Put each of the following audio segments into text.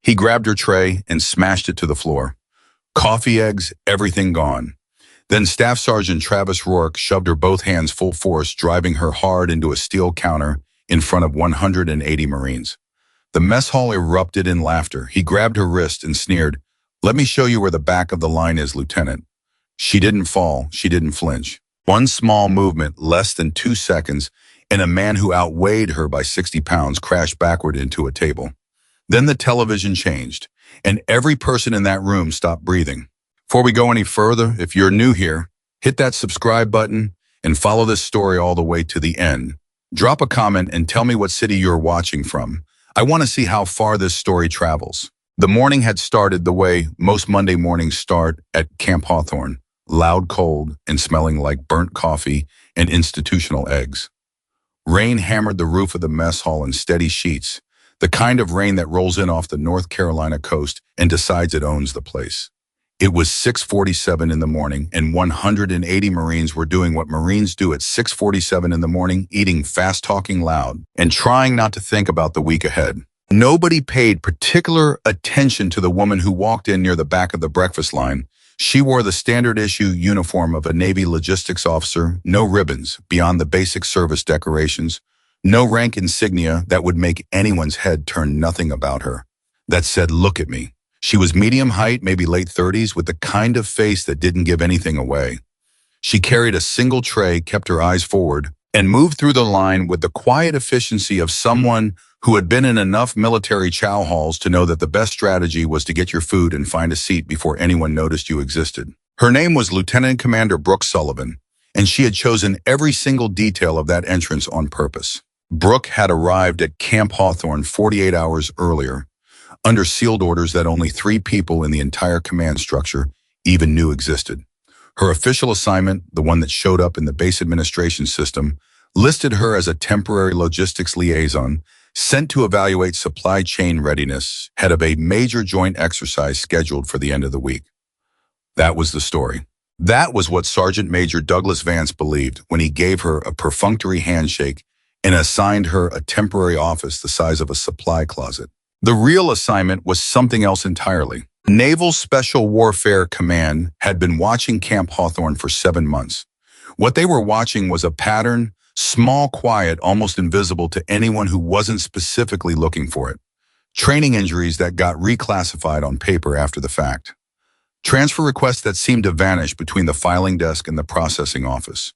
He grabbed her tray and smashed it to the floor. Coffee, eggs, everything gone. Then Staff Sergeant Travis Rourke shoved her both hands full force, driving her hard into a steel counter in front of 180 Marines. The mess hall erupted in laughter. He grabbed her wrist and sneered, "Let me show you where the back of the line is, Lieutenant." She didn't fall. She didn't flinch. One small movement, less than 2 seconds, and a man who outweighed her by 60 pounds crashed backward into a table. Then the television changed, and every person in that room stopped breathing. Before we go any further, if you're new here, hit that subscribe button and follow this story all the way to the end. Drop a comment and tell me what city you're watching from. I want to see how far this story travels. The morning had started the way most Monday mornings start at Camp Hawthorne, loud, cold, and smelling like burnt coffee and institutional eggs. Rain hammered the roof of the mess hall in steady sheets, the kind of rain that rolls in off the North Carolina coast and decides it owns the place. It was 6:47 in the morning, and 180 Marines were doing what Marines do at 6:47 in the morning, eating fast, talking loud, and trying not to think about the week ahead. Nobody paid particular attention to the woman who walked in near the back of the breakfast line. She wore the standard issue uniform of a Navy logistics officer, no ribbons beyond the basic service decorations, no rank insignia that would make anyone's head turn, nothing about her that said, "Look at me." She was medium height, maybe late 30s, with the kind of face that didn't give anything away. She carried a single tray, kept her eyes forward, and moved through the line with the quiet efficiency of someone who had been in enough military chow halls to know that the best strategy was to get your food and find a seat before anyone noticed you existed. Her name was Lieutenant Commander Brooke Sullivan, and she had chosen every single detail of that entrance on purpose. Brooke had arrived at Camp Hawthorne 48 hours earlier, under sealed orders that only 3 people in the entire command structure even knew existed. Her official assignment, the one that showed up in the base administration system, listed her as a temporary logistics liaison sent to evaluate supply chain readiness, head of a major joint exercise scheduled for the end of the week. That was the story. That was what Sergeant Major Douglas Vance believed when he gave her a perfunctory handshake and assigned her a temporary office the size of a supply closet. The real assignment was something else entirely. Naval Special Warfare Command had been watching Camp Hawthorne for 7 months. What they were watching was a pattern, small, quiet, almost invisible to anyone who wasn't specifically looking for it. Training injuries that got reclassified on paper after the fact. Transfer requests that seemed to vanish between the filing desk and the processing office.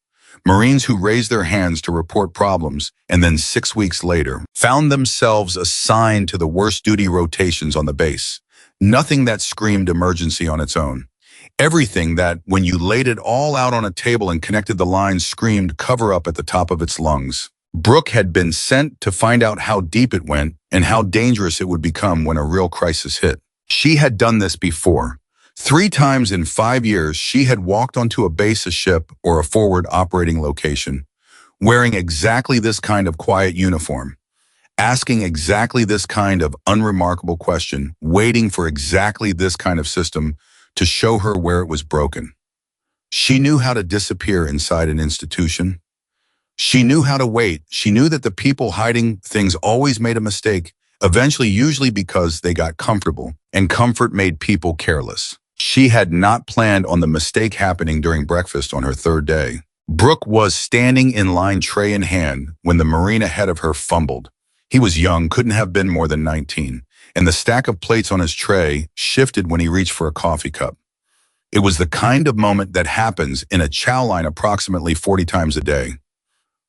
Marines who raised their hands to report problems and then 6 weeks later found themselves assigned to the worst duty rotations on the base. Nothing that screamed emergency on its own. Everything that, when you laid it all out on a table and connected the lines, screamed cover up at the top of its lungs. Brooke had been sent to find out how deep it went and how dangerous it would become when a real crisis hit. She had done this before. 3 times in 5 years, she had walked onto a base, a ship, or a forward operating location, wearing exactly this kind of quiet uniform, asking exactly this kind of unremarkable question, waiting for exactly this kind of system to show her where it was broken. She knew how to disappear inside an institution. She knew how to wait. She knew that the people hiding things always made a mistake, eventually, usually because they got comfortable, and comfort made people careless. She had not planned on the mistake happening during breakfast on her 3rd day. Brooke was standing in line, tray in hand, when the Marine ahead of her fumbled. He was young, couldn't have been more than 19, and the stack of plates on his tray shifted when he reached for a coffee cup. It was the kind of moment that happens in a chow line approximately 40 times a day.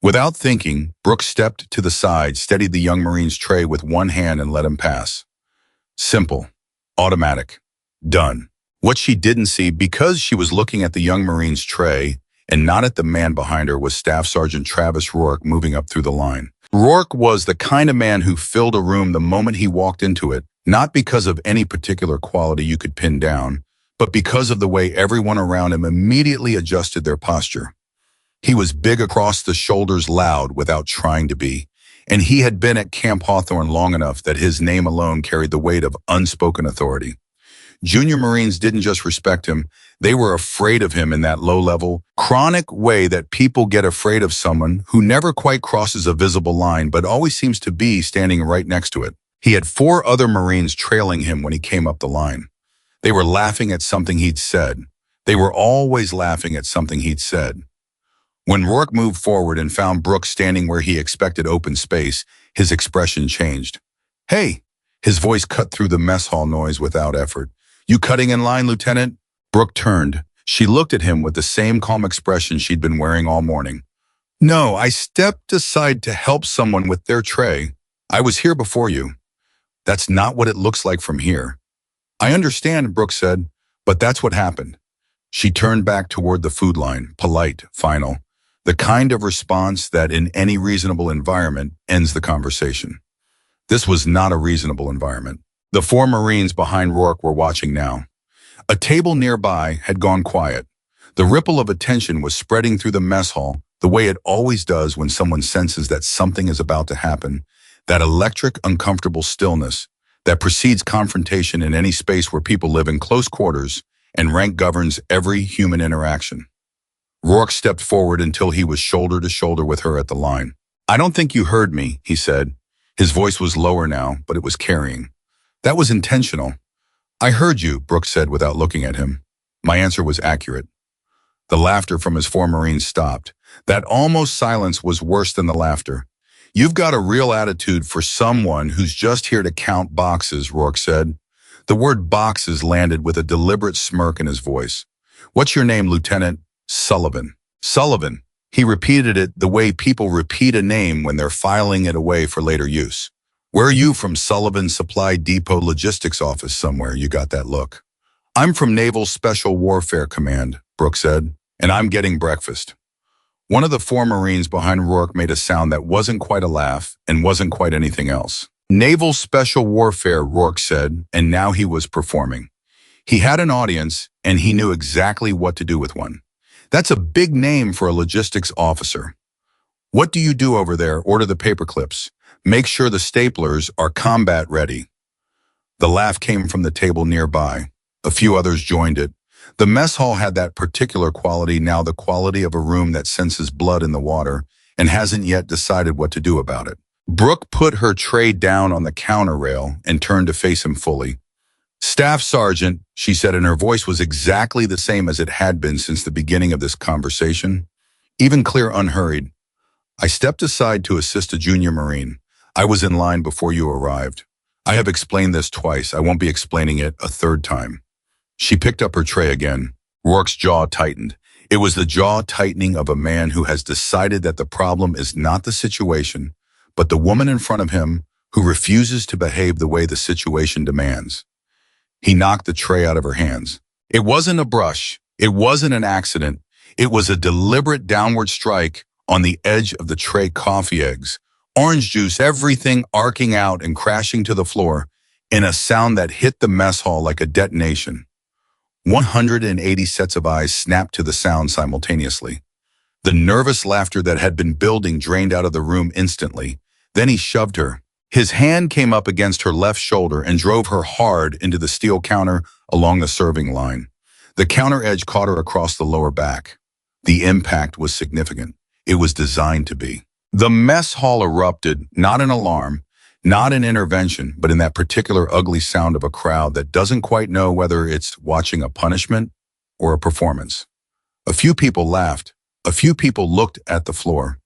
Without thinking, Brooke stepped to the side, steadied the young Marine's tray with one hand, and let him pass. Simple. Automatic. Done. What she didn't see, because she was looking at the young Marine's tray and not at the man behind her, was Staff Sergeant Travis Rourke moving up through the line. Rourke was the kind of man who filled a room the moment he walked into it, not because of any particular quality you could pin down, but because of the way everyone around him immediately adjusted their posture. He was big across the shoulders, loud without trying to be, and he had been at Camp Hawthorne long enough that his name alone carried the weight of unspoken authority. Junior Marines didn't just respect him, they were afraid of him in that low-level, chronic way that people get afraid of someone who never quite crosses a visible line but always seems to be standing right next to it. He had 4 other Marines trailing him when he came up the line. They were laughing at something he'd said. They were always laughing at something he'd said. When Rourke moved forward and found Brooke standing where he expected open space, his expression changed. "Hey!" His voice cut through the mess hall noise without effort. "You cutting in line, Lieutenant?" Brooke turned. She looked at him with the same calm expression she'd been wearing all morning. "No, I stepped aside to help someone with their tray. I was here before you. That's not what it looks like from here." "I understand," Brooke said, "but that's what happened." She turned back toward the food line, polite, final, the kind of response that in any reasonable environment ends the conversation. This was not a reasonable environment. The 4 Marines behind Rourke were watching now. A table nearby had gone quiet. The ripple of attention was spreading through the mess hall the way it always does when someone senses that something is about to happen, that electric, uncomfortable stillness that precedes confrontation in any space where people live in close quarters and rank governs every human interaction. Rourke stepped forward until he was shoulder to shoulder with her at the line. "I don't think you heard me," he said. His voice was lower now, but it was carrying. "That was intentional." "I heard you," Brooke said without looking at him. My answer was accurate. The laughter from his 4 Marines stopped. That almost silence was worse than the laughter. "You've got a real attitude for someone who's just here to count boxes," Rourke said. The word boxes landed with a deliberate smirk in his voice. "What's your name, Lieutenant?" "Sullivan." "Sullivan." He repeated it the way people repeat a name when they're filing it away for later use. "Where are you from?" "Sullivan Supply Depot Logistics Office somewhere. You got that look." "I'm from Naval Special Warfare Command," Brooke said, "and I'm getting breakfast." One of the 4 Marines behind Rourke made a sound that wasn't quite a laugh and wasn't quite anything else. "Naval Special Warfare," Rourke said, and now he was performing. He had an audience, and he knew exactly what to do with one. "That's a big name for a logistics officer." "What do you do over there?" "Order the paper clips. Make sure the staplers are combat ready." The laugh came from the table nearby. A few others joined it. The mess hall had that particular quality now, the quality of a room that senses blood in the water and hasn't yet decided what to do about it. Brooke put her tray down on the counter rail and turned to face him fully. "Staff Sergeant," she said, and her voice was exactly the same as it had been since the beginning of this conversation, even clear, unhurried. "I stepped aside to assist a junior Marine. I was in line before you arrived. I have explained this twice. I won't be explaining it a third time." She picked up her tray again. Rourke's jaw tightened. It was the jaw tightening of a man who has decided that the problem is not the situation, but the woman in front of him who refuses to behave the way the situation demands. He knocked the tray out of her hands. It wasn't a brush. It wasn't an accident. It was a deliberate downward strike on the edge of the tray. Coffee eggs, orange juice, everything arcing out and crashing to the floor in a sound that hit the mess hall like a detonation. 180 sets of eyes snapped to the sound simultaneously. The nervous laughter that had been building drained out of the room instantly. Then he shoved her. His hand came up against her left shoulder and drove her hard into the steel counter along the serving line. The counter edge caught her across the lower back. The impact was significant. It was designed to be. The mess hall erupted, not in alarm, not in intervention, but in that particular ugly sound of a crowd that doesn't quite know whether it's watching a punishment or a performance. A few people laughed. A few people looked at the floor.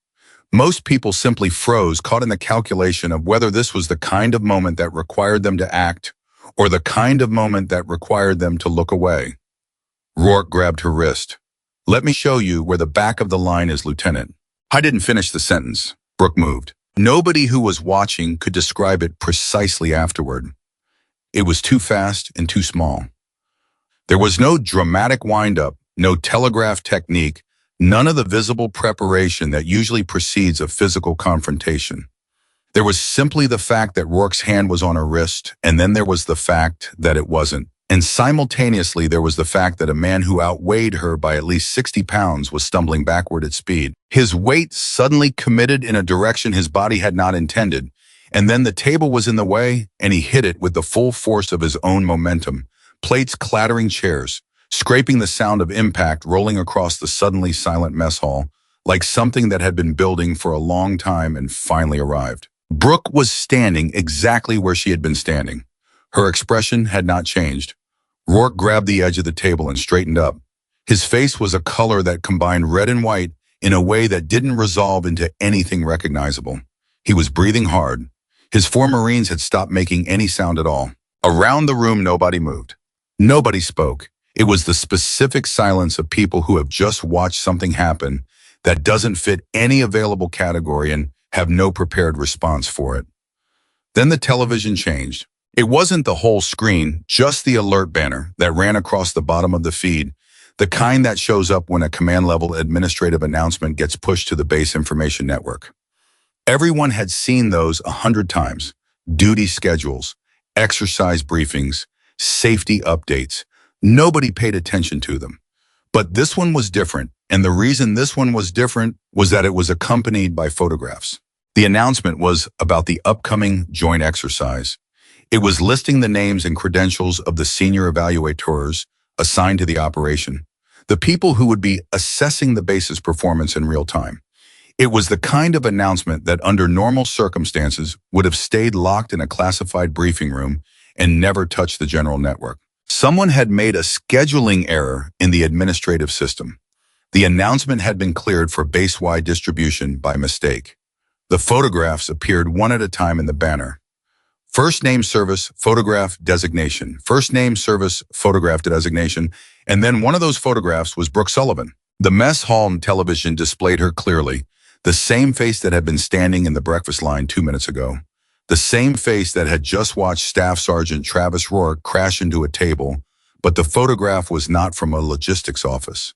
Most people simply froze, caught in the calculation of whether this was the kind of moment that required them to act or the kind of moment that required them to look away. Rourke grabbed her wrist. "Let me show you where the back of the line is, Lieutenant." I didn't finish the sentence. Brooke moved. Nobody who was watching could describe it precisely afterward. It was too fast and too small. There was no dramatic wind-up, no telegraph technique, none of the visible preparation that usually precedes a physical confrontation. There was simply the fact that Rourke's hand was on her wrist, and then there was the fact that it wasn't. And simultaneously, there was the fact that a man who outweighed her by at least 60 pounds was stumbling backward at speed. His weight suddenly committed in a direction his body had not intended, and then the table was in the way, and he hit it with the full force of his own momentum, plates clattering chairs, scraping the sound of impact rolling across the suddenly silent mess hall, like something that had been building for a long time and finally arrived. Brooke was standing exactly where she had been standing. Her expression had not changed. Rourke grabbed the edge of the table and straightened up. His face was a color that combined red and white in a way that didn't resolve into anything recognizable. He was breathing hard. His four Marines had stopped making any sound at all. Around the room, nobody moved. Nobody spoke. It was the specific silence of people who have just watched something happen that doesn't fit any available category and have no prepared response for it. Then the television changed. It wasn't the whole screen, just the alert banner that ran across the bottom of the feed, the kind that shows up when a command-level administrative announcement gets pushed to the base information network. Everyone had seen those 100 times. Duty schedules, exercise briefings, safety updates. Nobody paid attention to them. But this one was different, and the reason this one was different was that it was accompanied by photographs. The announcement was about the upcoming joint exercise. It was listing the names and credentials of the senior evaluators assigned to the operation, the people who would be assessing the base's performance in real time. It was the kind of announcement that under normal circumstances would have stayed locked in a classified briefing room and never touched the general network. Someone had made a scheduling error in the administrative system. The announcement had been cleared for base-wide distribution by mistake. The photographs appeared one at a time in the banner. First name service, photograph, designation. First name service, photograph, designation. And then one of those photographs was Brooke Sullivan. The mess hall and television displayed her clearly, the same face that had been standing in the breakfast line 2 minutes ago. The same face that had just watched Staff Sergeant Travis Rourke crash into a table, but the photograph was not from a logistics office.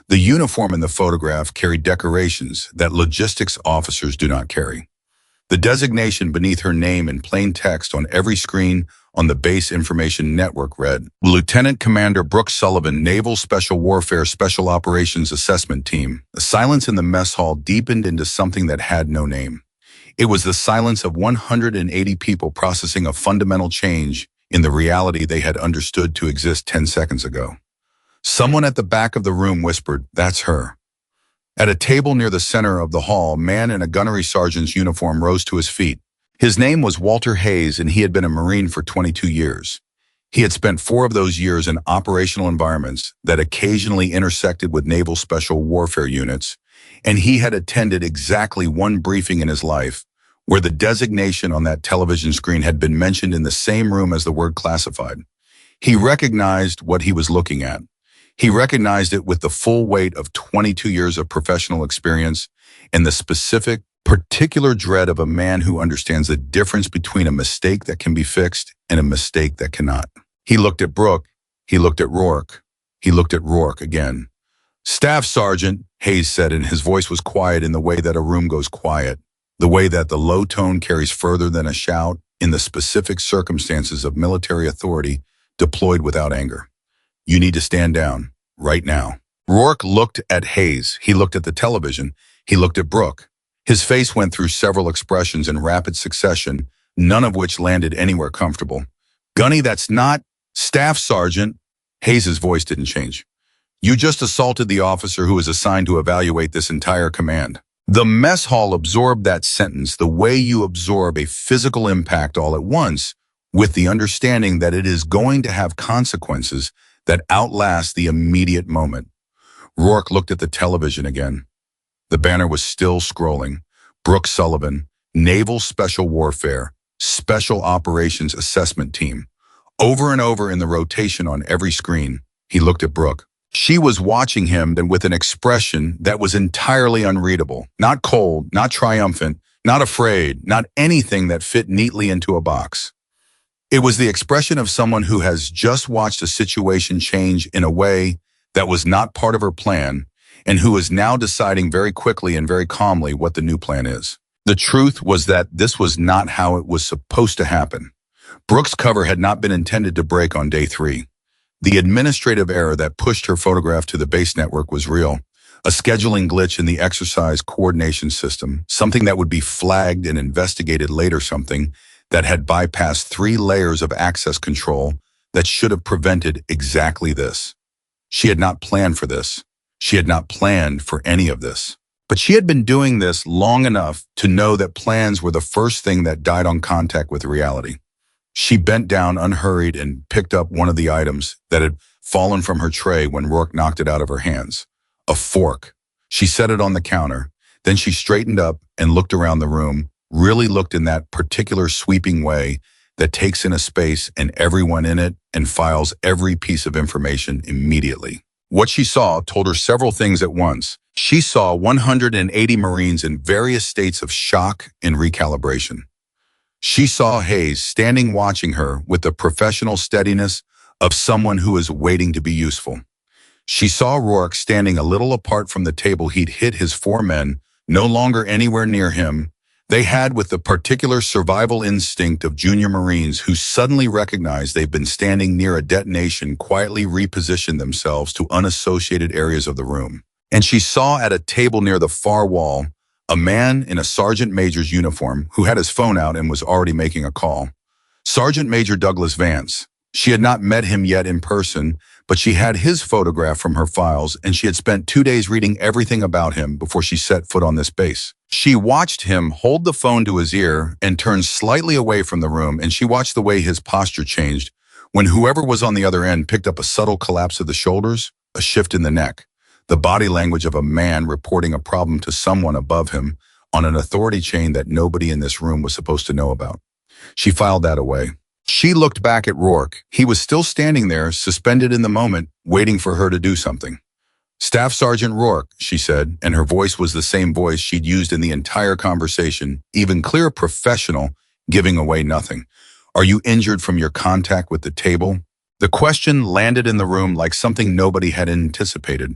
The uniform in the photograph carried decorations that logistics officers do not carry. The designation beneath her name in plain text on every screen on the base information network read, Lieutenant Commander Brooke Sullivan, Naval Special Warfare Special Operations Assessment Team. The silence in the mess hall deepened into something that had no name. It was the silence of 180 people processing a fundamental change in the reality they had understood to exist 10 seconds ago. Someone at the back of the room whispered, "That's her." At a table near the center of the hall, a man in a gunnery sergeant's uniform rose to his feet. His name was Walter Hayes, and he had been a Marine for 22 years. He had spent 4 of those years in operational environments that occasionally intersected with naval special warfare units, and he had attended exactly one briefing in his life where the designation on that television screen had been mentioned in the same room as the word classified. He recognized what he was looking at. He recognized it with the full weight of 22 years of professional experience and the specific, particular dread of a man who understands the difference between a mistake that can be fixed and a mistake that cannot. He looked at Brooke. He looked at Rourke. He looked at Rourke again. "Staff Sergeant," Hayes said, and his voice was quiet in the way that a room goes quiet, the way that the low tone carries further than a shout in the specific circumstances of military authority deployed without anger. "You need to stand down, right now." Rourke looked at Hayes. He looked at the television. He looked at Brooke. His face went through several expressions in rapid succession, none of which landed anywhere comfortable. "Gunny, that's not Staff Sergeant." Hayes's voice didn't change. "You just assaulted the officer who is assigned to evaluate this entire command." The mess hall absorbed that sentence the way you absorb a physical impact all at once, with the understanding that it is going to have consequences that outlast the immediate moment. Rourke looked at the television again. The banner was still scrolling. Brooke Sullivan, Naval Special Warfare, Special Operations Assessment Team. Over and over in the rotation on every screen, he looked at Brooke. She was watching him then with an expression that was entirely unreadable. Not cold, not triumphant, not afraid, not anything that fit neatly into a box. It was the expression of someone who has just watched a situation change in a way that was not part of her plan and who is now deciding very quickly and very calmly what the new plan is. The truth was that this was not how it was supposed to happen. Brooke's cover had not been intended to break on day 3. The administrative error that pushed her photograph to the base network was real. A scheduling glitch in the exercise coordination system, something that would be flagged and investigated later, something that had bypassed 3 layers of access control that should have prevented exactly this. She had not planned for this. She had not planned for any of this. But she had been doing this long enough to know that plans were the first thing that died on contact with reality. She bent down unhurried and picked up one of the items that had fallen from her tray when Rourke knocked it out of her hands. A fork. She set it on the counter. Then she straightened up and looked around the room, really looked in that particular sweeping way that takes in a space and everyone in it and files every piece of information immediately. What she saw told her several things at once. She saw 180 Marines in various states of shock and recalibration. She saw Hayes standing watching her with the professional steadiness of someone who is waiting to be useful. She saw Rourke standing a little apart from the table he'd hit his 4 men, no longer anywhere near him. They had with the particular survival instinct of junior Marines who suddenly recognize they've been standing near a detonation quietly reposition themselves to unassociated areas of the room. And she saw at a table near the far wall a man in a sergeant major's uniform who had his phone out and was already making a call. Sergeant Major Douglas Vance. She had not met him yet in person, but she had his photograph from her files and she had spent 2 days reading everything about him before she set foot on this base. She watched him hold the phone to his ear and turn slightly away from the room, and she watched the way his posture changed when whoever was on the other end picked up a subtle collapse of the shoulders, a shift in the neck, the body language of a man reporting a problem to someone above him on an authority chain that nobody in this room was supposed to know about. She filed that away. She looked back at Rourke. He was still standing there, suspended in the moment, waiting for her to do something. "Staff Sergeant Rourke," she said, and her voice was the same voice she'd used in the entire conversation, even clear, professional, giving away nothing. "Are you injured from your contact with the table?" The question landed in the room like something nobody had anticipated,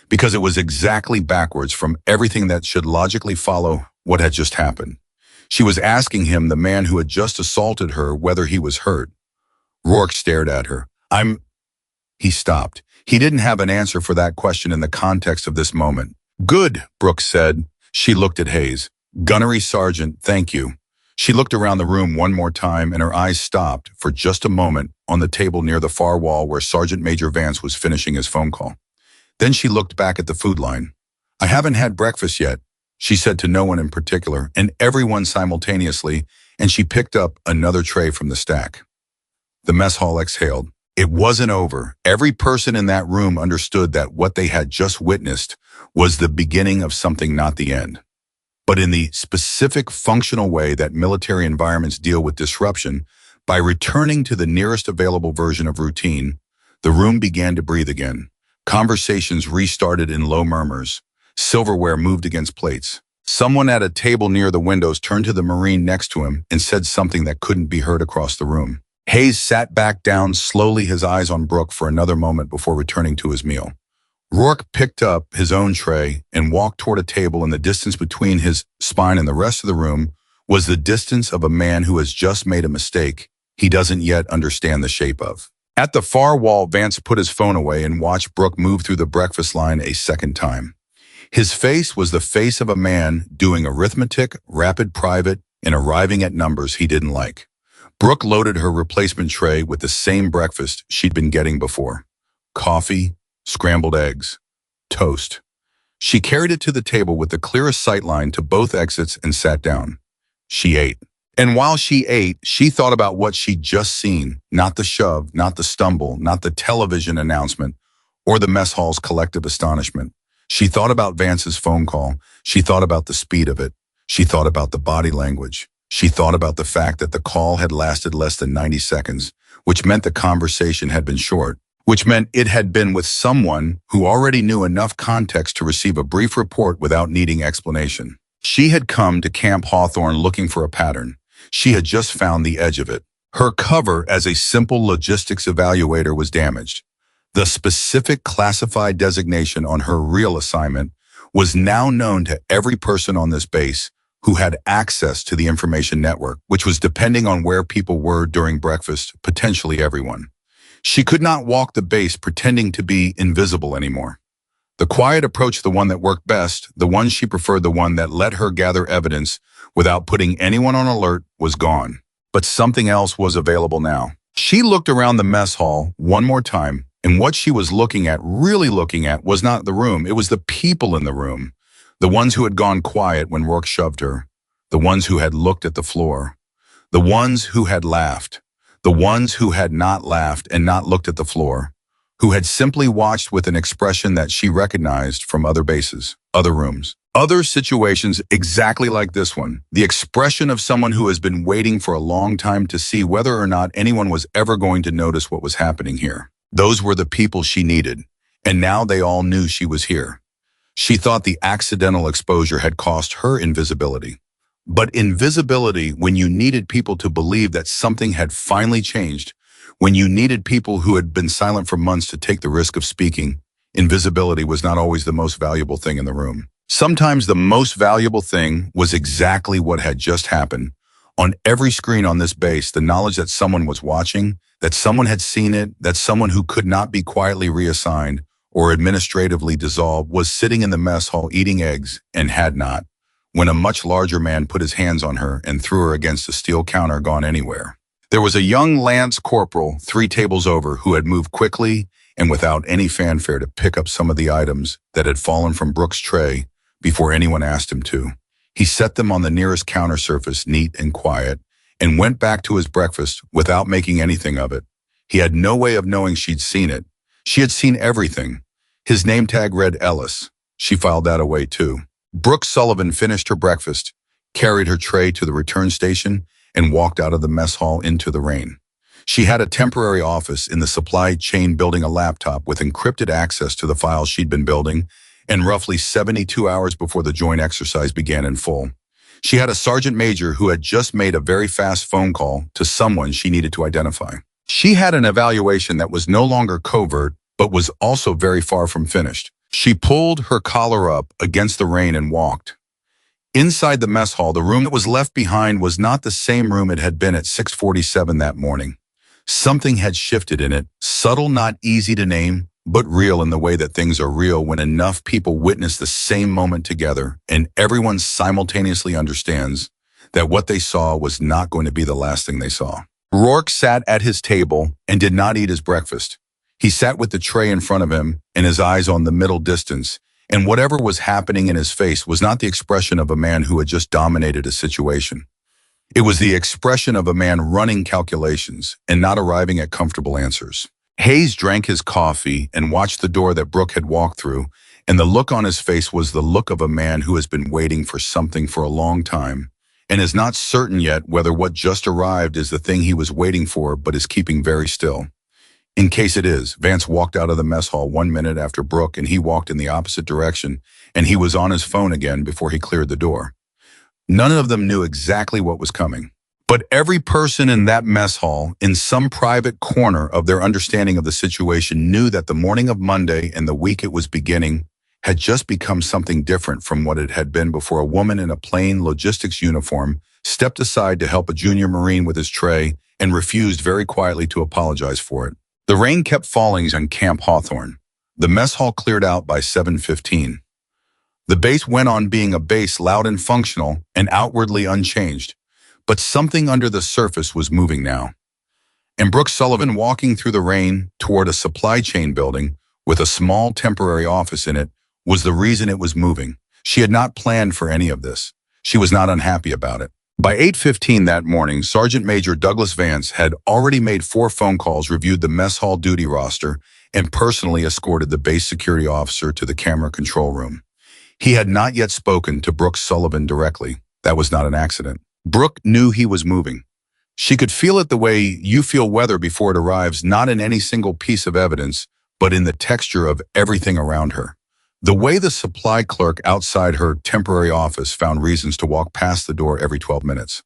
because it was exactly backwards from everything that should logically follow what had just happened. She was asking him, the man who had just assaulted her, whether he was hurt. Rourke stared at her. He stopped. He didn't have an answer for that question in the context of this moment. "Good," Brooke said. She looked at Hayes. "Gunnery Sergeant, thank you." She looked around the room one more time and her eyes stopped for just a moment on the table near the far wall where Sergeant Major Vance was finishing his phone call. Then she looked back at the food line. "I haven't had breakfast yet," she said to no one in particular, and everyone simultaneously, and she picked up another tray from the stack. The mess hall exhaled. It wasn't over. Every person in that room understood that what they had just witnessed was the beginning of something, not the end. But in the specific functional way that military environments deal with disruption, by returning to the nearest available version of routine, the room began to breathe again. Conversations restarted in low murmurs. Silverware moved against plates. Someone at a table near the windows turned to the Marine next to him and said something that couldn't be heard across the room. Hayes sat back down slowly, his eyes on Brooke for another moment before returning to his meal. Rourke picked up his own tray and walked toward a table, and the distance between his spine and the rest of the room was the distance of a man who has just made a mistake he doesn't yet understand the shape of. At the far wall, Vance put his phone away and watched Brooke move through the breakfast line a second time. His face was the face of a man doing arithmetic, rapid private, and arriving at numbers he didn't like. Brooke loaded her replacement tray with the same breakfast she'd been getting before. Coffee, scrambled eggs, toast. She carried it to the table with the clearest sight line to both exits and sat down. She ate. And while she ate, she thought about what she'd just seen, not the shove, not the stumble, not the television announcement, or the mess hall's collective astonishment. She thought about Vance's phone call. She thought about the speed of it. She thought about the body language. She thought about the fact that the call had lasted less than 90 seconds, which meant the conversation had been short, which meant it had been with someone who already knew enough context to receive a brief report without needing explanation. She had come to Camp Hawthorne looking for a pattern. She had just found the edge of it. Her cover as a simple logistics evaluator was damaged. The specific classified designation on her real assignment was now known to every person on this base who had access to the information network, which was depending on where people were during breakfast, potentially everyone. She could not walk the base pretending to be invisible anymore. The quiet approach, the one that worked best, the one she preferred, the one that let her gather evidence without putting anyone on alert, was gone. But something else was available now. She looked around the mess hall one more time, and what she was looking at, really looking at, was not the room. It was the people in the room. The ones who had gone quiet when Rourke shoved her, the ones who had looked at the floor, the ones who had laughed, the ones who had not laughed and not looked at the floor, who had simply watched with an expression that she recognized from other bases, other rooms, other situations exactly like this one, the expression of someone who has been waiting for a long time to see whether or not anyone was ever going to notice what was happening here. Those were the people she needed, and now they all knew she was here. She thought the accidental exposure had cost her invisibility. But invisibility, when you needed people to believe that something had finally changed, when you needed people who had been silent for months to take the risk of speaking, invisibility was not always the most valuable thing in the room. Sometimes the most valuable thing was exactly what had just happened. On every screen on this base, the knowledge that someone was watching, that someone had seen it, that someone who could not be quietly reassigned or administratively dissolved was sitting in the mess hall eating eggs and had not, when a much larger man put his hands on her and threw her against a steel counter, gone anywhere. There was a young lance corporal 3 tables over who had moved quickly and without any fanfare to pick up some of the items that had fallen from Brooke's tray before anyone asked him to. He set them on the nearest counter surface, neat and quiet, and went back to his breakfast without making anything of it. He had no way of knowing she'd seen it. She had seen everything. His name tag read Ellis. She filed that away too. Brooke Sullivan finished her breakfast, carried her tray to the return station, and walked out of the mess hall into the rain. She had a temporary office in the supply chain building, a laptop with encrypted access to the files she'd been building, and roughly 72 hours before the joint exercise began in full. She had a sergeant major who had just made a very fast phone call to someone she needed to identify. She had an evaluation that was no longer covert, but was also very far from finished. She pulled her collar up against the rain and walked. Inside the mess hall, the room that was left behind was not the same room it had been at 6:47 that morning. Something had shifted in it, subtle, not easy to name, but real in the way that things are real when enough people witness the same moment together and everyone simultaneously understands that what they saw was not going to be the last thing they saw. Rourke sat at his table and did not eat his breakfast. He sat with the tray in front of him and his eyes on the middle distance, and whatever was happening in his face was not the expression of a man who had just dominated a situation. It was the expression of a man running calculations and not arriving at comfortable answers. Hayes drank his coffee and watched the door that Brooke had walked through, and the look on his face was the look of a man who has been waiting for something for a long time and is not certain yet whether what just arrived is the thing he was waiting for but is keeping very still. In case it is, Vance walked out of the mess hall 1 minute after Brooke, and he walked in the opposite direction, and he was on his phone again before he cleared the door. None of them knew exactly what was coming. But every person in that mess hall, in some private corner of their understanding of the situation, knew that the morning of Monday and the week it was beginning had just become something different from what it had been before a woman in a plain logistics uniform stepped aside to help a junior Marine with his tray and refused very quietly to apologize for it. The rain kept falling on Camp Hawthorne. The mess hall cleared out by 7:15. The base went on being a base, loud and functional and outwardly unchanged. But something under the surface was moving now. And Brooke Sullivan, walking through the rain toward a supply chain building with a small temporary office in it, was the reason it was moving. She had not planned for any of this. She was not unhappy about it. By 8:15 that morning, Sergeant Major Douglas Vance had already made 4 phone calls, reviewed the mess hall duty roster, and personally escorted the base security officer to the camera control room. He had not yet spoken to Brooke Sullivan directly. That was not an accident. Brooke knew he was moving. She could feel it the way you feel weather before it arrives, not in any single piece of evidence, but in the texture of everything around her. The way the supply clerk outside her temporary office found reasons to walk past the door every 12 minutes.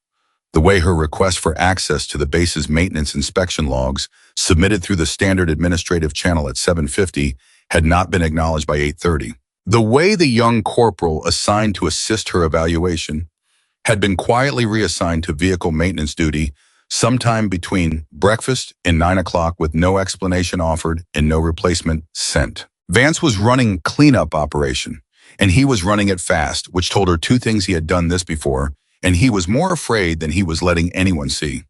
The way her request for access to the base's maintenance inspection logs, submitted through the standard administrative channel at 7:50, had not been acknowledged by 8:30. The way the young corporal assigned to assist her evaluation had been quietly reassigned to vehicle maintenance duty sometime between breakfast and 9 o'clock with no explanation offered and no replacement sent. Vance was running cleanup operation, and he was running it fast, which told her 2 things: he had done this before, and he was more afraid than he was letting anyone see.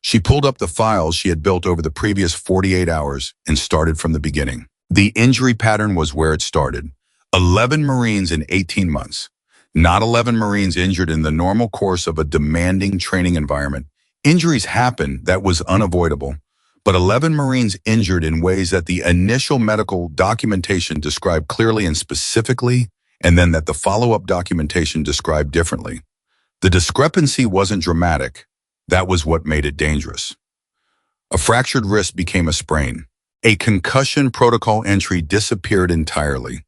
She pulled up the files she had built over the previous 48 hours and started from the beginning. The injury pattern was where it started. 11 Marines in 18 months. Not 11 Marines injured in the normal course of a demanding training environment. Injuries happen, that was unavoidable. But 11 Marines injured in ways that the initial medical documentation described clearly and specifically, and then that the follow-up documentation described differently. The discrepancy wasn't dramatic. That was what made it dangerous. A fractured wrist became a sprain. A concussion protocol entry disappeared entirely.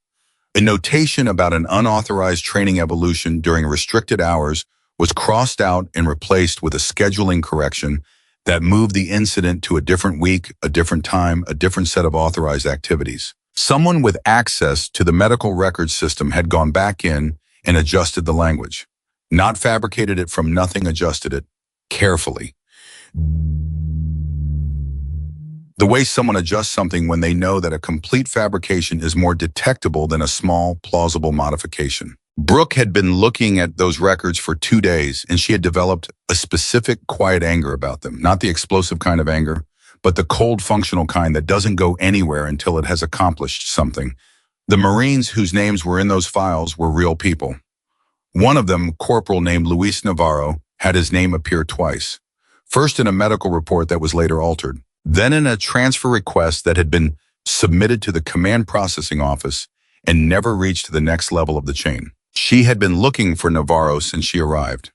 A notation about an unauthorized training evolution during restricted hours was crossed out and replaced with a scheduling correction that moved the incident to a different week, a different time, a different set of authorized activities. Someone with access to the medical records system had gone back in and adjusted the language. Not fabricated it from nothing, adjusted it carefully. The way someone adjusts something when they know that a complete fabrication is more detectable than a small, plausible modification. Brooke had been looking at those records for 2 days, and she had developed a specific quiet anger about them. Not the explosive kind of anger, but the cold, functional kind that doesn't go anywhere until it has accomplished something. The Marines whose names were in those files were real people. One of them, corporal named Luis Navarro, had his name appear twice. First in a medical report that was later altered, then in a transfer request that had been submitted to the command processing office and never reached the next level of the chain. She had been looking for Navarro since she arrived.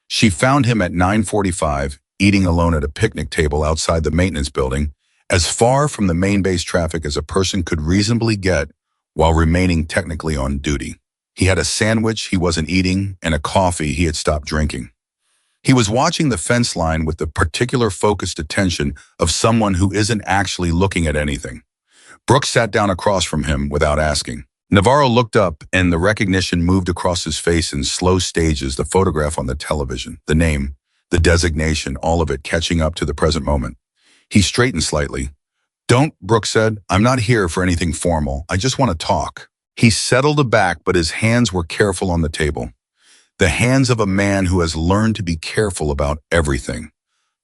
She found him at 9:45, eating alone at a picnic table outside the maintenance building, as far from the main base traffic as a person could reasonably get while remaining technically on duty. He had a sandwich he wasn't eating and a coffee he had stopped drinking. He was watching the fence line with the particular focused attention of someone who isn't actually looking at anything. Brooke sat down across from him without asking. Navarro looked up, and the recognition moved across his face in slow stages, the photograph on the television, the name, the designation, all of it catching up to the present moment. He straightened slightly. "Don't," Brooke said. "I'm not here for anything formal. I just want to talk." He settled back, but his hands were careful on the table. The hands of a man who has learned to be careful about everything.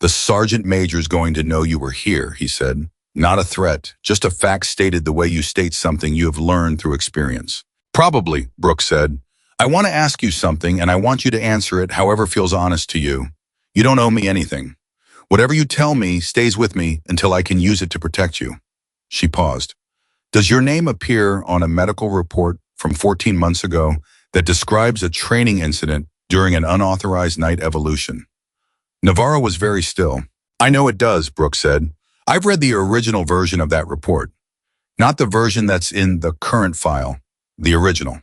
"The sergeant major's going to know you were here," he said. "Not a threat, just a fact stated the way you state something you have learned through experience." "Probably," Brooke said. "I want to ask you something, and I want you to answer it however feels honest to you. You don't owe me anything. Whatever you tell me stays with me until I can use it to protect you." She paused. "Does your name appear on a medical report from 14 months ago that describes a training incident during an unauthorized night evolution?" Navarro was very still. "I know it does," Brooke said. "I've read the original version of that report. Not the version that's in the current file, the original."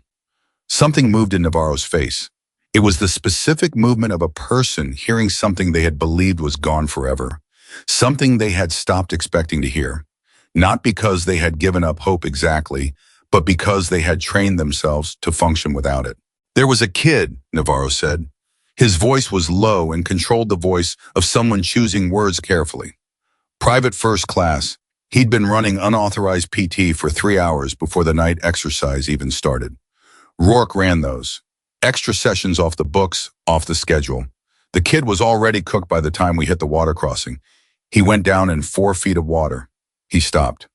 Something moved in Navarro's face. It was the specific movement of a person hearing something they had believed was gone forever, something they had stopped expecting to hear. Not because they had given up hope exactly, but because they had trained themselves to function without it. "There was a kid," Navarro said. His voice was low and controlled the voice of someone choosing words carefully. "Private first class. He'd been running unauthorized PT for 3 hours before the night exercise even started. Rourke ran those. Extra sessions off the books, off the schedule. The kid was already cooked by the time we hit the water crossing. He went down in 4 feet of water." He stopped.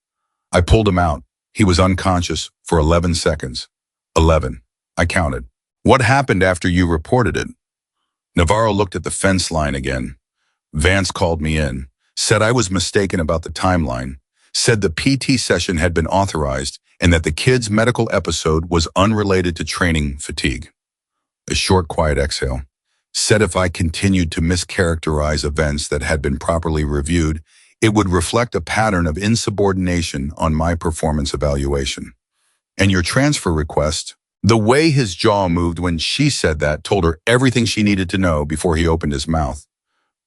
"I pulled him out. He was unconscious for 11 seconds. 11. I counted." "What happened after you reported it?" Navarro looked at the fence line again. "Vance called me in, said I was mistaken about the timeline, said the PT session had been authorized and that the kid's medical episode was unrelated to training fatigue." A short, quiet exhale. "Said if I continued to mischaracterize events that had been properly reviewed, it would reflect a pattern of insubordination on my performance evaluation. And your transfer request?" The way his jaw moved when she said that told her everything she needed to know before he opened his mouth.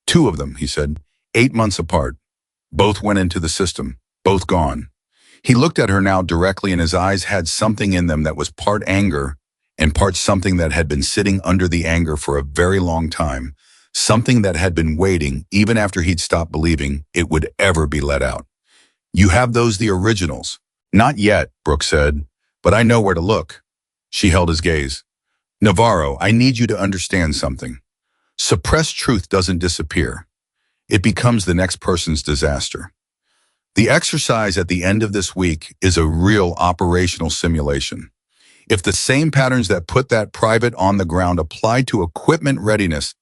"2 of them," he said, 8 months apart. Both went into the system, both gone. He looked at her now directly, and his eyes had something in them that was part anger and part something that had been sitting under the anger for a very long time. Something that had been waiting even after he'd stopped believing it would ever be let out. "You have those, the originals?" "Not yet," Brooke said, "but I know where to look." She held his gaze. "Navarro, I need you to understand something. Suppressed truth doesn't disappear. It becomes the next person's disaster. The exercise at the end of this week is a real operational simulation. If the same patterns that put that private on the ground apply to equipment readiness,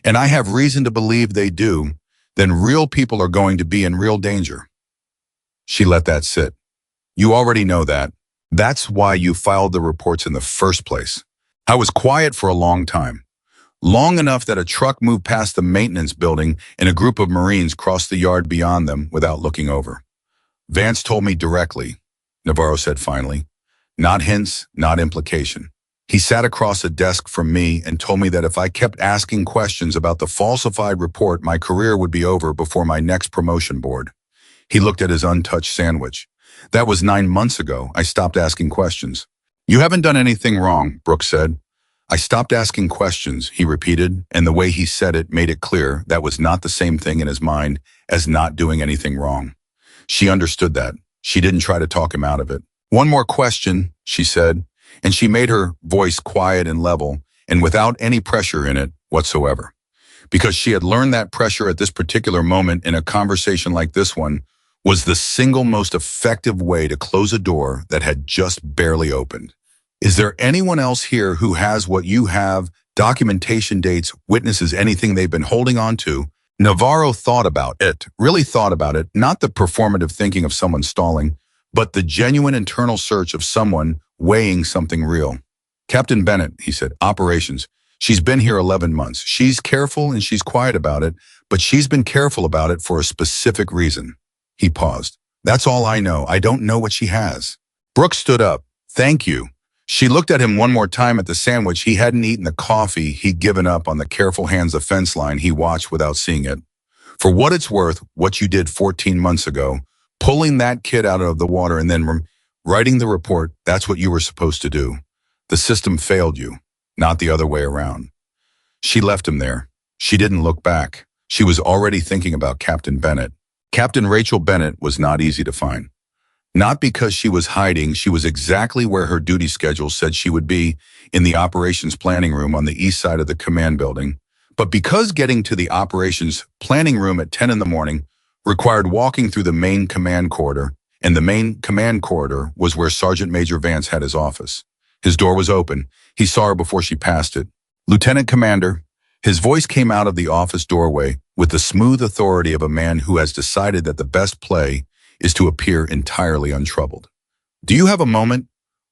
and I have reason to believe they do, then real people are going to be in real danger. She let that sit. You already know that. That's why you filed the reports in the first place. I was quiet for a long time. Long enough that a truck moved past the maintenance building and a group of Marines crossed the yard beyond them without looking over. Vance told me directly, Navarro said finally. Not hints, not implication. He sat across a desk from me and told me that if I kept asking questions about the falsified report, my career would be over before my next promotion board. He looked at his untouched sandwich. That was 9 months ago. I stopped asking questions. You haven't done anything wrong, Brooke said. I stopped asking questions, he repeated, and the way he said it made it clear that was not the same thing in his mind as not doing anything wrong. She understood that. She didn't try to talk him out of it. One more question, she said, and she made her voice quiet and level and without any pressure in it whatsoever. Because she had learned that pressure at this particular moment in a conversation like this one was the single most effective way to close a door that had just barely opened. Is there anyone else here who has what you have, documentation, dates, witnesses, anything they've been holding on to? Navarro thought about it, really thought about it, not the performative thinking of someone stalling, but the genuine internal search of someone weighing something real. Captain Bennett, he said, operations. She's been here 11 months. She's careful and she's quiet about it, but she's been careful about it for a specific reason. He paused. That's all I know. I don't know what she has. Brooke stood up. Thank you. She looked at him one more time at the sandwich. He hadn't eaten the coffee. He'd given up on the careful hands of fence line he watched without seeing it. For what it's worth, what you did 14 months ago, pulling that kid out of the water and then writing the report, that's what you were supposed to do. The system failed you, not the other way around. She left him there. She didn't look back. She was already thinking about Captain Bennett. Captain Rachel Bennett was not easy to find. Not because she was hiding, she was exactly where her duty schedule said she would be, in the operations planning room on the east side of the command building, but because getting to the operations planning room at 10 in the morning required walking through the main command corridor, and the main command corridor was where Sergeant Major Vance had his office. His door was open. He saw her before she passed it. Lieutenant Commander, his voice came out of the office doorway with the smooth authority of a man who has decided that the best play is to appear entirely untroubled. Do you have a moment?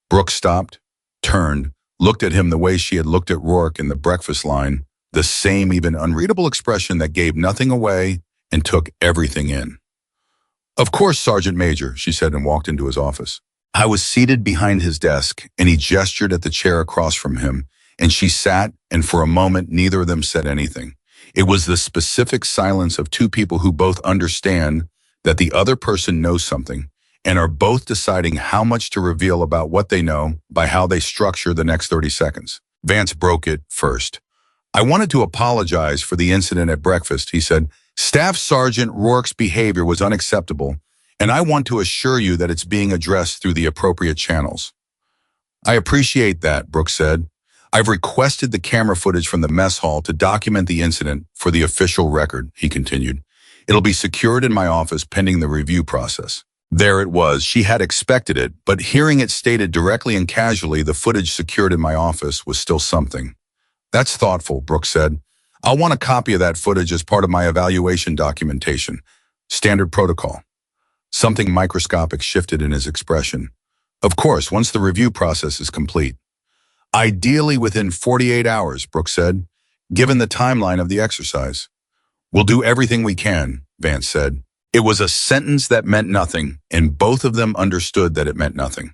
Brooke stopped, turned, looked at him the way she had looked at Rourke in the breakfast line, the same even unreadable expression that gave nothing away and took everything in. Of course, Sergeant Major, she said and walked into his office. I was seated behind his desk and he gestured at the chair across from him, and she sat, and for a moment neither of them said anything. It was the specific silence of two people who both understand that the other person knows something and are both deciding how much to reveal about what they know by how they structure the next 30 seconds. Vance broke it first. I wanted to apologize for the incident at breakfast, he said. Staff Sergeant Rourke's behavior was unacceptable, and I want to assure you that it's being addressed through the appropriate channels. I appreciate that, Brooke said. I've requested the camera footage from the mess hall to document the incident for the official record, he continued. It'll be secured in my office pending the review process. There it was. She had expected it, but hearing it stated directly and casually, the footage secured in my office was still something. That's thoughtful, Brooke said. I'll want a copy of that footage as part of my evaluation documentation. Standard protocol. Something microscopic shifted in his expression. Of course, once the review process is complete. Ideally within 48 hours, Brooke said, given the timeline of the exercise. We'll do everything we can, Vance said. It was a sentence that meant nothing, and both of them understood that it meant nothing.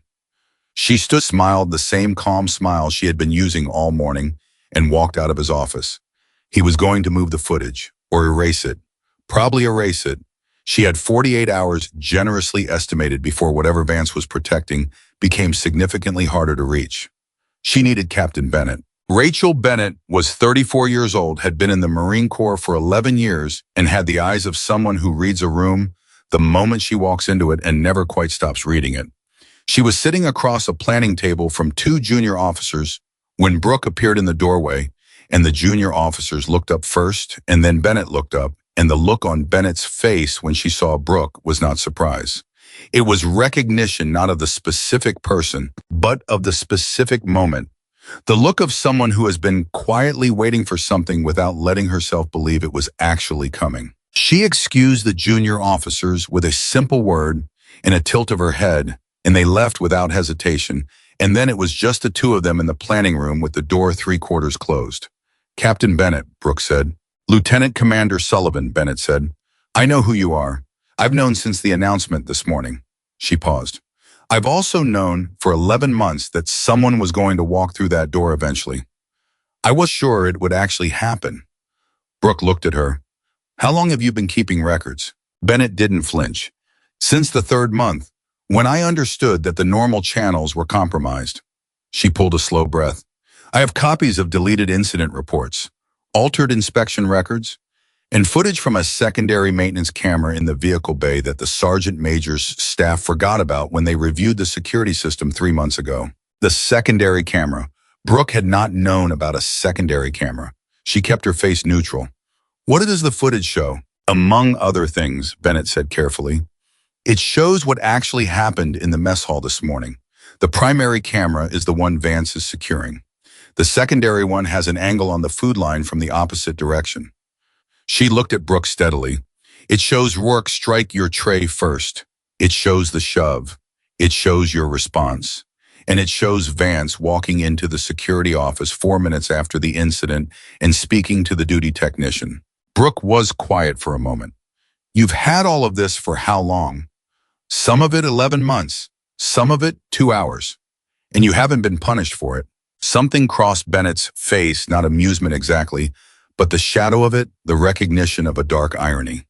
She smiled the same calm smile she had been using all morning, and walked out of his office. He was going to move the footage, or erase it. Probably erase it. She had 48 hours generously estimated before whatever Vance was protecting became significantly harder to reach. She needed Captain Bennett. Rachel Bennett was 34 years old, had been in the Marine Corps for 11 years, and had the eyes of someone who reads a room the moment she walks into it and never quite stops reading it. She was sitting across a planning table from two junior officers when Brooke appeared in the doorway, and the junior officers looked up first, and then Bennett looked up, and the look on Bennett's face when she saw Brooke was not surprise. It was recognition not of the specific person, but of the specific moment. The look of someone who has been quietly waiting for something without letting herself believe it was actually coming. She excused the junior officers with a simple word and a tilt of her head, and they left without hesitation, and then it was just the two of them in the planning room with the door three-quarters closed. "Captain Bennett," Brooke said. "Lieutenant Commander Sullivan," Bennett said. "I know who you are. I've known since the announcement this morning." She paused. "I've also known for 11 months that someone was going to walk through that door eventually. I was sure it would actually happen." Brooke looked at her. "How long have you been keeping records?" Bennett didn't flinch. "Since the 3rd month, when I understood that the normal channels were compromised." She pulled a slow breath. "I have copies of deleted incident reports, altered inspection records, and footage from a secondary maintenance camera in the vehicle bay that the sergeant major's staff forgot about when they reviewed the security system 3 months ago." The secondary camera. Brooke had not known about a secondary camera. She kept her face neutral. "What does the footage show?" "Among other things," Bennett said carefully, "it shows what actually happened in the mess hall this morning. The primary camera is the one Vance is securing. The secondary one has an angle on the food line from the opposite direction." She looked at Brooke steadily. "It shows Rourke strike your tray first. It shows the shove. It shows your response. And it shows Vance walking into the security office 4 minutes after the incident and speaking to the duty technician." Brooke was quiet for a moment. "You've had all of this for how long?" "Some of it 11 months. Some of it 2 hours. And you haven't been punished for it." Something crossed Bennett's face, not amusement exactly, but the shadow of it, the recognition of a dark irony.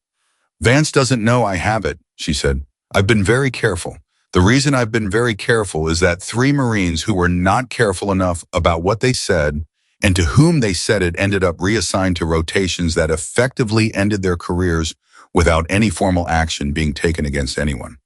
"Vance doesn't know I have it," she said. "I've been very careful. The reason I've been very careful is that 3 Marines who were not careful enough about what they said and to whom they said it ended up reassigned to rotations that effectively ended their careers without any formal action being taken against anyone."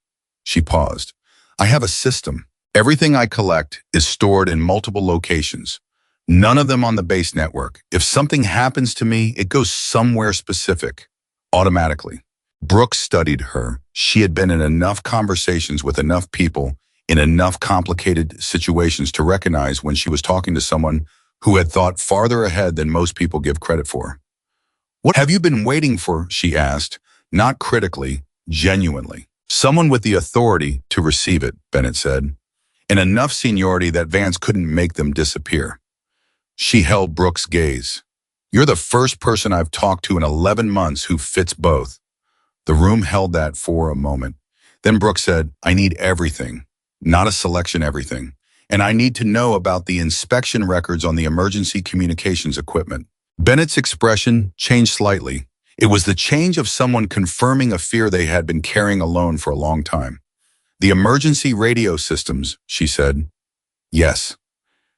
She paused. "I have a system. Everything I collect is stored in multiple locations. None of them on the base network. If something happens to me, it goes somewhere specific, automatically." Brooke studied her. She had been in enough conversations with enough people in enough complicated situations to recognize when she was talking to someone who had thought farther ahead than most people give credit for. "What have you been waiting for?" she asked, not critically, genuinely. "Someone with the authority to receive it," Bennett said, "and enough seniority that Vance couldn't make them disappear." She held Brooke's gaze. "You're the first person I've talked to in 11 months who fits both." The room held that for a moment. Then Brooke said, "I need everything, not a selection everything. And I need to know about the inspection records on the emergency communications equipment." Bennett's expression changed slightly. It was the change of someone confirming a fear they had been carrying alone for a long time. "The emergency radio systems," she said. "Yes."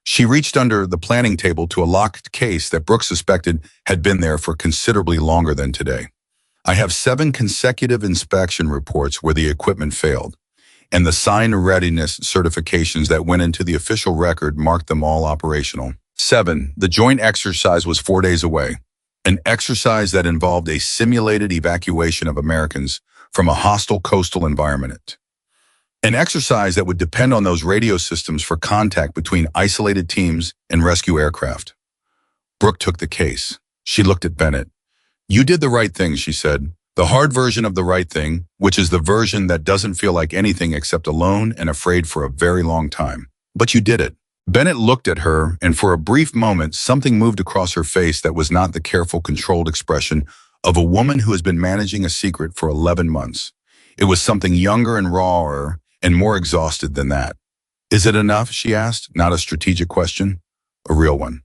She reached under the planning table to a locked case that Brooke suspected had been there for considerably longer than today. "I have 7 consecutive inspection reports where the equipment failed, and the signed readiness certifications that went into the official record marked them all operational. 7. The joint exercise was 4 days away, an exercise that involved a simulated evacuation of Americans from a hostile coastal environment. An exercise that would depend on those radio systems for contact between isolated teams and rescue aircraft." Brooke took the case. She looked at Bennett. "You did the right thing," she said. "The hard version of the right thing, which is the version that doesn't feel like anything except alone and afraid for a very long time. But you did it." Bennett looked at her, and for a brief moment, something moved across her face that was not the careful, controlled expression of a woman who has been managing a secret for 11 months. It was something younger and rawer and more exhausted than that. "Is it enough?" she asked, not a strategic question, a real one.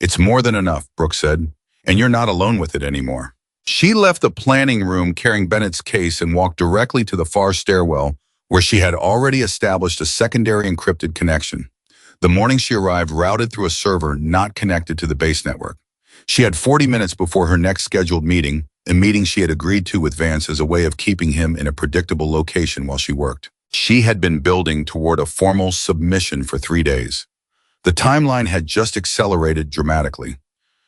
"It's more than enough," Brooke said, "and you're not alone with it anymore." She left the planning room carrying Bennett's case and walked directly to the far stairwell where she had already established a secondary encrypted connection. The morning she arrived routed through a server not connected to the base network. She had 40 minutes before her next scheduled meeting, a meeting she had agreed to with Vance as a way of keeping him in a predictable location while she worked. She had been building toward a formal submission for 3 days. The timeline had just accelerated dramatically.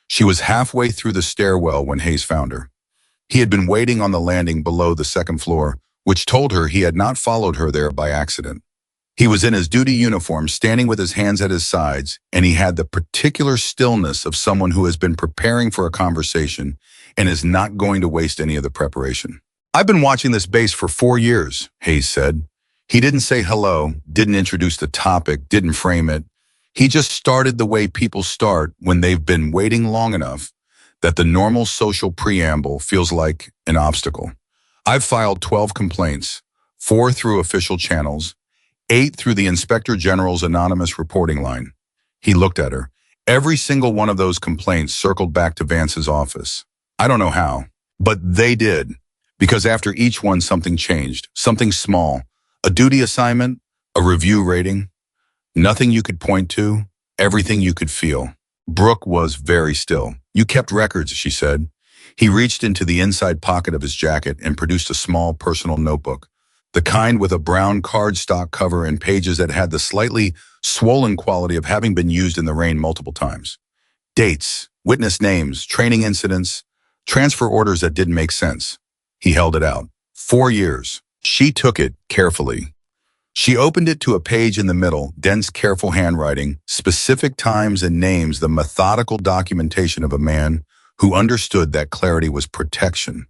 She was halfway through the stairwell when Hayes found her. He had been waiting on the landing below the 2nd floor, which told her he had not followed her there by accident. He was in his duty uniform, standing with his hands at his sides, and he had the particular stillness of someone who has been preparing for a conversation and is not going to waste any of the preparation. "I've been watching this base for 4 years, Hayes said. He didn't say hello, didn't introduce the topic, didn't frame it. He just started the way people start when they've been waiting long enough that the normal social preamble feels like an obstacle. I've filed 12 complaints, 4 through official channels, 8 through the Inspector General's anonymous reporting line." He looked at her. "Every single one of those complaints circled back to Vance's office. I don't know how, but they did. Because after each one, something changed, something small, a duty assignment, a review rating. Nothing you could point to, everything you could feel." Brooke was very still. "You kept records," she said. He reached into the inside pocket of his jacket and produced a small personal notebook, the kind with a brown cardstock cover and pages that had the slightly swollen quality of having been used in the rain multiple times. Dates, witness names, training incidents, transfer orders that didn't make sense. He held it out. 4 years. She took it carefully. She opened it to a page in the middle, dense, careful handwriting, specific times and names, the methodical documentation of a man who understood that clarity was protection.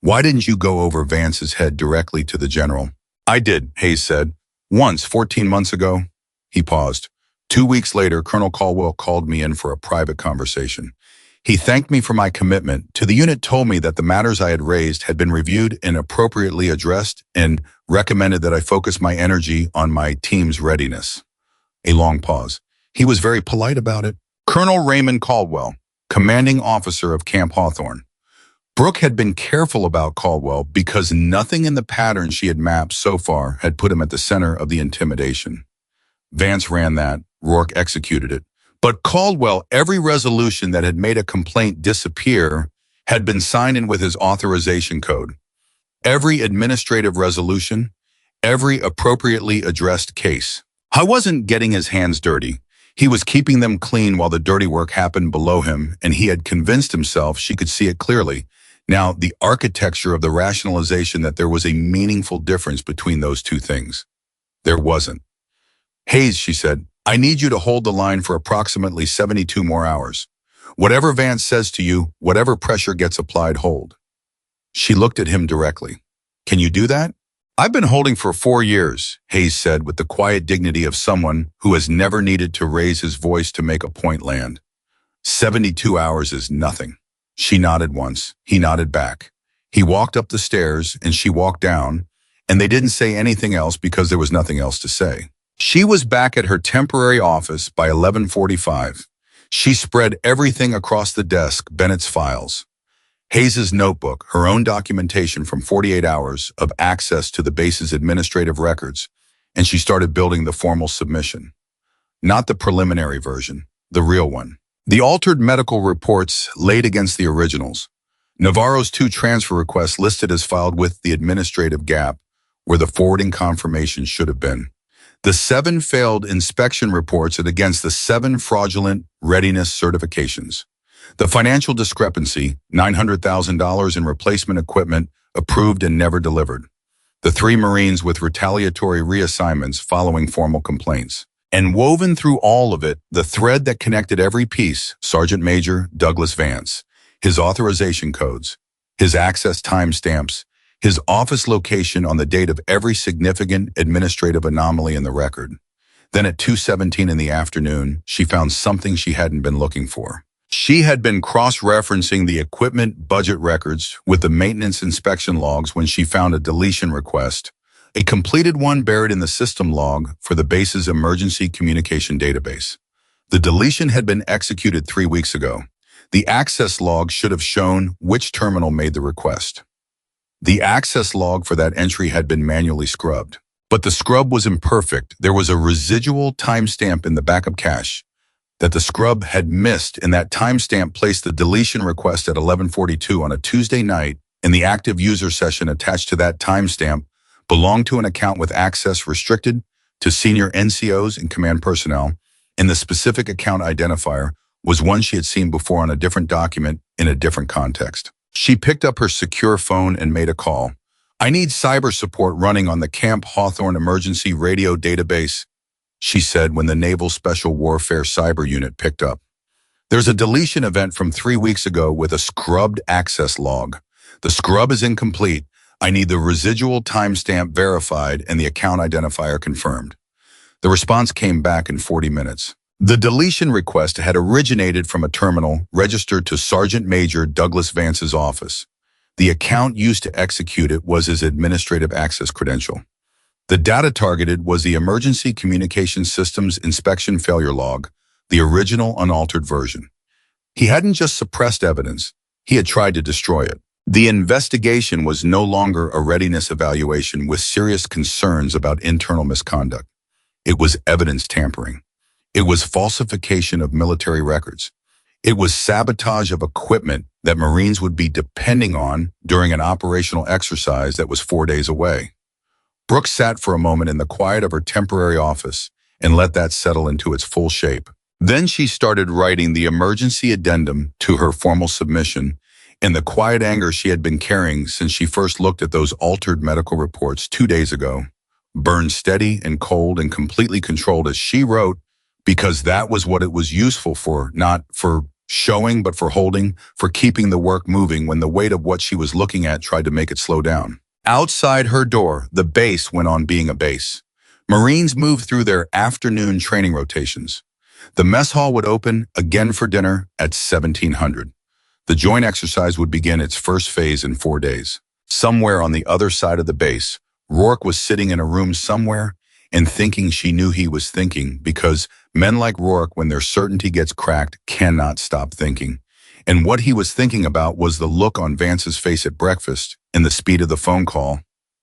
"Why didn't you go over Vance's head directly to the general?" "I did," Hayes said. "Once, 14 months ago." He paused. 2 weeks later, Colonel Caldwell called me in for a private conversation. He thanked me for my commitment to the unit, told me that the matters I had raised had been reviewed and appropriately addressed, and recommended that I focus my energy on my team's readiness. A long pause. He was very polite about it. Colonel Raymond Caldwell, commanding officer of Camp Hawthorne. Brooke had been careful about Caldwell because nothing in the pattern she had mapped so far had put him at the center of the intimidation. Vance ran that, Rourke executed it. But Caldwell, every resolution that had made a complaint disappear had been signed in with his authorization code. Every administrative resolution, every appropriately addressed case. I wasn't getting his hands dirty. He was keeping them clean while the dirty work happened below him, and he had convinced himself she could see it clearly. Now, the architecture of the rationalization that there was a meaningful difference between those two things. There wasn't. "Hayes," she said, "I need you to hold the line for approximately 72 more hours. Whatever Vance says to you, whatever pressure gets applied, hold." She looked at him directly. "Can you do that?" "I've been holding for 4 years, Hayes said with the quiet dignity of someone who has never needed to raise his voice to make a point land. 72 hours is nothing." She nodded once. He nodded back. He walked up the stairs and she walked down, and they didn't say anything else because there was nothing else to say. She was back at her temporary office by 11:45. She spread everything across the desk, Bennett's files, Hayes's notebook, her own documentation from 48 hours of access to the base's administrative records, and she started building the formal submission. Not the preliminary version, the real one. The altered medical reports laid against the originals. Navarro's 2 transfer requests listed as filed with the administrative gap where the forwarding confirmation should have been. The 7 failed inspection reports and against the 7 fraudulent readiness certifications. The financial discrepancy, $900,000 in replacement equipment approved and never delivered. The 3 Marines with retaliatory reassignments following formal complaints. And woven through all of it, the thread that connected every piece, Sergeant Major Douglas Vance, his authorization codes, his access timestamps, his office location on the date of every significant administrative anomaly in the record. Then at 2:17 in the afternoon, she found something she hadn't been looking for. She had been cross-referencing the equipment budget records with the maintenance inspection logs when she found a deletion request, a completed one buried in the system log for the base's emergency communication database. The deletion had been executed 3 weeks ago. The access log should have shown which terminal made the request. The access log for that entry had been manually scrubbed. But the scrub was imperfect. There was a residual timestamp in the backup cache that the scrub had missed, and that timestamp placed the deletion request at 11:42 on a Tuesday night, and the active user session attached to that timestamp belonged to an account with access restricted to senior NCOs and command personnel, and the specific account identifier was one she had seen before on a different document in a different context. She picked up her secure phone and made a call. I need cyber support running on the Camp Hawthorne emergency radio database, she said when the Naval Special Warfare Cyber Unit picked up. There's a deletion event from 3 weeks ago with a scrubbed access log. The scrub is incomplete. I need the residual timestamp verified and the account identifier confirmed. The response came back in 40 minutes. The deletion request had originated from a terminal registered to Sergeant Major Douglas Vance's office. The account used to execute it was his administrative access credential. The data targeted was the Emergency Communications Systems Inspection Failure Log, the original unaltered version. He hadn't just suppressed evidence, he had tried to destroy it. The investigation was no longer a readiness evaluation with serious concerns about internal misconduct. It was evidence tampering. It was falsification of military records. It was sabotage of equipment that Marines would be depending on during an operational exercise that was 4 days away. Brooke sat for a moment in the quiet of her temporary office and let that settle into its full shape. Then she started writing the emergency addendum to her formal submission in the quiet anger she had been carrying since she first looked at those altered medical reports 2 days ago. Burned steady and cold and completely controlled as she wrote, because that was what it was useful for, not for showing, but for holding, for keeping the work moving when the weight of what she was looking at tried to make it slow down. Outside her door, the base went on being a base. Marines moved through their afternoon training rotations. The mess hall would open again for dinner at 1700. The joint exercise would begin its first phase in 4 days. Somewhere on the other side of the base, Rourke was sitting in a room somewhere and thinking she knew he was thinking, because men like Rourke, when their certainty gets cracked, cannot stop thinking. And what he was thinking about was the look on Vance's face at breakfast and the speed of the phone call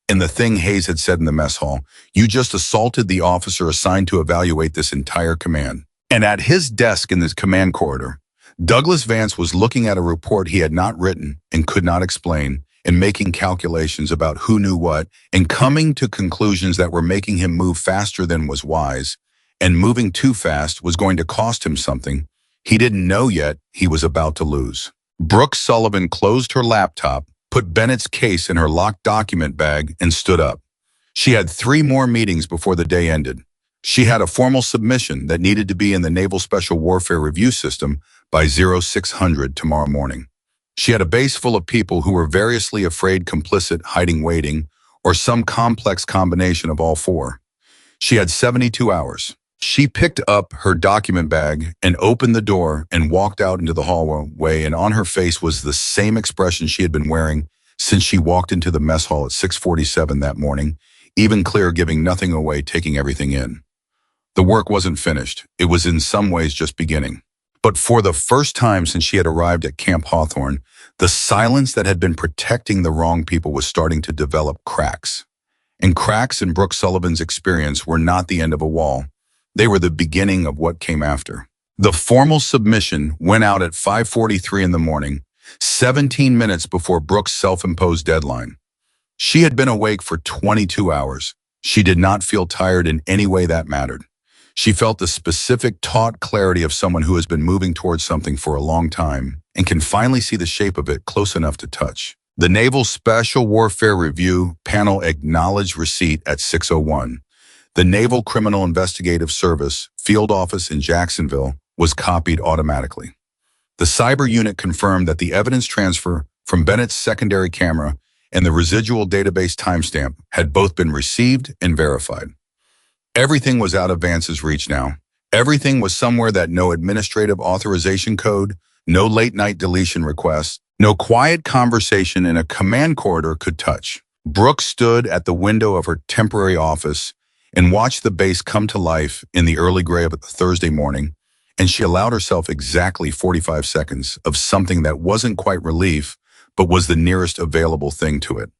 and the thing Hayes had said in the mess hall. You just assaulted the officer assigned to evaluate this entire command. And at his desk in the command corridor, Douglas Vance was looking at a report he had not written and could not explain, and making calculations about who knew what, and coming to conclusions that were making him move faster than was wise, and moving too fast was going to cost him something he didn't know yet he was about to lose. Brooke Sullivan closed her laptop, put Bennett's case in her locked document bag, and stood up. She had 3 more meetings before the day ended. She had a formal submission that needed to be in the Naval Special Warfare Review System by 0600 tomorrow morning. She had a base full of people who were variously afraid, complicit, hiding, waiting, or some complex combination of all 4. She had 72 hours. She picked up her document bag and opened the door and walked out into the hallway, and on her face was the same expression she had been wearing since she walked into the mess hall at 6:47 that morning, even clear, giving nothing away, taking everything in. The work wasn't finished. It was in some ways just beginning. But for the first time since she had arrived at Camp Hawthorne, the silence that had been protecting the wrong people was starting to develop cracks. And cracks in Brooke Sullivan's experience were not the end of a wall. They were the beginning of what came after. The formal submission went out at 5:43 in the morning, 17 minutes before Brooke's self-imposed deadline. She had been awake for 22 hours. She did not feel tired in any way that mattered. She felt the specific, taut clarity of someone who has been moving towards something for a long time and can finally see the shape of it close enough to touch. The Naval Special Warfare Review panel acknowledged receipt at 6:01. The Naval Criminal Investigative Service field office in Jacksonville was copied automatically. The cyber unit confirmed that the evidence transfer from Bennett's secondary camera and the residual database timestamp had both been received and verified. Everything was out of Vance's reach now. Everything was somewhere that no administrative authorization code, no late-night deletion requests, no quiet conversation in a command corridor could touch. Brooke stood at the window of her temporary office and watched the base come to life in the early gray of a Thursday morning, and she allowed herself exactly 45 seconds of something that wasn't quite relief, but was the nearest available thing to it.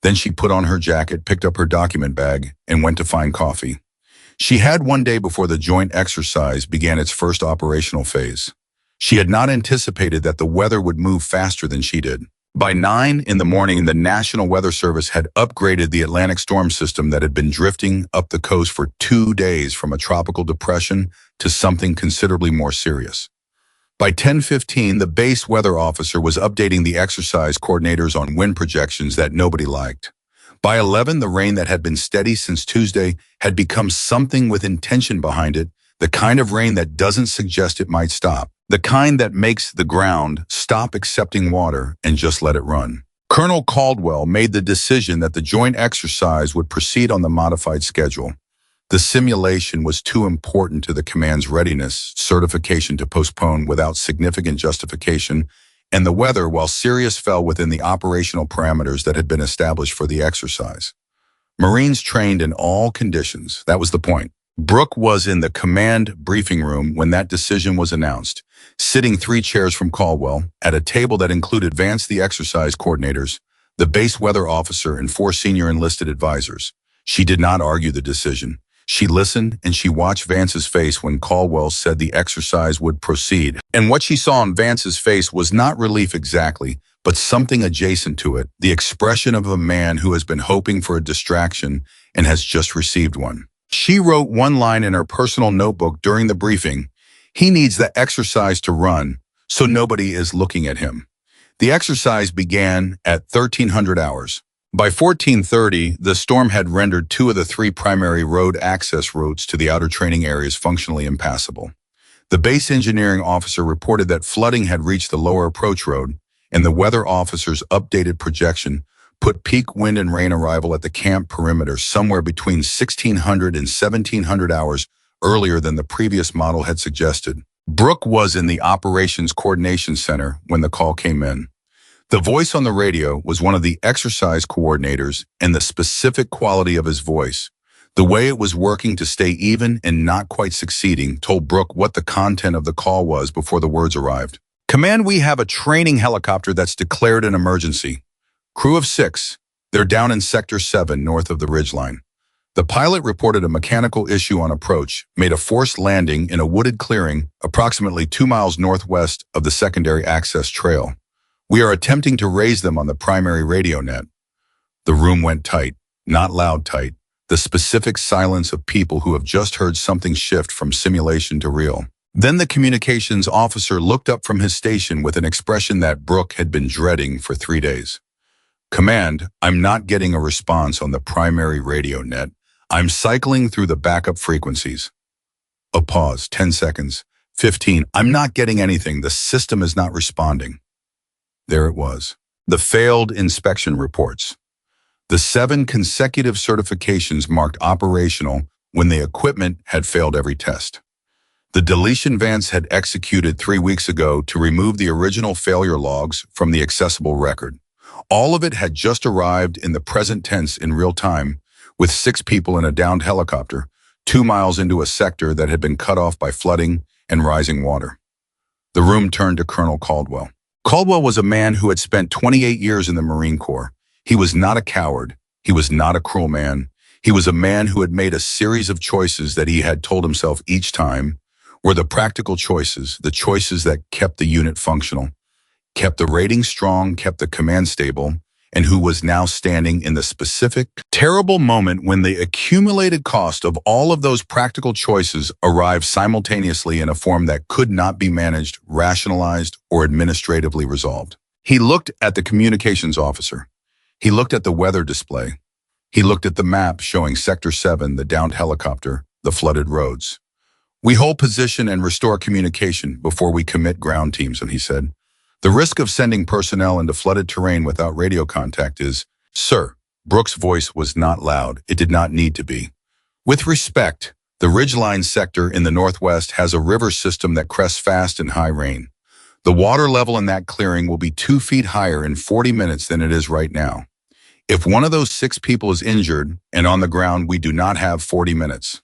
Then she put on her jacket, picked up her document bag, and went to find coffee. She had one day before the joint exercise began its first operational phase. She had not anticipated that the weather would move faster than she did. By 9 in the morning, the National Weather Service had upgraded the Atlantic storm system that had been drifting up the coast for 2 days from a tropical depression to something considerably more serious. By 10:15, the base weather officer was updating the exercise coordinators on wind projections that nobody liked. By 11, the rain that had been steady since Tuesday had become something with intention behind it, the kind of rain that doesn't suggest it might stop, the kind that makes the ground stop accepting water and just let it run. Colonel Caldwell made the decision that the joint exercise would proceed on the modified schedule. The simulation was too important to the command's readiness certification to postpone without significant justification, and the weather, while serious, fell within the operational parameters that had been established for the exercise. Marines trained in all conditions, that was the point. Brooke was in the command briefing room when that decision was announced, sitting 3 chairs from Caldwell, at a table that included Vance, the exercise coordinators, the base weather officer, and 4 senior enlisted advisors. She did not argue the decision. She listened, and she watched Vance's face when Caldwell said the exercise would proceed. And what she saw on Vance's face was not relief exactly, but something adjacent to it, the expression of a man who has been hoping for a distraction and has just received one. She wrote one line in her personal notebook during the briefing: "He needs the exercise to run, so nobody is looking at him." The exercise began at 1300 hours. By 1430, the storm had rendered 2 of the 3 primary road access routes to the outer training areas functionally impassable. The base engineering officer reported that flooding had reached the lower approach road, and the weather officer's updated projection put peak wind and rain arrival at the camp perimeter somewhere between 1600 and 1700 hours earlier than the previous model had suggested. Brooke was in the Operations Coordination Center when the call came in. The voice on the radio was one of the exercise coordinators, and the specific quality of his voice, the way it was working to stay even and not quite succeeding, told Brooke what the content of the call was before the words arrived. "Command, we have a training helicopter that's declared an emergency. Crew of 6. They're down in Sector 7 north of the ridgeline. The pilot reported a mechanical issue on approach, made a forced landing in a wooded clearing approximately 2 miles northwest of the secondary access trail. We are attempting to raise them on the primary radio net." The room went tight, not loud tight, the specific silence of people who have just heard something shift from simulation to real. Then the communications officer looked up from his station with an expression that Brooke had been dreading for 3 days. "Command, I'm not getting a response on the primary radio net. I'm cycling through the backup frequencies." A pause, 10 seconds, 15. "I'm not getting anything. The system is not responding." There it was. The failed inspection reports. The 7 consecutive certifications marked operational when the equipment had failed every test. The deletion Vance had executed 3 weeks ago to remove the original failure logs from the accessible record. All of it had just arrived in the present tense in real time, with 6 people in a downed helicopter, 2 miles into a sector that had been cut off by flooding and rising water. The room turned to Colonel Caldwell. Caldwell was a man who had spent 28 years in the Marine Corps. He was not a coward. He was not a cruel man. He was a man who had made a series of choices that he had told himself each time were the practical choices, the choices that kept the unit functional, kept the rating strong, kept the command stable, and who was now standing in the specific, terrible moment when the accumulated cost of all of those practical choices arrived simultaneously in a form that could not be managed, rationalized, or administratively resolved. He looked at the communications officer. He looked at the weather display. He looked at the map showing Sector 7, the downed helicopter, the flooded roads. "We hold position and restore communication before we commit ground teams," and he said. "The risk of sending personnel into flooded terrain without radio contact is..." "Sir," Brooke's voice was not loud. It did not need to be. "With respect, the ridgeline sector in the northwest has a river system that crests fast in high rain. The water level in that clearing will be 2 feet higher in 40 minutes than it is right now. If one of those 6 people is injured and on the ground, we do not have 40 minutes.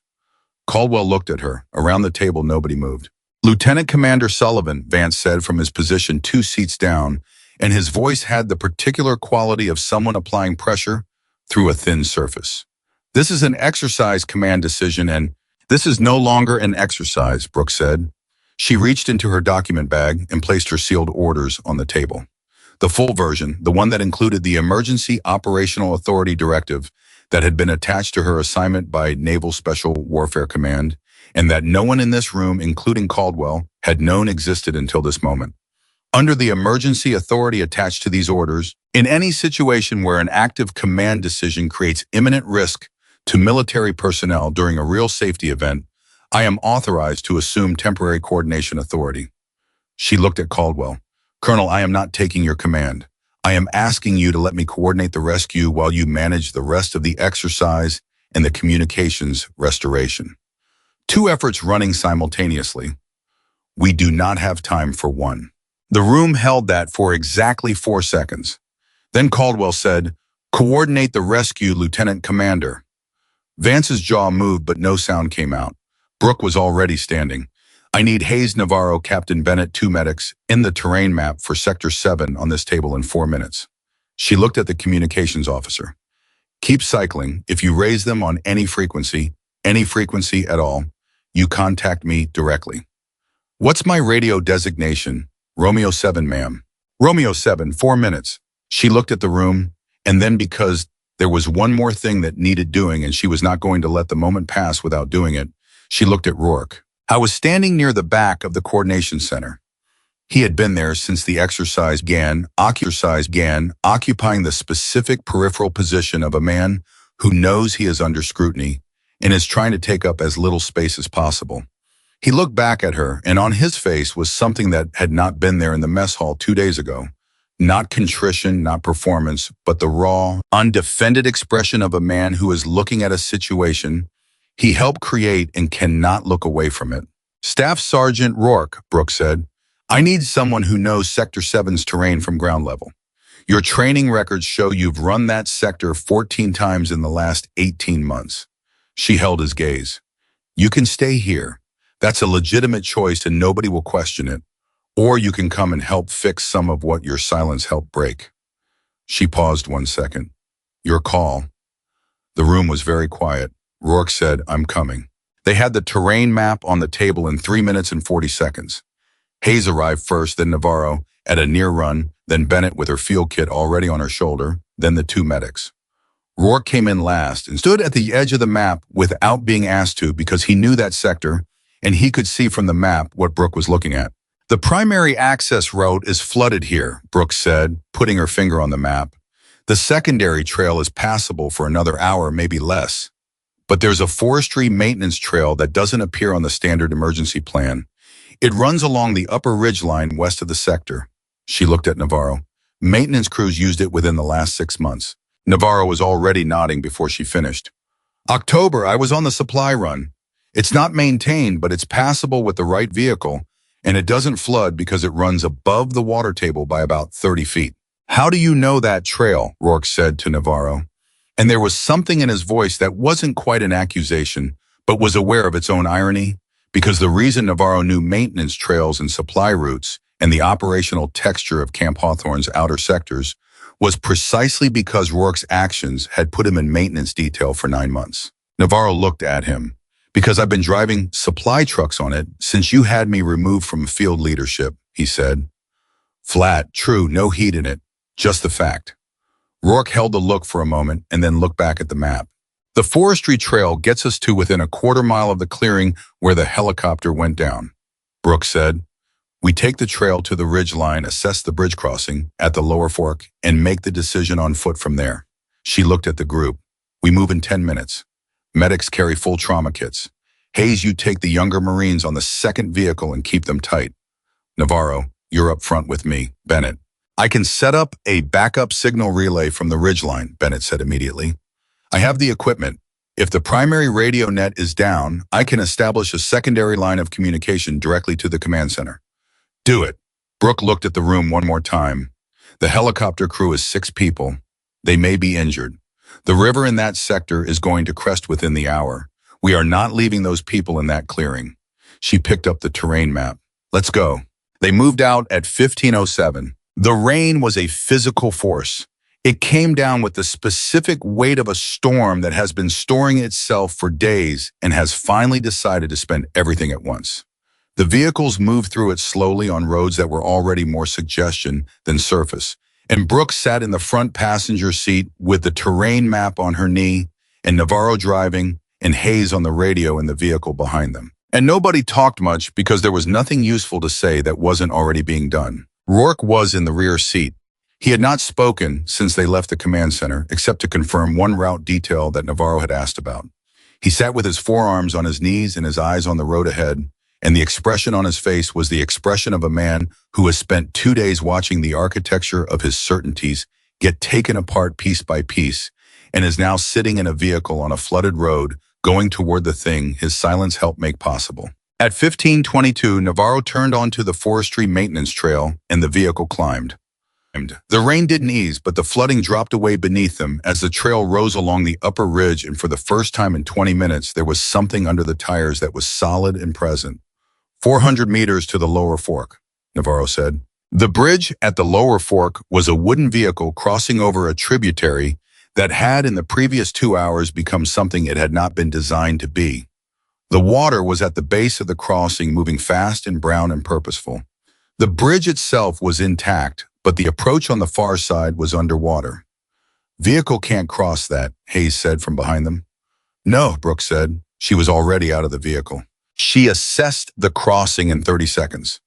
Caldwell looked at her. Around the table, nobody moved. "Lieutenant Commander Sullivan," Vance said from his position 2 seats down, and his voice had the particular quality of someone applying pressure through a thin surface. "This is an exercise command decision, and..." "This is no longer an exercise," Brooke said. She reached into her document bag and placed her sealed orders on the table. The full version, the one that included the Emergency Operational Authority Directive that had been attached to her assignment by Naval Special Warfare Command, and that no one in this room, including Caldwell, had known existed until this moment. Under the emergency authority attached to these orders, In any situation where an active command decision creates imminent risk to military personnel during a real safety event, I am authorized to assume temporary coordination authority. She looked at Caldwell. Colonel, I am not taking your command. I am asking you to let me coordinate the rescue while you manage the rest of the exercise and the communications restoration. Two efforts running simultaneously. We do not have time for one. The room held that for exactly 4 seconds. Then Caldwell said, "Coordinate the rescue, Lieutenant Commander." Vance's jaw moved, but no sound came out. Brooke was already standing. "I need Hayes, Navarro, Captain Bennett, 2 medics, in the terrain map for Sector 7 on this table in 4 minutes. She looked at the communications officer. "Keep cycling. If you raise them on any frequency at all, you contact me directly." "What's my radio designation?" "Romeo 7, ma'am." "Romeo 7, 4 minutes. She looked at the room, and then because there was one more thing that needed doing and she was not going to let the moment pass without doing it, she looked at Rourke. I was standing near the back of the coordination center. He had been there since the exercise began, occupying the specific peripheral position of a man who knows he is under scrutiny and is trying to take up as little space as possible. He looked back at her, and on his face was something that had not been there in the mess hall 2 days ago. Not contrition, not performance, but the raw, undefended expression of a man who is looking at a situation he helped create and cannot look away from it. "Staff Sergeant Rourke," Brooke said, "I need someone who knows Sector 7's terrain from ground level. Your training records show you've run that sector 14 times in the last 18 months. She held his gaze. "You can stay here. That's a legitimate choice and nobody will question it. Or you can come and help fix some of what your silence helped break." She paused 1 second. "Your call." The room was very quiet. Rourke said, "I'm coming." They had the terrain map on the table in 3 minutes and 40 seconds. Hayes arrived first, then Navarro at a near run, then Bennett with her field kit already on her shoulder, then the 2 medics. Rourke came in last and stood at the edge of the map without being asked to because he knew that sector and he could see from the map what Brooke was looking at. "The primary access route is flooded here," Brooke said, putting her finger on the map. "The secondary trail is passable for another hour, maybe less. But there's a forestry maintenance trail that doesn't appear on the standard emergency plan. It runs along the upper ridgeline west of the sector." She looked at Navarro. "Maintenance crews used it within the last 6 months." Navarro was already nodding before she finished. "October, I was on the supply run. It's not maintained, but it's passable with the right vehicle, and it doesn't flood because it runs above the water table by about 30 feet. "How do you know that trail?" Rourke said to Navarro. And there was something in his voice that wasn't quite an accusation, but was aware of its own irony, because the reason Navarro knew maintenance trails and supply routes and the operational texture of Camp Hawthorne's outer sectors was precisely because Rourke's actions had put him in maintenance detail for 9 months. Navarro looked at him. "Because I've been driving supply trucks on it since you had me removed from field leadership," he said. Flat, true, no heat in it, just the fact. Rourke held the look for a moment and then looked back at the map. "The forestry trail gets us to within a 1/4 mile of the clearing where the helicopter went down," Brooke said. "We take the trail to the ridge line, assess the bridge crossing at the lower fork, and make the decision on foot from there." She looked at the group. "We move in 10 minutes. Medics carry full trauma kits. Hayes, you take the younger Marines on the second vehicle and keep them tight. Navarro, you're up front with me. Bennett." "I can set up a backup signal relay from the ridgeline," Bennett said immediately. "I have the equipment. If the primary radio net is down, I can establish a secondary line of communication directly to the command center." "Do it." Brooke looked at the room one more time. "The helicopter crew is 6 people. They may be injured. The river in that sector is going to crest within the hour. We are not leaving those people in that clearing." She picked up the terrain map. "Let's go." They moved out at 15:07. The rain was a physical force. It came down with the specific weight of a storm that has been storing itself for days and has finally decided to spend everything at once. The vehicles moved through it slowly on roads that were already more suggestion than surface, and Brooke sat in the front passenger seat with the terrain map on her knee, and Navarro driving, and Hayes on the radio in the vehicle behind them. And nobody talked much because there was nothing useful to say that wasn't already being done. Rourke was in the rear seat. He had not spoken since they left the command center, except to confirm one route detail that Navarro had asked about. He sat with his forearms on his knees and his eyes on the road ahead, and the expression on his face was the expression of a man who has spent 2 days watching the architecture of his certainties get taken apart piece by piece, and is now sitting in a vehicle on a flooded road, going toward the thing his silence helped make possible. At 15:22, Navarro turned onto the forestry maintenance trail, and the vehicle climbed. The rain didn't ease, but the flooding dropped away beneath them as the trail rose along the upper ridge, and for the first time in 20 minutes, there was something under the tires that was solid and present. 400 meters to the lower fork, Navarro said. The bridge at the lower fork was a wooden vehicle crossing over a tributary that had in the previous 2 hours become something it had not been designed to be. The water was at the base of the crossing, moving fast and brown and purposeful. The bridge itself was intact, but the approach on the far side was underwater. Vehicle can't cross that, Hayes said from behind them. No, Brooke said. She was already out of the vehicle. She assessed the crossing in 30 seconds.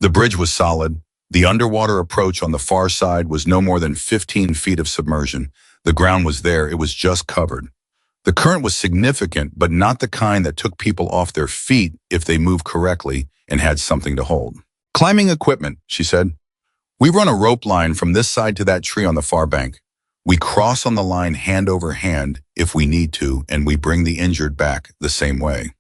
The bridge was solid. The underwater approach on the far side was no more than 15 feet of submersion. The ground was there, it was just covered. The current was significant, but not the kind that took people off their feet if they moved correctly and had something to hold. Climbing equipment, she said. We run a rope line from this side to that tree on the far bank. We cross on the line hand over hand if we need to, and we bring the injured back the same way.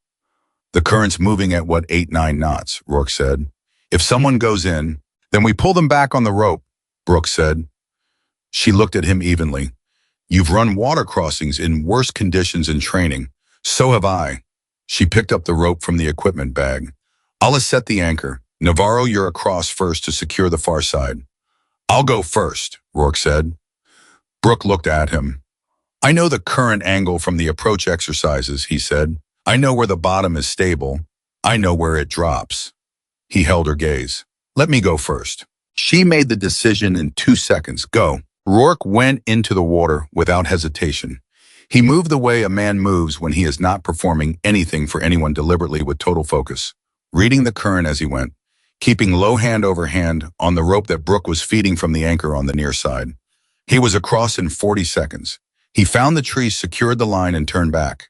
The current's moving at what, 8-9 knots, Rourke said. If someone goes in, then we pull them back on the rope, Brooke said. She looked at him evenly. You've run water crossings in worse conditions in training. So have I. She picked up the rope from the equipment bag. I'll set the anchor. Navarro, you're across first to secure the far side. I'll go first, Rourke said. Brooke looked at him. I know the current angle from the approach exercises, he said. I know where the bottom is stable. I know where it drops. He held her gaze. Let me go first. She made the decision in 2 seconds. Go. Rourke went into the water without hesitation. He moved the way a man moves when he is not performing anything for anyone deliberately with total focus, reading the current as he went, keeping low hand over hand on the rope that Brooke was feeding from the anchor on the near side. He was across in 40 seconds. He found the tree, secured the line, and turned back.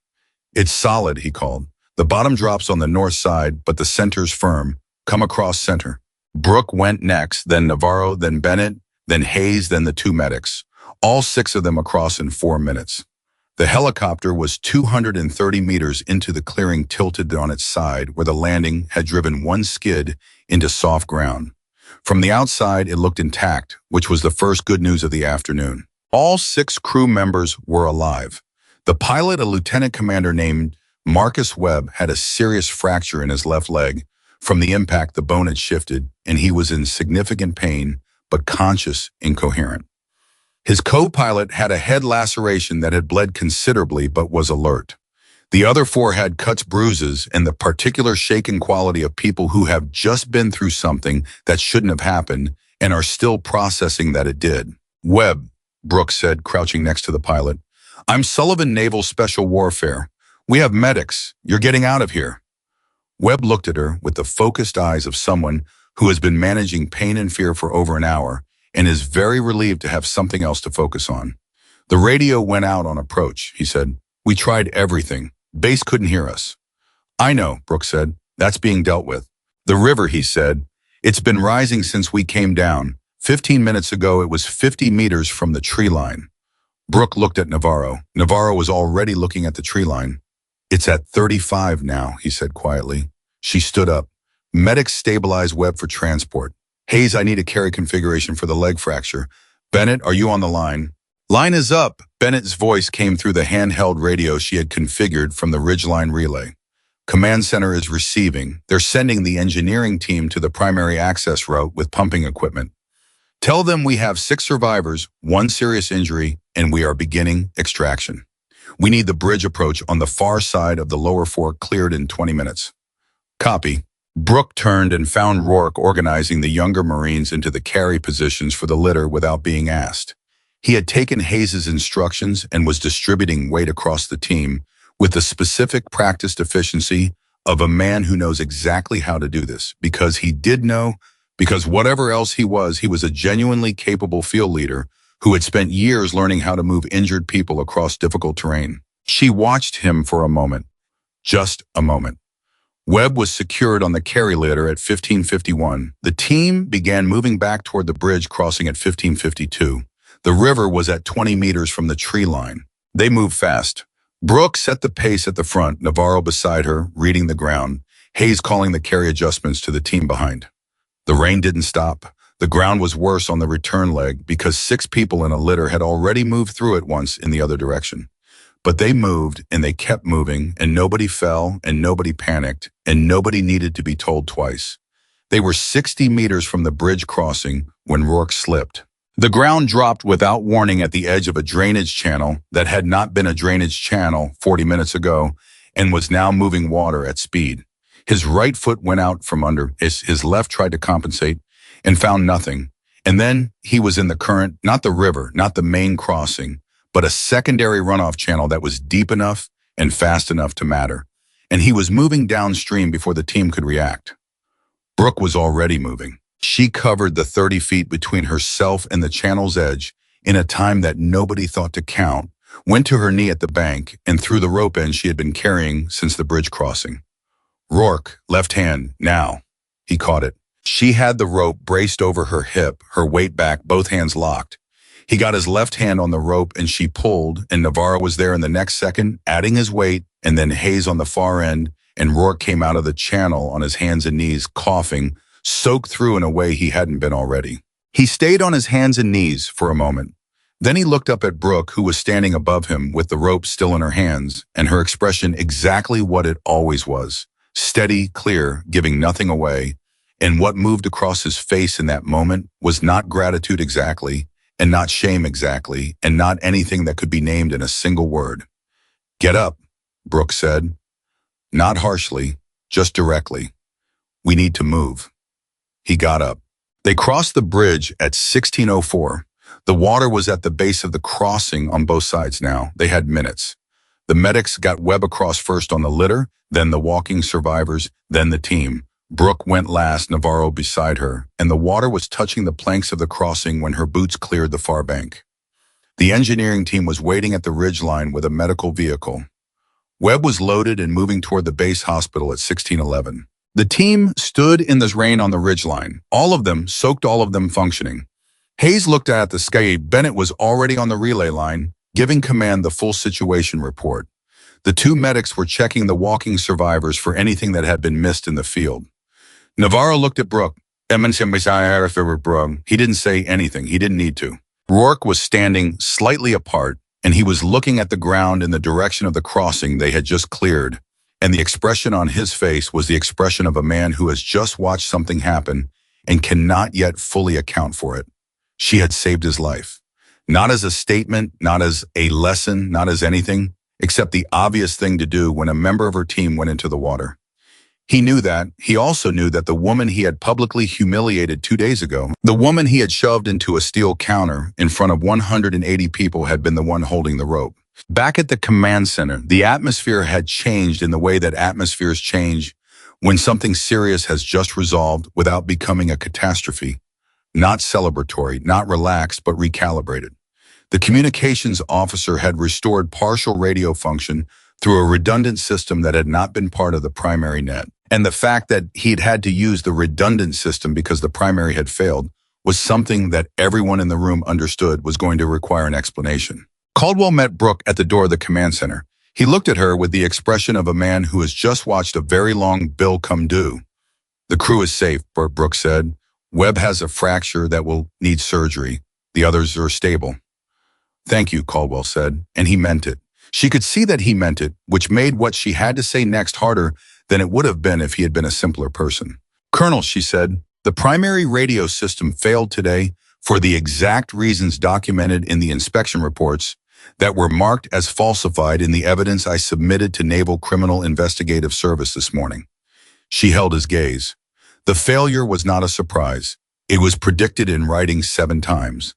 It's solid, he called. The bottom drops on the north side, but the center's firm. Come across center. Brooke went next, then Navarro, then Bennett, then Hayes, then the 2 medics. All 6 of them across in 4 minutes. The helicopter was 230 meters into the clearing, tilted on its side, where the landing had driven one skid into soft ground. From the outside, it looked intact, which was the first good news of the afternoon. All 6 crew members were alive. The pilot, a lieutenant commander named Marcus Webb, had a serious fracture in his left leg. From the impact, the bone had shifted, and he was in significant pain, but conscious, incoherent. His co-pilot had a head laceration that had bled considerably but was alert. The other 4 had cuts, bruises, and the particular shaken quality of people who have just been through something that shouldn't have happened and are still processing that it did. Webb, Brooke said, crouching next to the pilot. I'm Sullivan Naval Special Warfare. We have medics. You're getting out of here. Webb looked at her with the focused eyes of someone who has been managing pain and fear for over an hour and is very relieved to have something else to focus on. The radio went out on approach, he said. We tried everything. Base couldn't hear us. I know, Brooke said. That's being dealt with. The river, he said. It's been rising since we came down. 15 minutes ago, it was 50 meters from the tree line. Brooke looked at Navarro. Navarro was already looking at the tree line. It's at 35 now, he said quietly. She stood up. Medics stabilize Webb for transport. Hayes, I need a carry configuration for the leg fracture. Bennett, are you on the line? Line is up. Bennett's voice came through the handheld radio she had configured from the Ridgeline relay. Command center is receiving. They're sending the engineering team to the primary access route with pumping equipment. Tell them we have 6 survivors, 1 serious injury, and we are beginning extraction. We need the bridge approach on the far side of the lower fork cleared in 20 minutes. Copy. Brooke turned and found Rourke organizing the younger Marines into the carry positions for the litter without being asked. He had taken Hayes' instructions and was distributing weight across the team with the specific practiced efficiency of a man who knows exactly how to do this, because he did know, Because whatever else he was a genuinely capable field leader who had spent years learning how to move injured people across difficult terrain. She watched him for a moment, just a moment. Webb was secured on the carry ladder at 15:51. The team began moving back toward the bridge crossing at 15:52. The river was at 20 meters from the tree line. They moved fast. Brooke set the pace at the front, Navarro beside her, reading the ground, Hayes calling the carry adjustments to the team behind. The rain didn't stop. The ground was worse on the return leg because 6 people in a litter had already moved through it once in the other direction. But they moved and they kept moving, and nobody fell and nobody panicked and nobody needed to be told twice. They were 60 meters from the bridge crossing when Rourke slipped. The ground dropped without warning at the edge of a drainage channel that had not been a drainage channel 40 minutes ago and was now moving water at speed. His right foot went out from under, his left tried to compensate and found nothing. And then he was in the current, not the river, not the main crossing, but a secondary runoff channel that was deep enough and fast enough to matter. And he was moving downstream before the team could react. Brooke was already moving. She covered the 30 feet between herself and the channel's edge in a time that nobody thought to count, went to her knee at the bank, and threw the rope end she had been carrying since the bridge crossing. Rourke, left hand, now. He caught it. She had the rope braced over her hip, her weight back, both hands locked. He got his left hand on the rope and she pulled, and Navarro was there in the next second, adding his weight, and then Hayes on the far end, and Rourke came out of the channel on his hands and knees, coughing, soaked through in a way he hadn't been already. He stayed on his hands and knees for a moment. Then he looked up at Brooke, who was standing above him with the rope still in her hands, and her expression exactly what it always was. Steady, clear, giving nothing away, and what moved across his face in that moment was not gratitude exactly, and not shame exactly, and not anything that could be named in a single word. "Get up," Brooke said. Not harshly, just directly. "We need to move." He got up. They crossed the bridge at 16:04. The water was at the base of the crossing on both sides now. They had minutes. The medics got Webb across first on the litter, then the walking survivors, then the team. Brooke went last, Navarro beside her, and the water was touching the planks of the crossing when her boots cleared the far bank. The engineering team was waiting at the ridgeline with a medical vehicle. Webb was loaded and moving toward the base hospital at 16:11. The team stood in the rain on the ridgeline, all of them soaked, all of them functioning. Hayes looked at the sky. Bennett was already on the relay line, giving command the full situation report. The 2 medics were checking the walking survivors for anything that had been missed in the field. Navarro looked at Brooke. He didn't say anything. He didn't need to. Rourke was standing slightly apart, and he was looking at the ground in the direction of the crossing they had just cleared. And the expression on his face was the expression of a man who has just watched something happen and cannot yet fully account for it. She had saved his life. Not as a statement, not as a lesson, not as anything, except the obvious thing to do when a member of her team went into the water. He knew that. He also knew that the woman he had publicly humiliated 2 days ago, the woman he had shoved into a steel counter in front of 180 people, had been the one holding the rope. Back at the command center, the atmosphere had changed in the way that atmospheres change when something serious has just resolved without becoming a catastrophe. Not celebratory, not relaxed, but recalibrated. The communications officer had restored partial radio function through a redundant system that had not been part of the primary net. And the fact that he'd had to use the redundant system because the primary had failed was something that everyone in the room understood was going to require an explanation. Caldwell met Brooke at the door of the command center. He looked at her with the expression of a man who has just watched a very long bill come due. "The crew is safe," Brooke said. "Webb has a fracture that will need surgery. The others are stable." "Thank you," Caldwell said, and he meant it. She could see that he meant it, which made what she had to say next harder than it would have been if he had been a simpler person. "Colonel," she said, "the primary radio system failed today for the exact reasons documented in the inspection reports that were marked as falsified in the evidence I submitted to Naval Criminal Investigative Service this morning." She held his gaze. The failure was not a surprise. It was predicted in writing 7 times.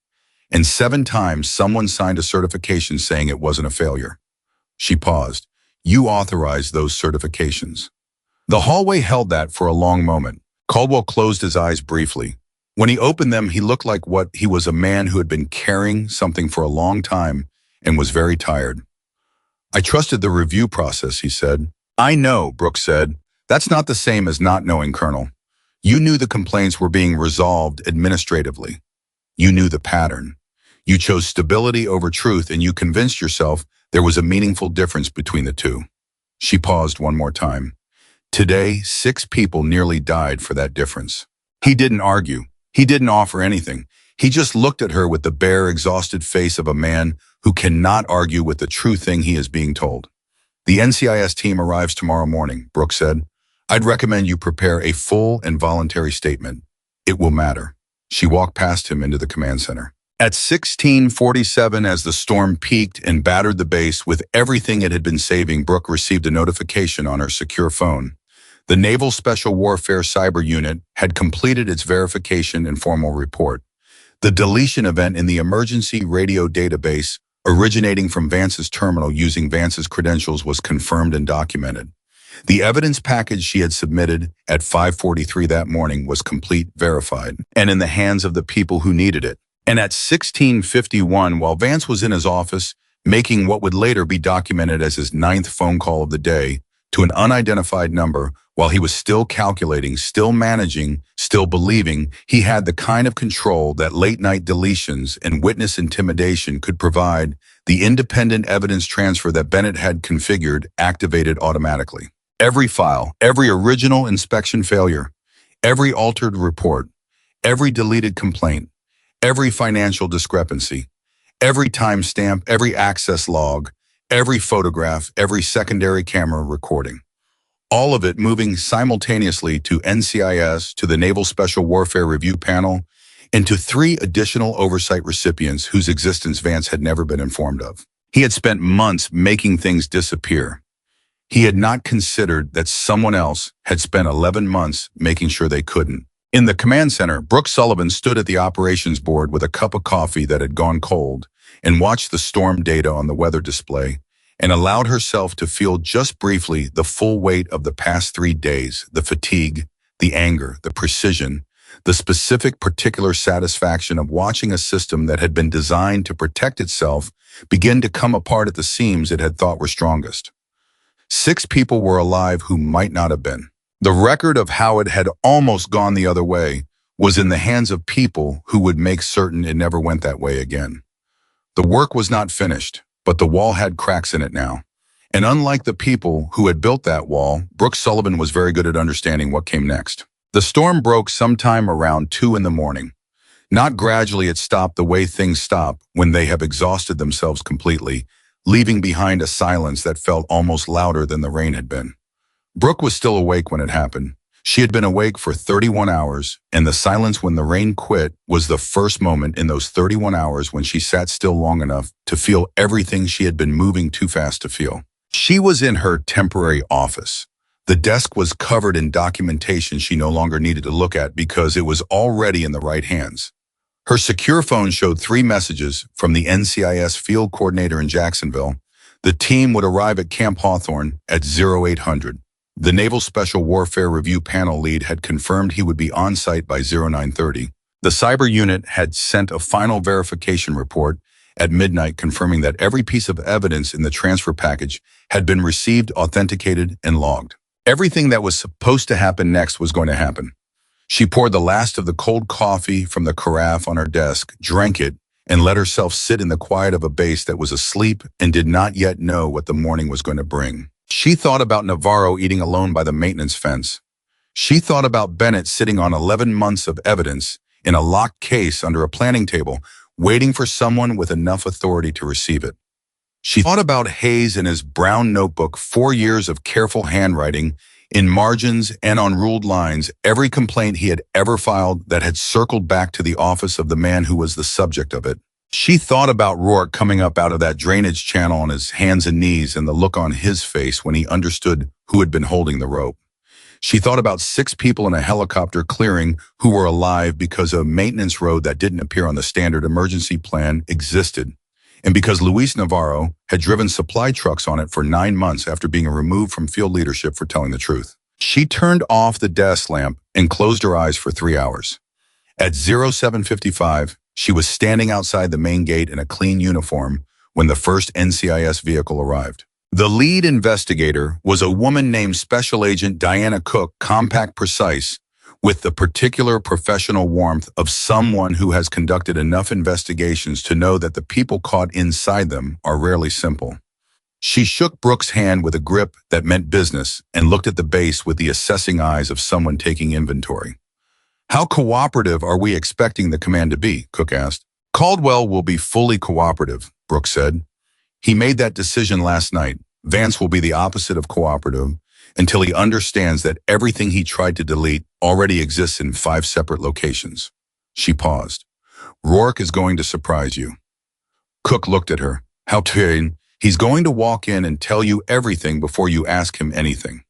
And 7 times someone signed a certification saying it wasn't a failure. She paused. "You authorized those certifications." The hallway held that for a long moment. Caldwell closed his eyes briefly. When he opened them, he looked like what he was, a man who had been carrying something for a long time and was very tired. I trusted the review process, he said. I know, Brooke said. That's not the same as not knowing, Colonel. You knew the complaints were being resolved administratively. You knew the pattern. You chose stability over truth, and you convinced yourself there was a meaningful difference between the two. She paused one more time. Today, 6 people nearly died for that difference. He didn't argue. He didn't offer anything. He just looked at her with the bare, exhausted face of a man who cannot argue with the true thing he is being told. The NCIS team arrives tomorrow morning, Brooke said. I'd recommend you prepare a full and voluntary statement. It will matter. She walked past him into the command center. At 16:47, as the storm peaked and battered the base with everything it had been saving, Brooke received a notification on her secure phone. The Naval Special Warfare Cyber Unit had completed its verification and formal report. The deletion event in the emergency radio database originating from Vance's terminal using Vance's credentials was confirmed and documented. The evidence package she had submitted at 5:43 that morning was complete, verified, and in the hands of the people who needed it. And at 16:51, while Vance was in his office, making what would later be documented as his 9th phone call of the day to an unidentified number, while he was still calculating, still managing, still believing he had the kind of control that late-night deletions and witness intimidation could provide, the independent evidence transfer that Bennett had configured activated automatically. Every file, every original inspection failure, every altered report, every deleted complaint, every financial discrepancy, every timestamp, every access log, every photograph, every secondary camera recording. All of it moving simultaneously to NCIS, to the Naval Special Warfare Review Panel, and to 3 additional oversight recipients whose existence Vance had never been informed of. He had spent months making things disappear. He had not considered that someone else had spent 11 months making sure they couldn't. In the command center, Brooke Sullivan stood at the operations board with a cup of coffee that had gone cold and watched the storm data on the weather display and allowed herself to feel just briefly the full weight of the past 3 days, the fatigue, the anger, the precision, the specific particular satisfaction of watching a system that had been designed to protect itself begin to come apart at the seams it had thought were strongest. 6 people were alive who might not have been. The record of how it had almost gone the other way was in the hands of people who would make certain it never went that way again. The work was not finished, but the wall had cracks in it now. And unlike the people who had built that wall, Brooke Sullivan was very good at understanding what came next. The storm broke sometime around 2 in the morning. Not gradually, it stopped the way things stop when they have exhausted themselves completely, leaving behind a silence that felt almost louder than the rain had been. Brooke was still awake when it happened. She had been awake for 31 hours, and the silence when the rain quit was the first moment in those 31 hours when she sat still long enough to feel everything she had been moving too fast to feel. She was in her temporary office. The desk was covered in documentation she no longer needed to look at because it was already in the right hands. Her secure phone showed 3 messages from the NCIS field coordinator in Jacksonville. The team would arrive at Camp Hawthorne at 0800. The Naval Special Warfare Review Panel lead had confirmed he would be on site by 0930. The cyber unit had sent a final verification report at midnight confirming that every piece of evidence in the transfer package had been received, authenticated, and logged. Everything that was supposed to happen next was going to happen. She poured the last of the cold coffee from the carafe on her desk, drank it, and let herself sit in the quiet of a base that was asleep and did not yet know what the morning was going to bring. She thought about Navarro eating alone by the maintenance fence. She thought about Bennett sitting on 11 months of evidence in a locked case under a planning table, waiting for someone with enough authority to receive it. She thought about Hayes and his brown notebook, 4 years of careful handwriting, in margins and on ruled lines, every complaint he had ever filed that had circled back to the office of the man who was the subject of it. She thought about Rourke coming up out of that drainage channel on his hands and knees and the look on his face when he understood who had been holding the rope. She thought about 6 people in a helicopter clearing who were alive because a maintenance road that didn't appear on the standard emergency plan existed, and because Luis Navarro had driven supply trucks on it for 9 months after being removed from field leadership for telling the truth. She turned off the desk lamp and closed her eyes for 3 hours. At 07:55, she was standing outside the main gate in a clean uniform when the first NCIS vehicle arrived. The lead investigator was a woman named Special Agent Diana Cook, compact, precise, with the particular professional warmth of someone who has conducted enough investigations to know that the people caught inside them are rarely simple. She shook Brooke's hand with a grip that meant business and looked at the base with the assessing eyes of someone taking inventory. "How cooperative are we expecting the command to be?" Cook asked. "Caldwell will be fully cooperative," Brooke said. "He made that decision last night. Vance will be the opposite of cooperative until he understands that everything he tried to delete already exists in 5 separate locations." She paused. "Rourke is going to surprise you." Cook looked at her. "How trained? He's going to walk in and tell you everything before you ask him anything."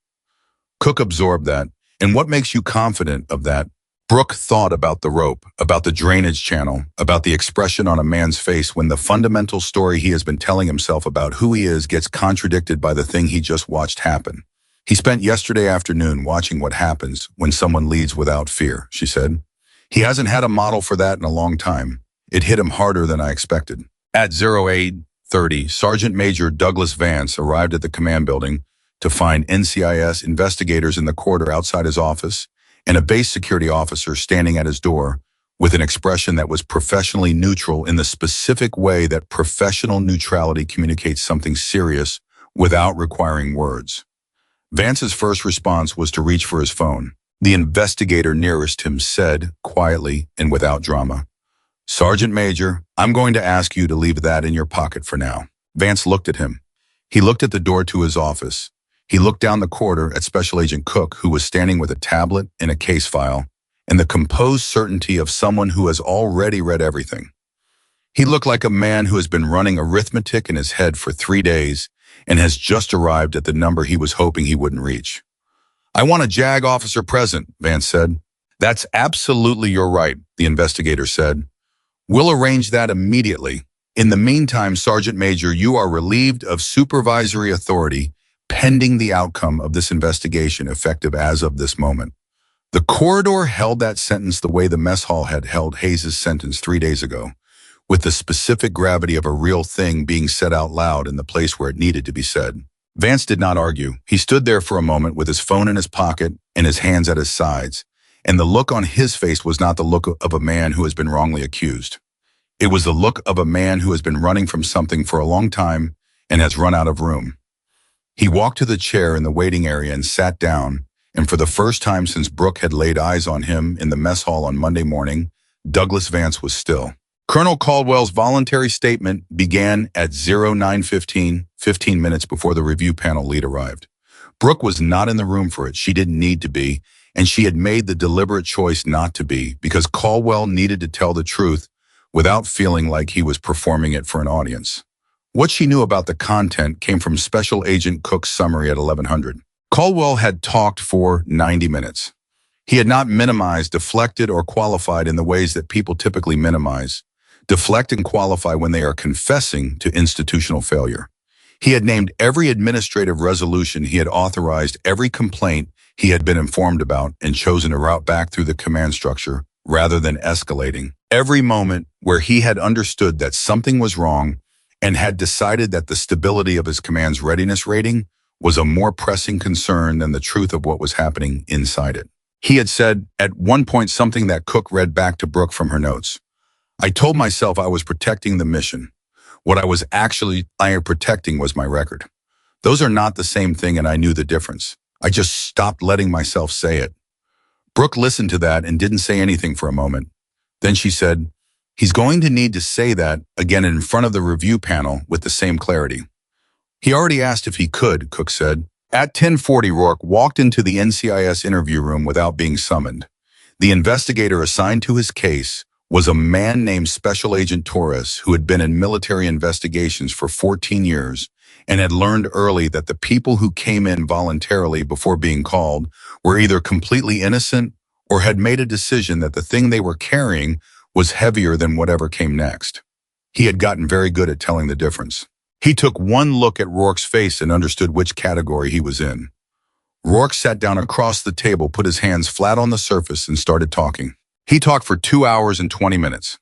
Cook absorbed that. "And what makes you confident of that?" Brooke thought about the rope, about the drainage channel, about the expression on a man's face when the fundamental story he has been telling himself about who he is gets contradicted by the thing he just watched happen. "He spent yesterday afternoon watching what happens when someone leads without fear," she said. "He hasn't had a model for that in a long time. It hit him harder than I expected." At 08:30, Sergeant Major Douglas Vance arrived at the command building to find NCIS investigators in the corridor outside his office and a base security officer standing at his door with an expression that was professionally neutral in the specific way that professional neutrality communicates something serious without requiring words. Vance's first response was to reach for his phone. The investigator nearest him said, quietly and without drama, "Sergeant Major, I'm going to ask you to leave that in your pocket for now." Vance looked at him. He looked at the door to his office. He looked down the corridor at Special Agent Cook, who was standing with a tablet and a case file, and the composed certainty of someone who has already read everything. He looked like a man who has been running arithmetic in his head for 3 days and has just arrived at the number he was hoping he wouldn't reach. "I want a JAG officer present," Vance said. "That's absolutely your right," the investigator said. "We'll arrange that immediately. In the meantime, Sergeant Major, you are relieved of supervisory authority pending the outcome of this investigation, effective as of this moment." The corridor held that sentence the way the mess hall had held Hayes' sentence 3 days ago, with the specific gravity of a real thing being said out loud in the place where it needed to be said. Vance did not argue. He stood there for a moment with his phone in his pocket and his hands at his sides, and the look on his face was not the look of a man who has been wrongly accused. It was the look of a man who has been running from something for a long time and has run out of room. He walked to the chair in the waiting area and sat down, and for the first time since Brooke had laid eyes on him in the mess hall on Monday morning, Douglas Vance was still. Colonel Caldwell's voluntary statement began at 09:15, 15 minutes before the review panel lead arrived. Brooke was not in the room for it. She didn't need to be, and she had made the deliberate choice not to be, because Caldwell needed to tell the truth without feeling like he was performing it for an audience. What she knew about the content came from Special Agent Cook's summary at 1100. Caldwell had talked for 90 minutes. He had not minimized, deflected, or qualified in the ways that people typically minimize, deflect and qualify when they are confessing to institutional failure. He had named every administrative resolution he had authorized, every complaint he had been informed about, and chosen a route back through the command structure rather than escalating. Every moment where he had understood that something was wrong and had decided that the stability of his command's readiness rating was a more pressing concern than the truth of what was happening inside it. He had said at one point something that Cook read back to Brooke from her notes. "I told myself I was protecting the mission. What I was actually protecting was my record. Those are not the same thing, and I knew the difference. I just stopped letting myself say it." Brooke listened to that and didn't say anything for a moment. Then she said, "He's going to need to say that again in front of the review panel with the same clarity." "He already asked if he could," Cook said. At 10:40, Rourke walked into the NCIS interview room without being summoned. The investigator assigned to his case was a man named Special Agent Torres, who had been in military investigations for 14 years and had learned early that the people who came in voluntarily before being called were either completely innocent or had made a decision that the thing they were carrying was heavier than whatever came next. He had gotten very good at telling the difference. He took one look at Rourke's face and understood which category he was in. Rourke sat down across the table, put his hands flat on the surface, and started talking. He talked for 2 hours and 20 minutes.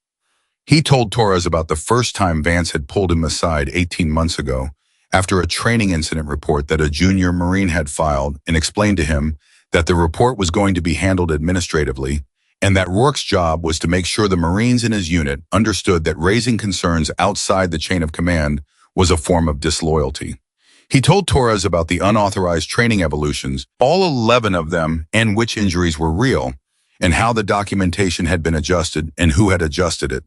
He told Torres about the first time Vance had pulled him aside 18 months ago after a training incident report that a junior Marine had filed, and explained to him that the report was going to be handled administratively and that Rourke's job was to make sure the Marines in his unit understood that raising concerns outside the chain of command was a form of disloyalty. He told Torres about the unauthorized training evolutions, all 11 of them, and which injuries were real, and how the documentation had been adjusted and who had adjusted it.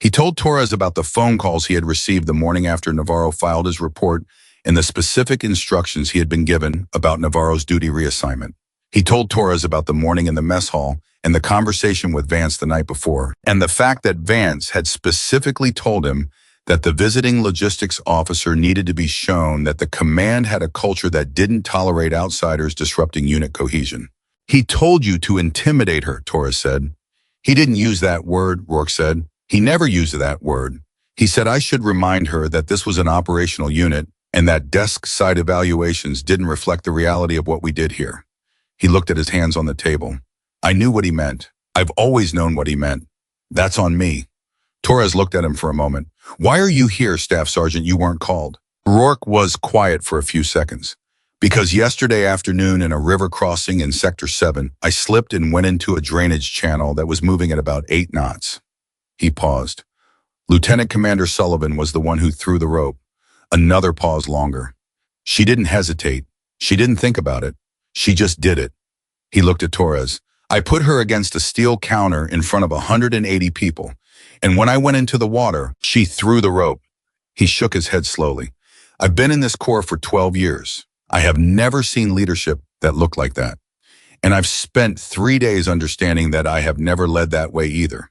He told Torres about the phone calls he had received the morning after Navarro filed his report and the specific instructions he had been given about Navarro's duty reassignment. He told Torres about the morning in the mess hall and the conversation with Vance the night before, and the fact that Vance had specifically told him that the visiting logistics officer needed to be shown that the command had a culture that didn't tolerate outsiders disrupting unit cohesion. He told you to intimidate her, Torres said. He didn't use that word, Rourke said. He never used that word. He said I should remind her that this was an operational unit and that desk side evaluations didn't reflect the reality of what we did here. He looked at his hands on the table. I knew what he meant. I've always known what he meant. That's on me. Torres looked at him for a moment. Why are you here, Staff Sergeant? You weren't called. Rourke was quiet for a few seconds. Because yesterday afternoon in a river crossing in Sector 7, I slipped and went into a drainage channel that was moving at about 8 knots. He paused. Lieutenant Commander Sullivan was the one who threw the rope. Another pause longer. She didn't hesitate. She didn't think about it. She just did it. He looked at Torres. I put her against a steel counter in front of 180 people. And when I went into the water, she threw the rope. He shook his head slowly. I've been in this Corps for 12 years. I have never seen leadership that looked like that. And I've spent 3 days understanding that I have never led that way either.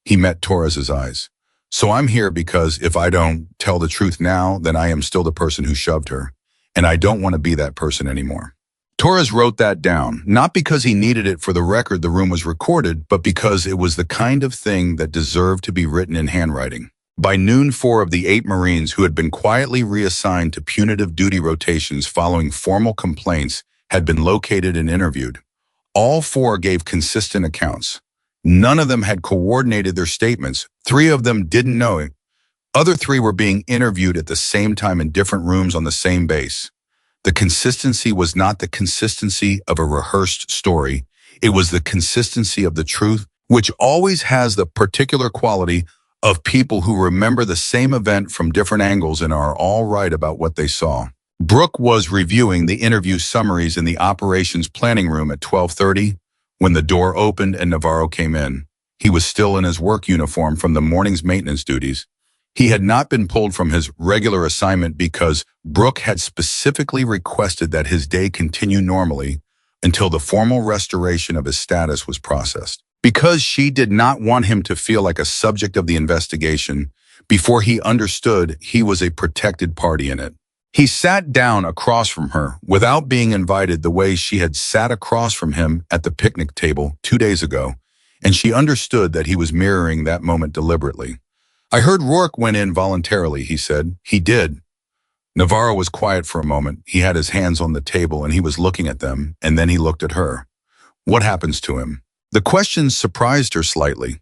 He met Torres's eyes. So I'm here because if I don't tell the truth now, then I am still the person who shoved her. And I don't want to be that person anymore. Torres wrote that down, not because he needed it for the record the room was recorded, but because it was the kind of thing that deserved to be written in handwriting. By noon, 4 of the 8 Marines who had been quietly reassigned to punitive duty rotations following formal complaints had been located and interviewed. All 4 gave consistent accounts. None of them had coordinated their statements. 3 of them didn't know it. Other 3 were being interviewed at the same time in different rooms on the same base. The consistency was not the consistency of a rehearsed story. It was the consistency of the truth, which always has the particular quality of people who remember the same event from different angles and are all right about what they saw. Brooke was reviewing the interview summaries in the operations planning room at 12:30 when the door opened and Navarro came in. He was still in his work uniform from the morning's maintenance duties. He had not been pulled from his regular assignment because Brooke had specifically requested that his day continue normally until the formal restoration of his status was processed. Because she did not want him to feel like a subject of the investigation before he understood he was a protected party in it. He sat down across from her without being invited the way she had sat across from him at the picnic table 2 days ago, and she understood that he was mirroring that moment deliberately. I heard Rourke went in voluntarily, he said. He did. Navarro was quiet for a moment. He had his hands on the table and he was looking at them, and then he looked at her. What happens to him? The question surprised her slightly,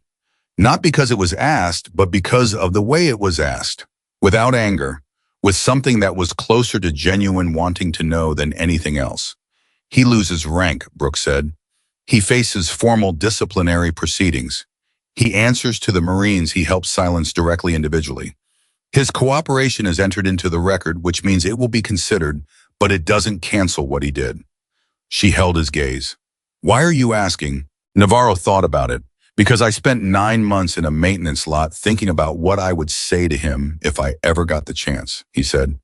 not because it was asked, but because of the way it was asked, without anger, with something that was closer to genuine wanting to know than anything else. He loses rank, Brooke said. He faces formal disciplinary proceedings. He answers to the Marines he helped silence directly individually. His cooperation is entered into the record, which means it will be considered, but it doesn't cancel what he did. She held his gaze. Why are you asking? Navarro thought about it. Because I spent 9 months in a maintenance lot thinking about what I would say to him if I ever got the chance, he said.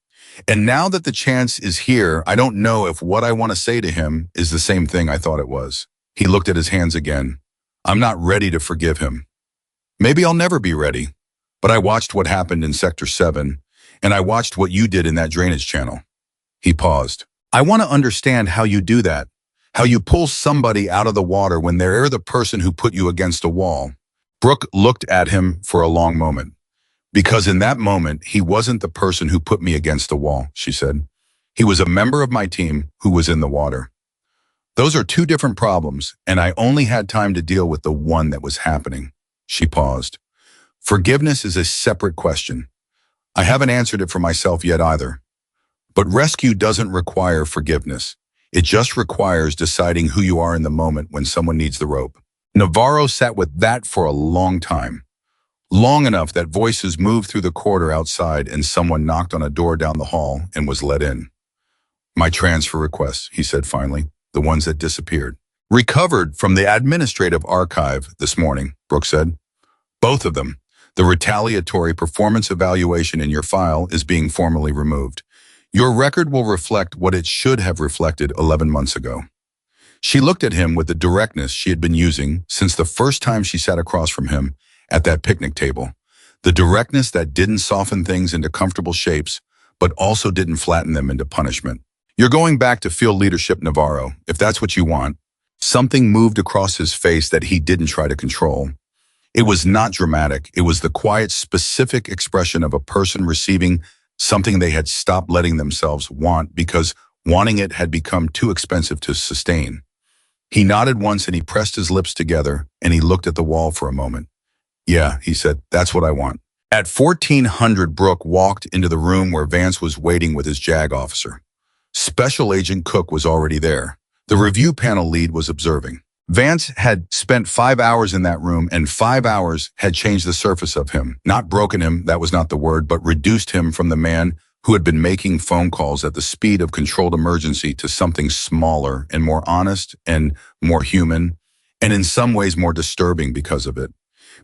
And now that the chance is here, I don't know if what I want to say to him is the same thing I thought it was. He looked at his hands again. I'm not ready to forgive him. Maybe I'll never be ready. But I watched what happened in Sector 7, and I watched what you did in that drainage channel. He paused. I want to understand how you do that. How you pull somebody out of the water when they're the person who put you against a wall. Brooke looked at him for a long moment. Because in that moment, he wasn't the person who put me against the wall, she said. He was a member of my team who was in the water. Those are two different problems, and I only had time to deal with the one that was happening. She paused. Forgiveness is a separate question. I haven't answered it for myself yet either. But rescue doesn't require forgiveness. It just requires deciding who you are in the moment when someone needs the rope. Navarro sat with that for a long time. Long enough that voices moved through the corridor outside and someone knocked on a door down the hall and was let in. My transfer requests, he said finally, the ones that disappeared. Recovered from the administrative archive this morning, Brooke said. Both of them. The retaliatory performance evaluation in your file is being formally removed. Your record will reflect what it should have reflected 11 months ago. She looked at him with the directness she had been using since the first time she sat across from him at that picnic table. The directness that didn't soften things into comfortable shapes, but also didn't flatten them into punishment. You're going back to field leadership, Navarro, if that's what you want. Something moved across his face that he didn't try to control. It was not dramatic. It was the quiet, specific expression of a person receiving something they had stopped letting themselves want because wanting it had become too expensive to sustain. He nodded once and he pressed his lips together and he looked at the wall for a moment. Yeah, he said, that's what I want. At 1400, Brooke walked into the room where Vance was waiting with his JAG officer. Special Agent Cook was already there. The review panel lead was observing. Vance had spent 5 hours in that room, and 5 hours had changed the surface of him. Not broken him, that was not the word, but reduced him from the man who had been making phone calls at the speed of controlled emergency to something smaller and more honest and more human, and in some ways more disturbing because of it.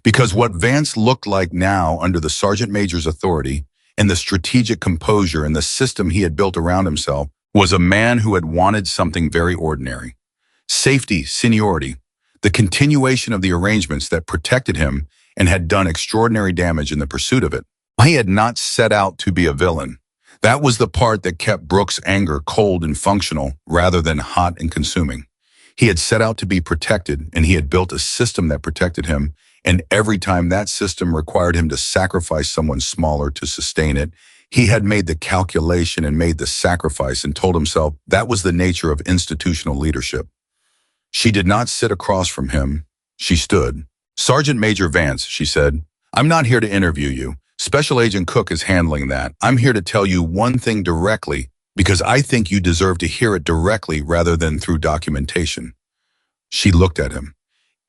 Because what Vance looked like now under the Sergeant Major's authority and the strategic composure and the system he had built around himself was a man who had wanted something very ordinary. Safety, seniority, the continuation of the arrangements that protected him and had done extraordinary damage in the pursuit of it. He had not set out to be a villain. That was the part that kept Brooke's anger cold and functional rather than hot and consuming. He had set out to be protected, and he had built a system that protected him, and every time that system required him to sacrifice someone smaller to sustain it, he had made the calculation and made the sacrifice and told himself that was the nature of institutional leadership. She did not sit across from him. She stood. Sergeant Major Vance, she said, I'm not here to interview you. Special Agent Cook is handling that. I'm here to tell you one thing directly because I think you deserve to hear it directly rather than through documentation. She looked at him.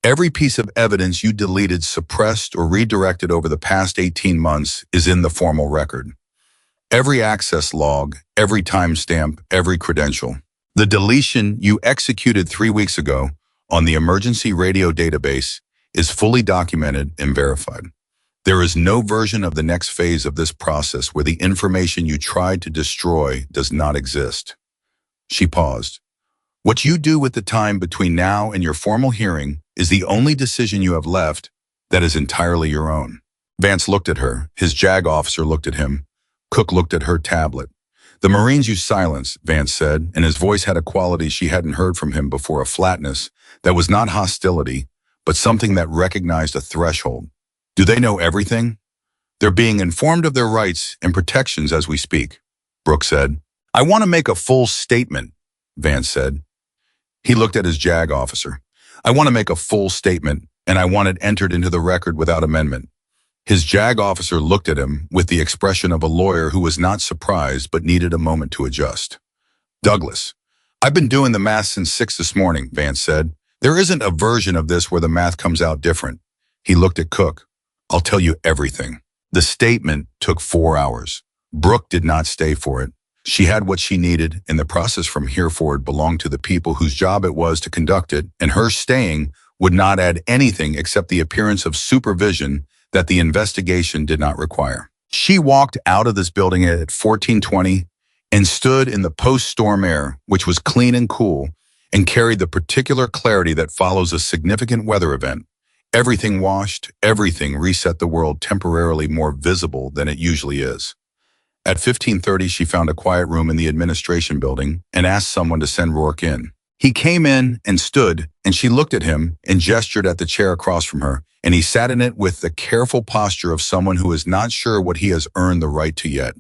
Every piece of evidence you deleted, suppressed, or redirected over the past 18 months is in the formal record. Every access log, every timestamp, every credential. The deletion you executed 3 weeks ago on the emergency radio database is fully documented and verified. There is no version of the next phase of this process where the information you tried to destroy does not exist. She paused. What you do with the time between now and your formal hearing is the only decision you have left that is entirely your own. Vance looked at her. His JAG officer looked at him. Cook looked at her tablet. The Marines use silence, Vance said, and his voice had a quality she hadn't heard from him before, a flatness that was not hostility, but something that recognized a threshold. Do they know everything? They're being informed of their rights and protections as we speak, Brooke said. I want to make a full statement, Vance said. He looked at his JAG officer. I want to make a full statement, and I want it entered into the record without amendment. His JAG officer looked at him with the expression of a lawyer who was not surprised but needed a moment to adjust. Douglas, I've been doing the math since 6 this morning, Vance said. There isn't a version of this where the math comes out different. He looked at Cook. I'll tell you everything. The statement took 4 hours. Brooke did not stay for it. She had what she needed, and the process from here forward belonged to the people whose job it was to conduct it, and her staying would not add anything except the appearance of supervision that the investigation did not require. She walked out of this building at 14:20 and stood in the post-storm air, which was clean and cool, and carried the particular clarity that follows a significant weather event. Everything washed, everything reset the world temporarily more visible than it usually is. At 15:30, she found a quiet room in the administration building and asked someone to send Rourke in. He came in and stood, and she looked at him and gestured at the chair across from her, and he sat in it with the careful posture of someone who is not sure what he has earned the right to yet.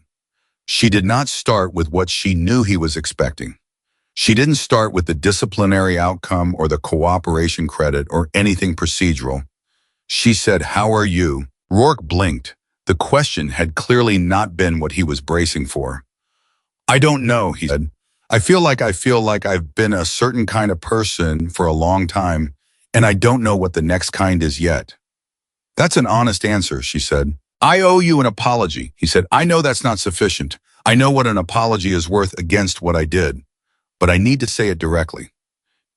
She did not start with what she knew he was expecting. She didn't start with the disciplinary outcome or the cooperation credit or anything procedural. She said, "How are you?" Rourke blinked. The question had clearly not been what he was bracing for. "I don't know," he said. I feel like I've been a certain kind of person for a long time, and I don't know what the next kind is yet." "That's an honest answer," she said. "I owe you an apology," he said. "I know that's not sufficient. I know what an apology is worth against what I did, but I need to say it directly."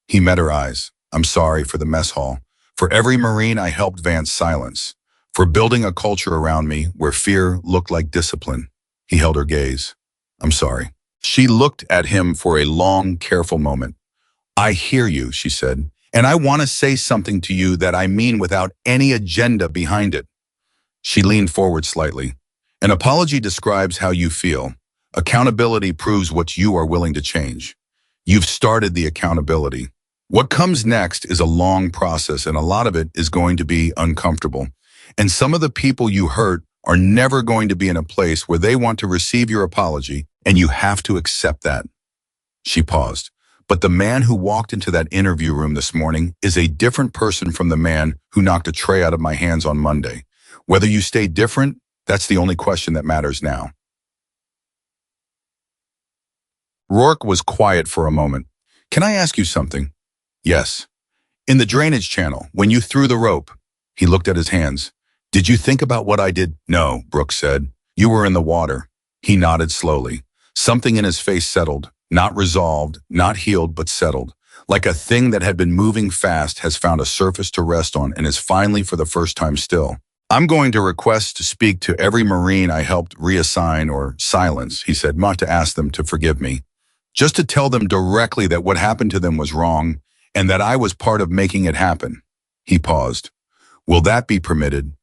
He met her eyes. "I'm sorry for the mess hall, for every Marine I helped Vance silence, for building a culture around me where fear looked like discipline." He held her gaze. "I'm sorry." She looked at him for a long, careful moment. "I hear you," she said, "and I want to say something to you that I mean without any agenda behind it." She leaned forward slightly. "An apology describes how you feel. Accountability proves what you are willing to change. You've started the accountability. What comes next is a long process, and a lot of it is going to be uncomfortable. And some of the people you hurt are never going to be in a place where they want to receive your apology, and you have to accept that." She paused. "But the man who walked into that interview room this morning is a different person from the man who knocked a tray out of my hands on Monday. Whether you stay different, that's the only question that matters now." Rourke was quiet for a moment. "Can I ask you something?" "Yes." "In the drainage channel, when you threw the rope," he looked at his hands, "did you think about what I did?" "No," Brooke said. "You were in the water." He nodded slowly. Something in his face settled, not resolved, not healed, but settled, like a thing that had been moving fast has found a surface to rest on and is finally for the first time still. "I'm going to request to speak to every Marine I helped reassign or silence," he said, "not to ask them to forgive me, just to tell them directly that what happened to them was wrong and that I was part of making it happen." He paused. "Will that be permitted?"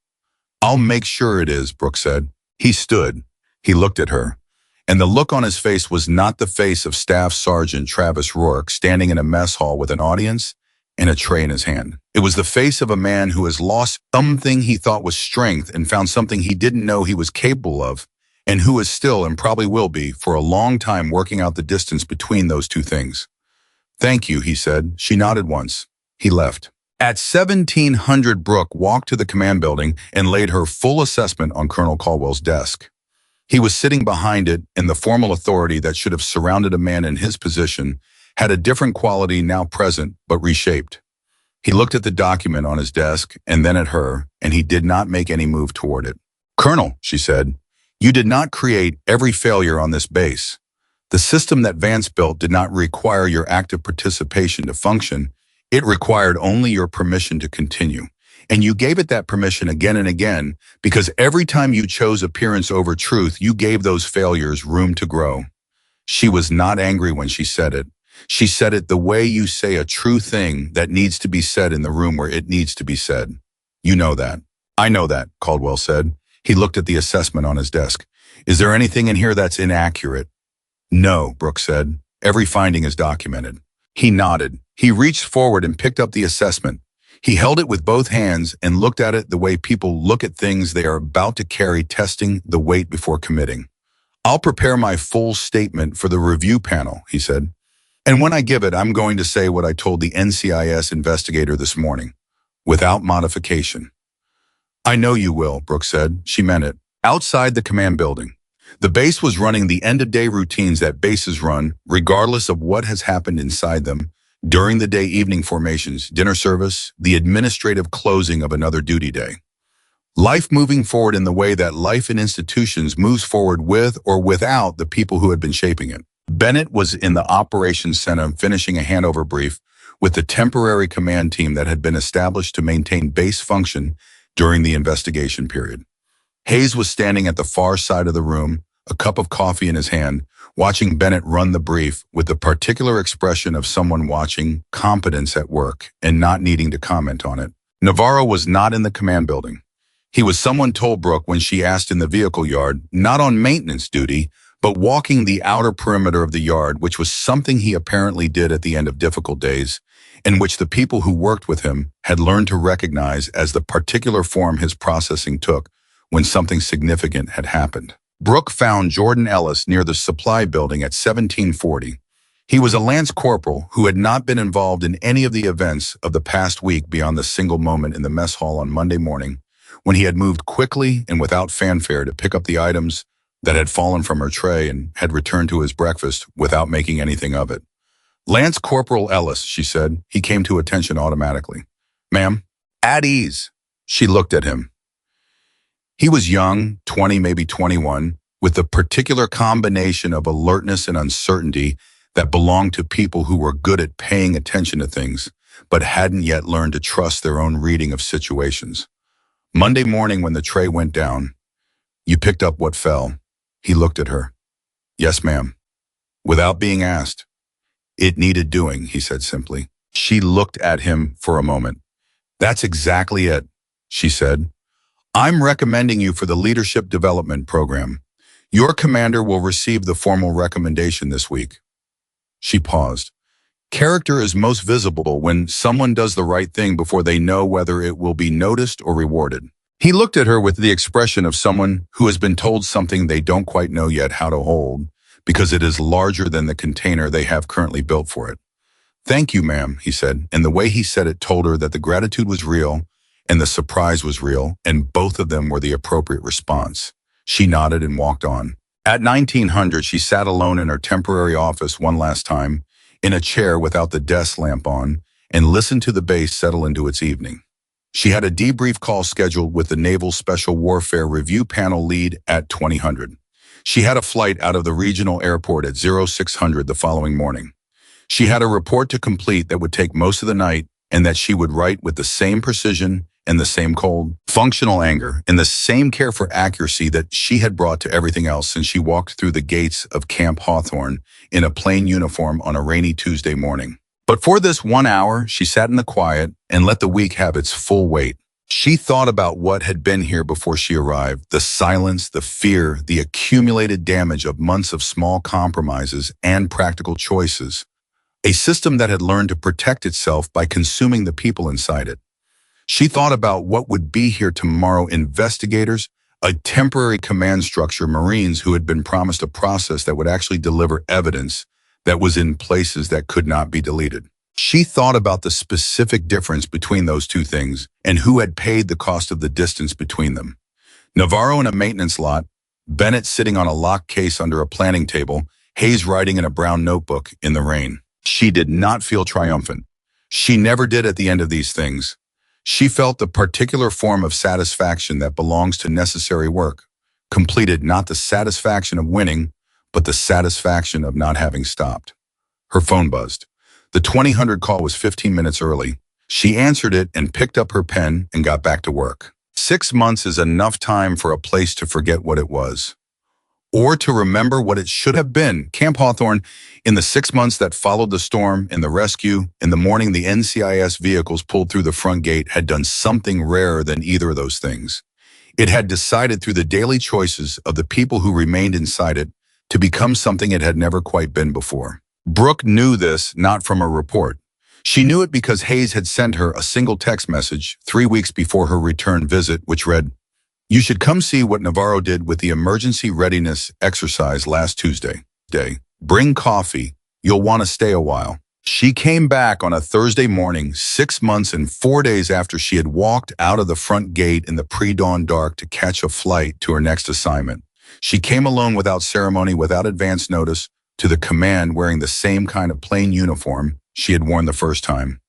"I'll make sure it is," Brooke said. He stood. He looked at her. And the look on his face was not the face of Staff Sergeant Travis Rourke standing in a mess hall with an audience and a tray in his hand. It was the face of a man who has lost something he thought was strength and found something he didn't know he was capable of, and who is still and probably will be for a long time working out the distance between those two things. "Thank you," he said. She nodded once. He left. At 1700, Brooke walked to the command building and laid her full assessment on Colonel Caldwell's desk. He was sitting behind it, and the formal authority that should have surrounded a man in his position had a different quality now present, but reshaped. He looked at the document on his desk and then at her, and he did not make any move toward it. "Colonel," she said, "you did not create every failure on this base. The system that Vance built did not require your active participation to function. It required only your permission to continue. And you gave it that permission again and again, because every time you chose appearance over truth, you gave those failures room to grow." She was not angry when she said it. She said it the way you say a true thing that needs to be said in the room where it needs to be said. "You know that." "I know that," Caldwell said. He looked at the assessment on his desk. "Is there anything in here that's inaccurate?" "No," Brooke said. "Every finding is documented." He nodded. He reached forward and picked up the assessment. He held it with both hands and looked at it the way people look at things they are about to carry, testing the weight before committing. "I'll prepare my full statement for the review panel," he said. "And when I give it, I'm going to say what I told the NCIS investigator this morning, without modification." "I know you will," Brooke said. She meant it. Outside the command building, the base was running the end-of-day routines that bases run, regardless of what has happened inside them. During the day, evening formations, dinner service, the administrative closing of another duty day. Life moving forward in the way that life in institutions moves forward with or without the people who had been shaping it. Bennett was in the operations center finishing a handover brief with the temporary command team that had been established to maintain base function during the investigation period. Hayes was standing at the far side of the room, a cup of coffee in his hand, watching Bennett run the brief with the particular expression of someone watching competence at work and not needing to comment on it. Navarro was not in the command building. He was, someone told Brooke when she asked, in the vehicle yard, not on maintenance duty, but walking the outer perimeter of the yard, which was something he apparently did at the end of difficult days, and which the people who worked with him had learned to recognize as the particular form his processing took when something significant had happened. Brooke found Jordan Ellis near the supply building at 1740. He was a Lance Corporal who had not been involved in any of the events of the past week beyond the single moment in the mess hall on Monday morning when he had moved quickly and without fanfare to pick up the items that had fallen from her tray and had returned to his breakfast without making anything of it. Lance Corporal Ellis, she said. He came to attention automatically. Ma'am, at ease. She looked at him. He was young, 20, maybe 21, with the particular combination of alertness and uncertainty that belonged to people who were good at paying attention to things, but hadn't yet learned to trust their own reading of situations. Monday morning when the tray went down, you picked up what fell. He looked at her. Yes, ma'am. Without being asked. It needed doing, he said simply. She looked at him for a moment. That's exactly it, she said. I'm recommending you for the Leadership Development Program. Your commander will receive the formal recommendation this week. She paused. Character is most visible when someone does the right thing before they know whether it will be noticed or rewarded. He looked at her with the expression of someone who has been told something they don't quite know yet how to hold, because it is larger than the container they have currently built for it. Thank you, ma'am, he said, and the way he said it told her that the gratitude was real and the surprise was real, and both of them were the appropriate response. She nodded and walked on. At 1900, she sat alone in her temporary office one last time, in a chair without the desk lamp on, and listened to the base settle into its evening. She had a debrief call scheduled with the Naval Special Warfare Review Panel lead at 2000. She had a flight out of the regional airport at 0600 the following morning. She had a report to complete that would take most of the night and that she would write with the same precision and the same cold, functional anger and the same care for accuracy that she had brought to everything else since she walked through the gates of Camp Hawthorne in a plain uniform on a rainy Tuesday morning. But for this 1 hour, she sat in the quiet and let the week have its full weight. She thought about what had been here before she arrived, the silence, the fear, the accumulated damage of months of small compromises and practical choices, a system that had learned to protect itself by consuming the people inside it. She thought about what would be here tomorrow: investigators, a temporary command structure, Marines who had been promised a process that would actually deliver evidence that was in places that could not be deleted. She thought about the specific difference between those two things and who had paid the cost of the distance between them. Navarro in a maintenance lot, Bennett sitting on a locked case under a planning table, Hayes writing in a brown notebook in the rain. She did not feel triumphant. She never did at the end of these things. She felt the particular form of satisfaction that belongs to necessary work, completed, not the satisfaction of winning, but the satisfaction of not having stopped. Her phone buzzed. The 2000 call was 15 minutes early. She answered it and picked up her pen and got back to work. 6 months is enough time for a place to forget what it was, or to remember what it should have been. Camp Hawthorne, in the 6 months that followed the storm and the rescue, in the morning the NCIS vehicles pulled through the front gate, had done something rarer than either of those things. It had decided through the daily choices of the people who remained inside it to become something it had never quite been before. Brooke knew this not from a report. She knew it because Hayes had sent her a single text message 3 weeks before her return visit, which read, "You should come see what Navarro did with the emergency readiness exercise last Tuesday. Bring coffee. You'll want to stay a while." She came back on a Thursday morning, 6 months and 4 days after she had walked out of the front gate in the pre-dawn dark to catch a flight to her next assignment. She came alone, without ceremony, without advance notice, to the command wearing the same kind of plain uniform she had worn the first time.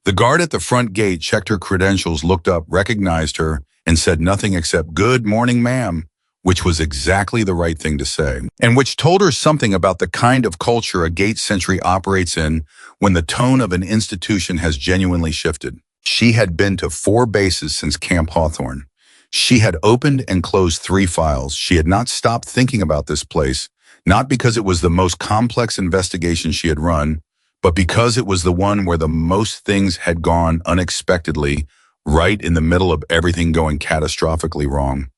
The guard at the front gate checked her credentials, looked up, recognized her, and said nothing except, "Good morning, ma'am," which was exactly the right thing to say, and which told her something about the kind of culture a gate sentry operates in when the tone of an institution has genuinely shifted. She had been to 4 bases since Camp Hawthorne. She had opened and closed 3 files. She had not stopped thinking about this place, not because it was the most complex investigation she had run, but because it was the one where the most things had gone unexpectedly, right in the middle of everything going catastrophically wrong.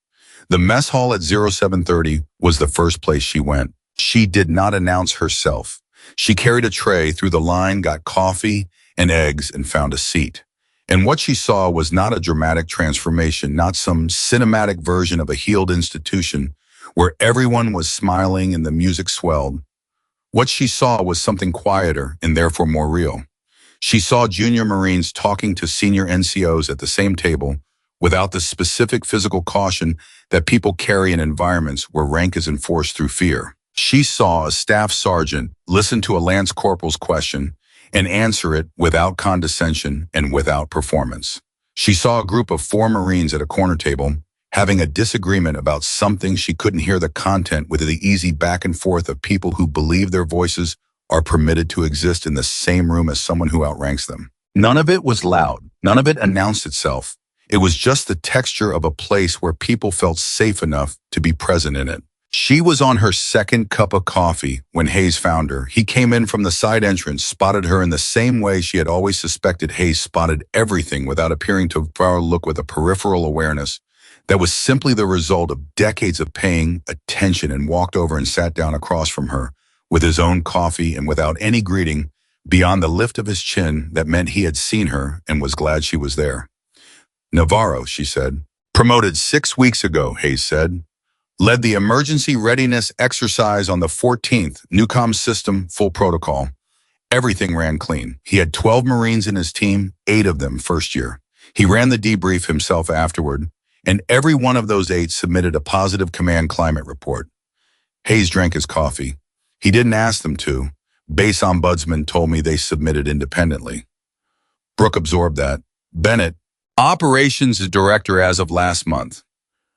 The mess hall at 0730 was the first place she went. She did not announce herself. She carried a tray through the line, got coffee and eggs, and found a seat. And what she saw was not a dramatic transformation, not some cinematic version of a healed institution where everyone was smiling and the music swelled. What she saw was something quieter and therefore more real. She saw junior Marines talking to senior NCOs at the same table without the specific physical caution that people carry in environments where rank is enforced through fear. She saw a staff sergeant listen to a lance corporal's question and answer it without condescension and without performance. She saw a group of 4 Marines at a corner table having a disagreement about something she couldn't hear the content with the easy back and forth of people who believe their voices are permitted to exist in the same room as someone who outranks them. None of it was loud. None of it announced itself. It was just the texture of a place where people felt safe enough to be present in it. She was on her second cup of coffee when Hayes found her. He came in from the side entrance, spotted her in the same way she had always suspected Hayes spotted everything without appearing to look with a peripheral awareness that was simply the result of decades of paying attention, and walked over and sat down across from her with his own coffee and without any greeting beyond the lift of his chin that meant he had seen her and was glad she was there. "Navarro," she said. "Promoted 6 weeks ago," Hayes said. "Led the emergency readiness exercise on the 14th, NUCOM system, full protocol. Everything ran clean. He had 12 Marines in his team, 8 of them first year. He ran the debrief himself afterward, and every one of those 8 submitted a positive command climate report." Hayes drank his coffee. He didn't ask them to. Base ombudsman told me they submitted independently. Brooke absorbed that. "Bennett, operations director as of last month.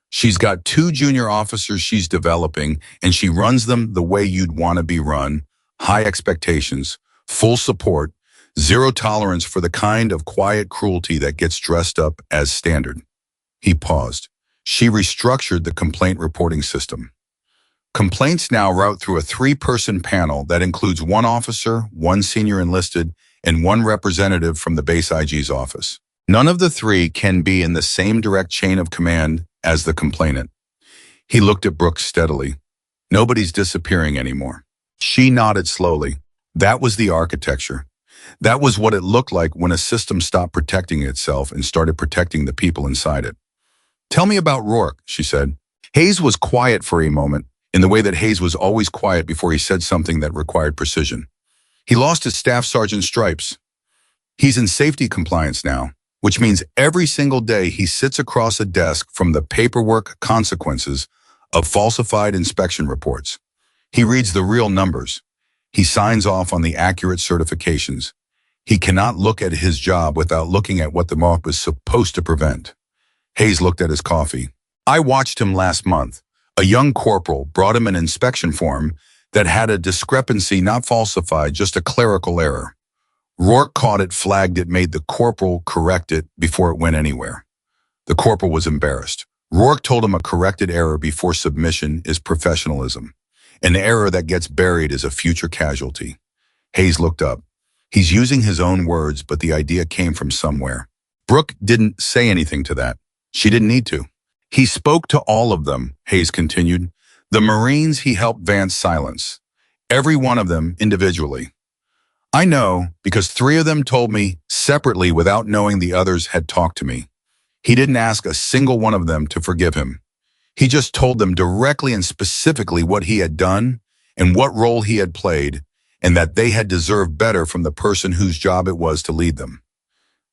She's got 2 junior officers she's developing, and she runs them the way you'd want to be run. High expectations, full support, zero tolerance for the kind of quiet cruelty that gets dressed up as standard." He paused. "She restructured the complaint reporting system. Complaints now route through a 3-person panel that includes 1 officer, 1 senior enlisted, and 1 representative from the base IG's office. None of the 3 can be in the same direct chain of command as the complainant." He looked at Brooke steadily. "Nobody's disappearing anymore." She nodded slowly. That was the architecture. That was what it looked like when a system stopped protecting itself and started protecting the people inside it. "Tell me about Rourke," she said. Hayes was quiet for a moment, in the way that Hayes was always quiet before he said something that required precision. "He lost his staff sergeant stripes. He's in safety compliance now, which means every single day he sits across a desk from the paperwork consequences of falsified inspection reports. He reads the real numbers. He signs off on the accurate certifications. He cannot look at his job without looking at what the mob is supposed to prevent." Hayes looked at his coffee. "I watched him last month. A young corporal brought him an inspection form that had a discrepancy not falsified, just a clerical error. Rourke caught it, flagged it, made the corporal correct it before it went anywhere. The corporal was embarrassed. Rourke told him a corrected error before submission is professionalism. An error that gets buried is a future casualty." Hayes looked up. He's using his own words, but the idea came from somewhere. Brooke didn't say anything to that. She didn't need to. "He spoke to all of them," Hayes continued. "The Marines he helped Vance silence. Every one of them individually. I know because 3 of them told me separately without knowing the others had talked to me. He didn't ask a single one of them to forgive him. He just told them directly and specifically what he had done and what role he had played, and that they had deserved better from the person whose job it was to lead them."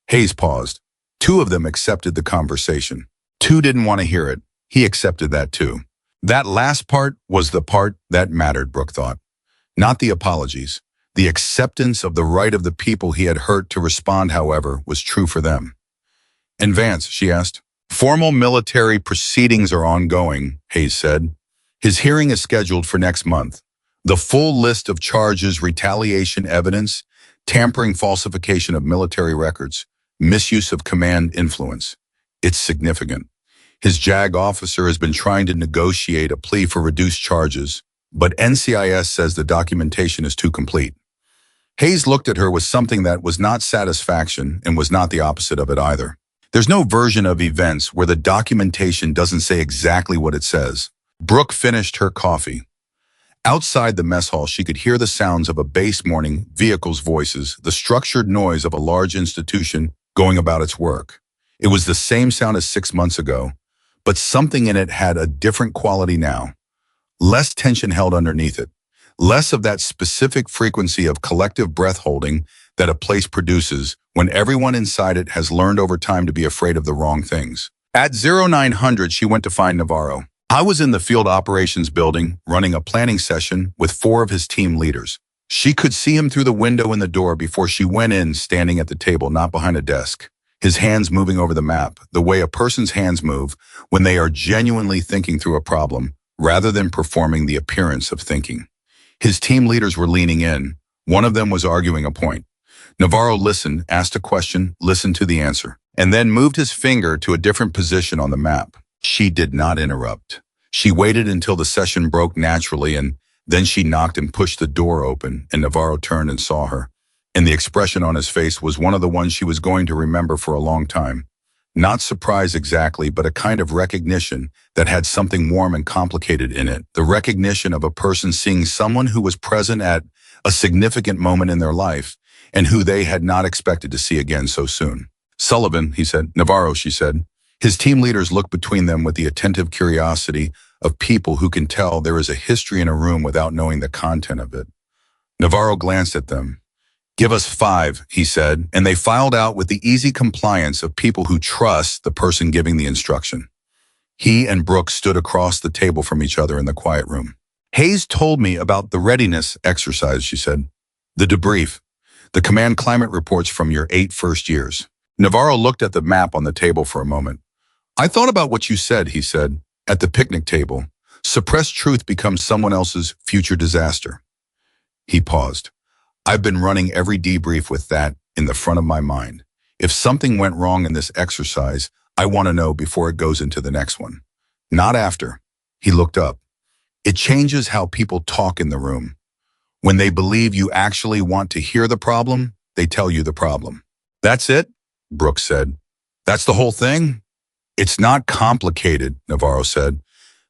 Hayes paused. 2 of them accepted the conversation. 2 didn't want to hear it. He accepted that too. That last part was the part that mattered, Brooke thought. Not the apologies. The acceptance of the right of the people he had hurt to respond, however, was true for them. "And Vance," she asked. "Formal military proceedings are ongoing," Hayes said. "His hearing is scheduled for next month. The full list of charges, retaliation evidence, tampering, falsification of military records, misuse of command influence. It's significant. His JAG officer has been trying to negotiate a plea for reduced charges, but NCIS says the documentation is too complete." Hayes looked at her with something that was not satisfaction and was not the opposite of it either. There's no version of events where the documentation doesn't say exactly what it says. Brooke finished her coffee. Outside the mess hall, she could hear the sounds of a base morning, vehicles' voices, the structured noise of a large institution going about its work. It was the same sound as 6 months ago, but something in it had a different quality now. Less tension held underneath it. Less of that specific frequency of collective breath holding that a place produces when everyone inside it has learned over time to be afraid of the wrong things. At 0900, she went to find Navarro. I was in the field operations building, running a planning session with 4 of his team leaders. She could see him through the window in the door before she went in, standing at the table, not behind a desk. His hands moving over the map, the way a person's hands move when they are genuinely thinking through a problem, rather than performing the appearance of thinking. His team leaders were leaning in. One of them was arguing a point. Navarro listened, asked a question, listened to the answer, and then moved his finger to a different position on the map. She did not interrupt. She waited until the session broke naturally, and then she knocked and pushed the door open, and Navarro turned and saw her. And the expression on his face was one of the ones she was going to remember for a long time. Not surprise exactly, but a kind of recognition that had something warm and complicated in it. The recognition of a person seeing someone who was present at a significant moment in their life and who they had not expected to see again so soon. Sullivan, he said. Navarro, she said. His team leaders looked between them with the attentive curiosity of people who can tell there is a history in a room without knowing the content of it. Navarro glanced at them. "Give us 5, he said, and they filed out with the easy compliance of people who trust the person giving the instruction. He and Brooke stood across the table from each other in the quiet room. "Hayes told me about the readiness exercise," she said. "The debrief, the command climate reports from your 8 first years." Navarro looked at the map on the table for a moment. "I thought about what you said," he said, "at the picnic table. Suppressed truth becomes someone else's future disaster." He paused. "I've been running every debrief with that in the front of my mind. If something went wrong in this exercise, I want to know before it goes into the next one. Not after." He looked up. "It changes how people talk in the room. When they believe you actually want to hear the problem, they tell you the problem." "That's it?" Brooke said. "That's the whole thing?" "It's not complicated," Navarro said.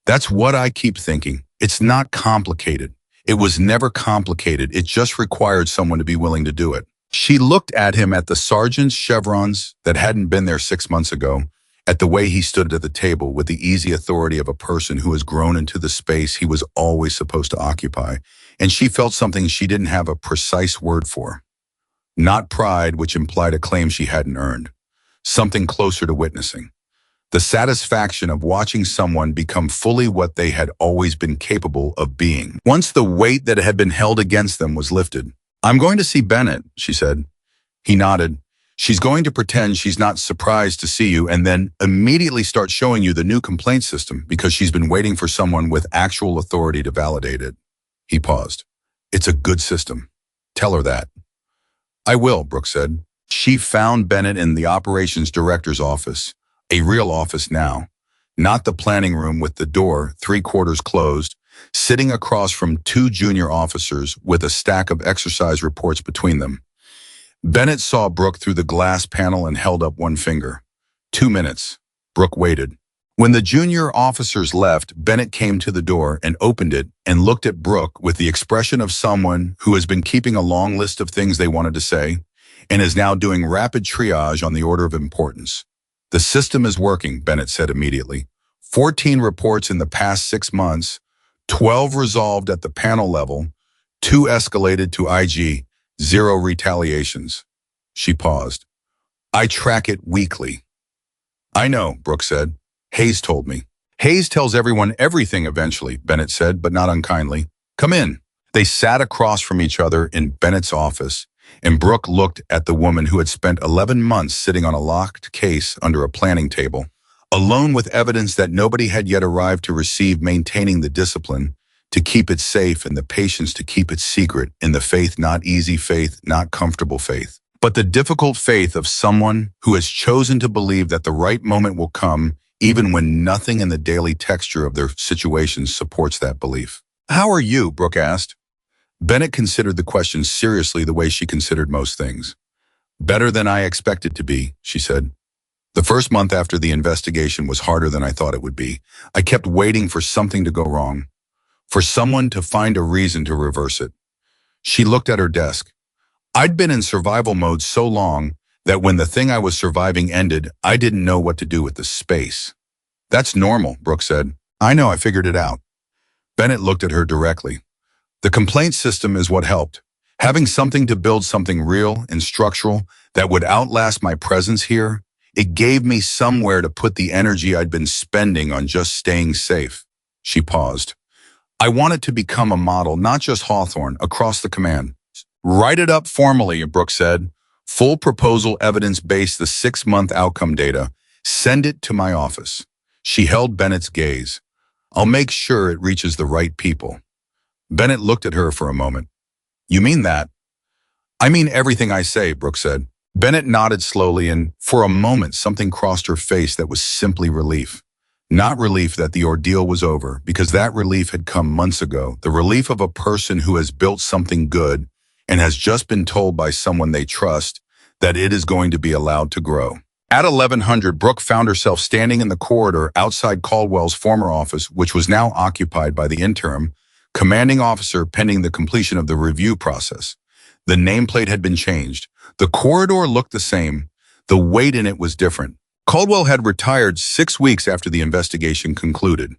"That's what I keep thinking. It's not complicated. It was never complicated. It just required someone to be willing to do it." She looked at him, at the sergeant's chevrons that hadn't been there 6 months ago, at the way he stood at the table with the easy authority of a person who has grown into the space he was always supposed to occupy, and she felt something she didn't have a precise word for. Not pride, which implied a claim she hadn't earned. Something closer to witnessing. The satisfaction of watching someone become fully what they had always been capable of being. Once the weight that had been held against them was lifted. "I'm going to see Bennett," she said. He nodded. "She's going to pretend she's not surprised to see you and then immediately start showing you the new complaint system because she's been waiting for someone with actual authority to validate it." He paused. "It's a good system. Tell her that." "I will," Brooke said. She found Bennett in the operations director's office. A real office now, not the planning room with the door 3/4 closed, sitting across from 2 junior officers with a stack of exercise reports between them. Bennett saw Brooke through the glass panel and held up one finger. 2 minutes. Brooke waited. When the junior officers left, Bennett came to the door and opened it and looked at Brooke with the expression of someone who has been keeping a long list of things they wanted to say and is now doing rapid triage on the order of importance. "The system is working," Bennett said immediately. 14 reports in the past 6 months, 12 resolved at the panel level, 2 escalated to IG, 0 retaliations. She paused. "I track it weekly." "I know," Brooke said. "Hayes told me." "Hayes tells everyone everything eventually," Bennett said, but not unkindly. "Come in." They sat across from each other in Bennett's office, and Brooke looked at the woman who had spent 11 months sitting on a locked case under a planning table, alone with evidence that nobody had yet arrived to receive, maintaining the discipline to keep it safe and the patience to keep it secret, in the faith, not easy faith, not comfortable faith, but the difficult faith of someone who has chosen to believe that the right moment will come, even when nothing in the daily texture of their situations supports that belief. "How are you?" Brooke asked. Bennett considered the question seriously, the way she considered most things. "Better than I expected to be," she said. "The first month after the investigation was harder than I thought it would be. I kept waiting for something to go wrong, for someone to find a reason to reverse it." She looked at her desk. "I'd been in survival mode so long that when the thing I was surviving ended, I didn't know what to do with the space." "That's normal," Brooke said. "I know, I figured it out." Bennett looked at her directly. The complaint system is what helped. Having something to build something real and structural that would outlast my presence here, it gave me somewhere to put the energy I'd been spending on just staying safe. She paused. I wanted to become a model, not just Hawthorne, across the command. Write it up formally, Brooke said. Full proposal evidence-based the 6-month outcome data. Send it to my office. She held Bennett's gaze. I'll make sure it reaches the right people. Bennett looked at her for a moment. You mean that? I mean everything I say, Brooke said. Bennett nodded slowly, and for a moment something crossed her face that was simply relief. Not relief that the ordeal was over, because that relief had come months ago. The relief of a person who has built something good and has just been told by someone they trust that it is going to be allowed to grow. At 1100, Brooke found herself standing in the corridor outside Caldwell's former office, which was now occupied by the interim commanding officer pending the completion of the review process. The nameplate had been changed. The corridor looked the same. The weight in it was different. Caldwell had retired 6 weeks after the investigation concluded.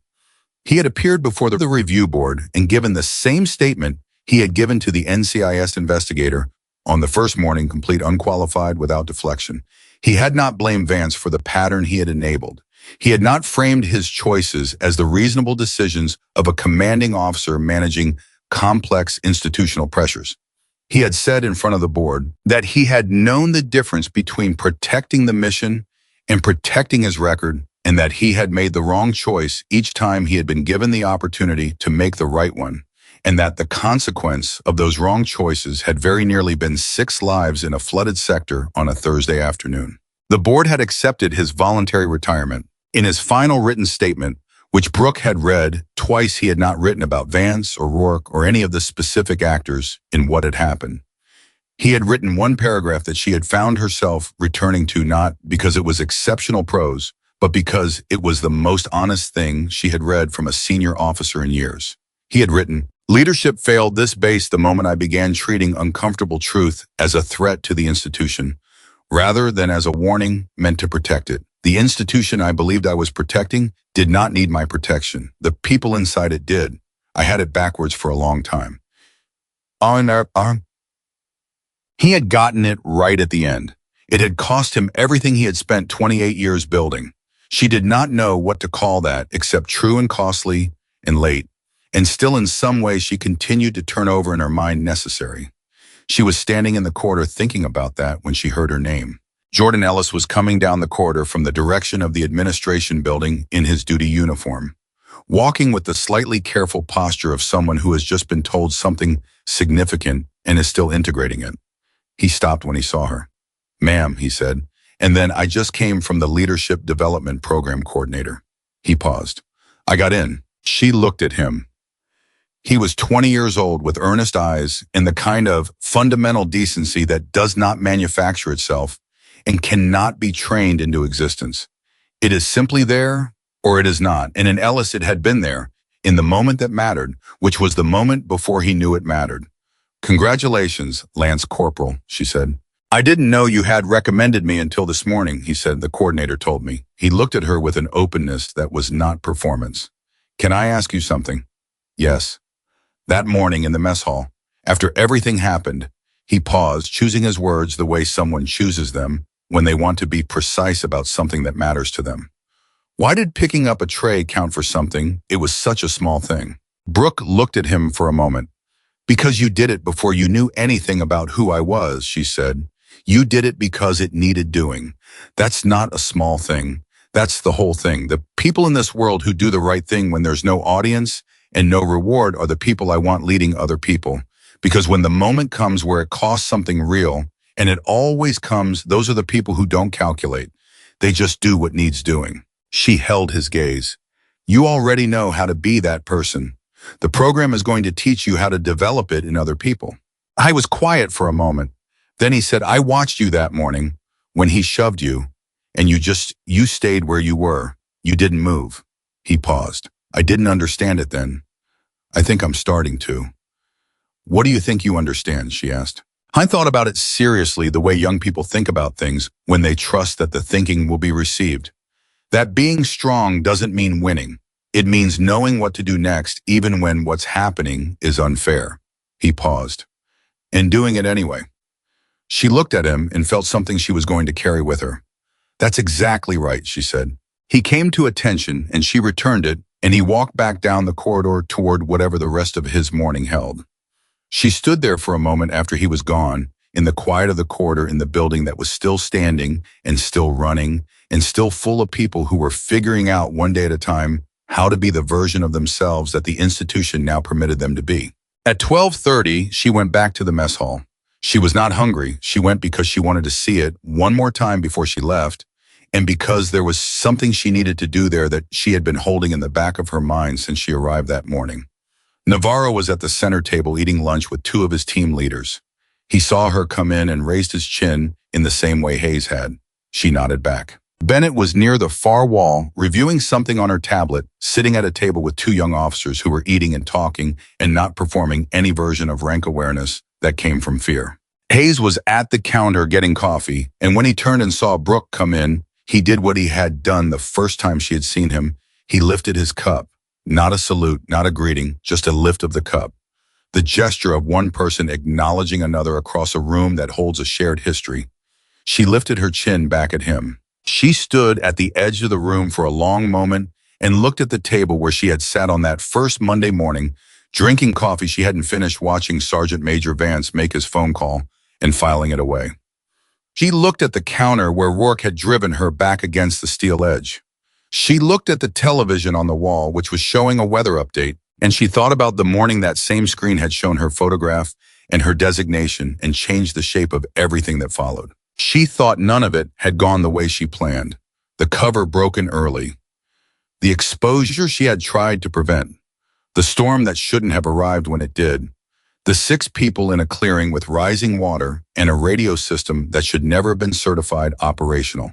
He had appeared before the review board and given the same statement he had given to the NCIS investigator on the first morning, complete, unqualified, without deflection. He had not blamed Vance for the pattern he had enabled. He had not framed his choices as the reasonable decisions of a commanding officer managing complex institutional pressures. He had said in front of the board that he had known the difference between protecting the mission and protecting his record, and that he had made the wrong choice each time he had been given the opportunity to make the right one, and that the consequence of those wrong choices had very nearly been 6 lives in a flooded sector on a Thursday afternoon. The board had accepted his voluntary retirement. In his final written statement, which Brooke had read twice, he had not written about Vance or Rourke or any of the specific actors in what had happened. He had written one paragraph that she had found herself returning to, not because it was exceptional prose, but because it was the most honest thing she had read from a senior officer in years. He had written, "Leadership failed this base the moment I began treating uncomfortable truth as a threat to the institution, rather than as a warning meant to protect it. The institution I believed I was protecting did not need my protection. The people inside it did. I had it backwards for a long time." He had gotten it right at the end. It had cost him everything he had spent 28 years building. She did not know what to call that except true and costly and late. And still in some way she continued to turn over in her mind necessary. She was standing in the corridor thinking about that when she heard her name. Jordan Ellis was coming down the corridor from the direction of the administration building in his duty uniform, walking with the slightly careful posture of someone who has just been told something significant and is still integrating it. He stopped when he saw her. "Ma'am," he said, and then, "I just came from the Leadership Development Program Coordinator." He paused. "I got in." She looked at him. He was 20 years old with earnest eyes and the kind of fundamental decency that does not manufacture itself and cannot be trained into existence. It is simply there, or it is not. And in Ellis, it had been there, in the moment that mattered, which was the moment before he knew it mattered. "Congratulations, Lance Corporal," she said. "I didn't know you had recommended me until this morning," he said. "The coordinator told me." He looked at her with an openness that was not performance. "Can I ask you something?" "Yes." That morning in the mess hall, after everything happened, he paused, choosing his words the way someone chooses them when they want to be precise about something that matters to them. "Why did picking up a tray count for something? It was such a small thing." Brooke looked at him for a moment. "Because you did it before you knew anything about who I was," she said. "You did it because it needed doing. That's not a small thing. That's the whole thing. The people in this world who do the right thing when there's no audience and no reward are the people I want leading other people. Because when the moment comes where it costs something real, and it always comes, those are the people who don't calculate. They just do what needs doing." She held his gaze. "You already know how to be that person. The program is going to teach you how to develop it in other people." I was quiet for a moment. Then he said, "I watched you that morning when he shoved you, and you stayed where you were. You didn't move." He paused. "I didn't understand it then. I think I'm starting to." "What do you think you understand?" she asked. I thought about it seriously, the way young people think about things when they trust that the thinking will be received. That being strong doesn't mean winning. It means knowing what to do next, even when what's happening is unfair. He paused. And doing it anyway. She looked at him and felt something she was going to carry with her. That's exactly right, she said. He came to attention and she returned it, and he walked back down the corridor toward whatever the rest of his morning held. She stood there for a moment after he was gone, in the quiet of the corridor in the building that was still standing and still running and still full of people who were figuring out one day at a time how to be the version of themselves that the institution now permitted them to be. At 12:30, she went back to the mess hall. She was not hungry. She went because she wanted to see it one more time before she left, and because there was something she needed to do there that she had been holding in the back of her mind since she arrived that morning. Navarro was at the center table eating lunch with two of his team leaders. He saw her come in and raised his chin in the same way Hayes had. She nodded back. Bennett was near the far wall, reviewing something on her tablet, sitting at a table with two young officers who were eating and talking and not performing any version of rank awareness that came from fear. Hayes was at the counter getting coffee, and when he turned and saw Brooke come in, he did what he had done the first time she had seen him. He lifted his cup. Not a salute, not a greeting, just a lift of the cup. The gesture of one person acknowledging another across a room that holds a shared history. She lifted her chin back at him. She stood at the edge of the room for a long moment and looked at the table where she had sat on that first Monday morning, drinking coffee she hadn't finished, watching Sergeant Major Vance make his phone call and filing it away. She looked at the counter where Rourke had driven her back against the steel edge. She looked at the television on the wall, which was showing a weather update, and she thought about the morning that same screen had shown her photograph and her designation and changed the shape of everything that followed. She thought none of it had gone the way she planned. The cover broken early. The exposure she had tried to prevent. The storm that shouldn't have arrived when it did. The 6 people in a clearing with rising water and a radio system that should never have been certified operational.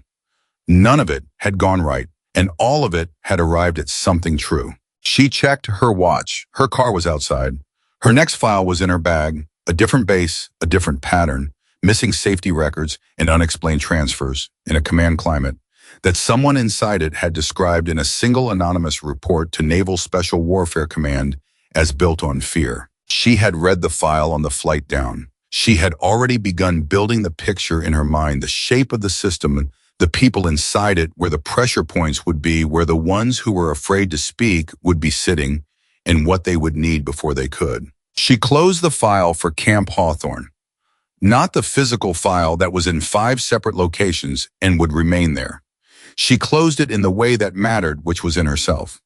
None of it had gone right, and all of it had arrived at something true. She checked her watch. Her car was outside. Her next file was in her bag, a different base, a different pattern, missing safety records and unexplained transfers in a command climate that someone inside it had described in a single anonymous report to Naval Special Warfare Command as built on fear. She had read the file on the flight down. She had already begun building the picture in her mind, the shape of the system, the people inside it, where the pressure points would be, where the ones who were afraid to speak would be sitting, and what they would need before they could. She closed the file for Camp Hawthorne, not the physical file that was in 5 separate locations and would remain there. She closed it in the way that mattered, which was in herself.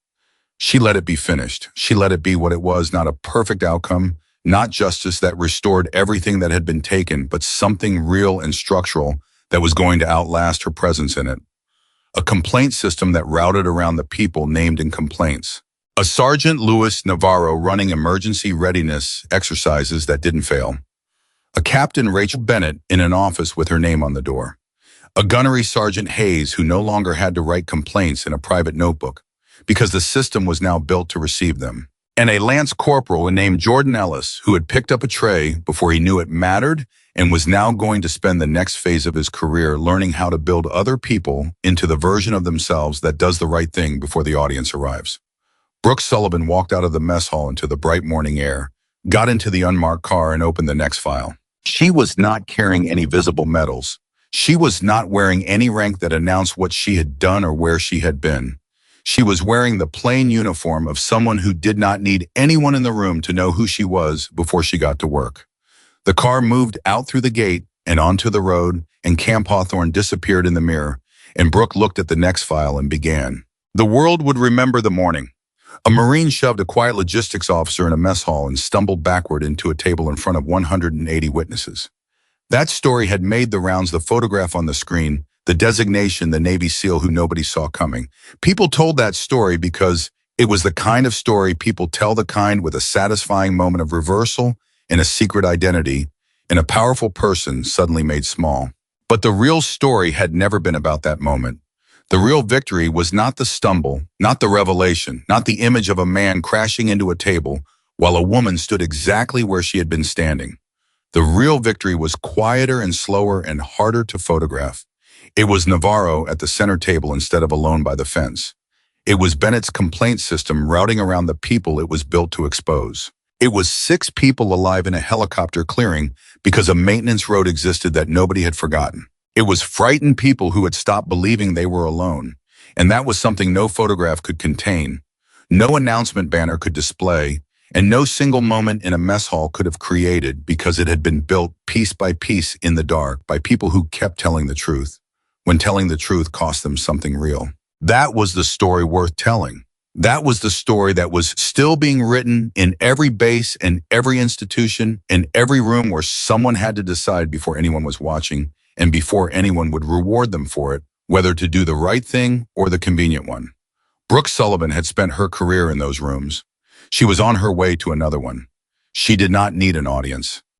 She let it be finished. She let it be what it was, not a perfect outcome, not justice that restored everything that had been taken, but something real and structural that was going to outlast her presence in it. A complaint system that routed around the people named in complaints. A Sergeant Louis Navarro running emergency readiness exercises that didn't fail. A Captain Rachel Bennett in an office with her name on the door. A Gunnery Sergeant Hayes who no longer had to write complaints in a private notebook because the system was now built to receive them. And a Lance Corporal named Jordan Ellis who had picked up a tray before he knew it mattered and was now going to spend the next phase of his career learning how to build other people into the version of themselves that does the right thing before the audience arrives. Brooke Sullivan walked out of the mess hall into the bright morning air, got into the unmarked car and opened the next file. She was not carrying any visible medals. She was not wearing any rank that announced what she had done or where she had been. She was wearing the plain uniform of someone who did not need anyone in the room to know who she was before she got to work. The car moved out through the gate and onto the road, and Camp Hawthorne disappeared in the mirror, and Brooke looked at the next file and began. The world would remember the morning. A Marine shoved a quiet logistics officer in a mess hall and stumbled backward into a table in front of 180 witnesses. That story had made the rounds, the photograph on the screen, the designation, the Navy SEAL who nobody saw coming. People told that story because it was the kind of story people tell, the kind with a satisfying moment of reversal and a secret identity, and a powerful person suddenly made small. But the real story had never been about that moment. The real victory was not the stumble, not the revelation, not the image of a man crashing into a table while a woman stood exactly where she had been standing. The real victory was quieter and slower and harder to photograph. It was Navarro at the center table instead of alone by the fence. It was Bennett's complaint system routing around the people it was built to expose. It was 6 people alive in a helicopter clearing because a maintenance road existed that nobody had forgotten. It was frightened people who had stopped believing they were alone, and that was something no photograph could contain, no announcement banner could display, and no single moment in a mess hall could have created because it had been built piece by piece in the dark by people who kept telling the truth, when telling the truth cost them something real. That was the story worth telling. That was the story that was still being written in every base and every institution, in every room where someone had to decide before anyone was watching and before anyone would reward them for it, whether to do the right thing or the convenient one. Brooke Sullivan had spent her career in those rooms. She was on her way to another one. She did not need an audience.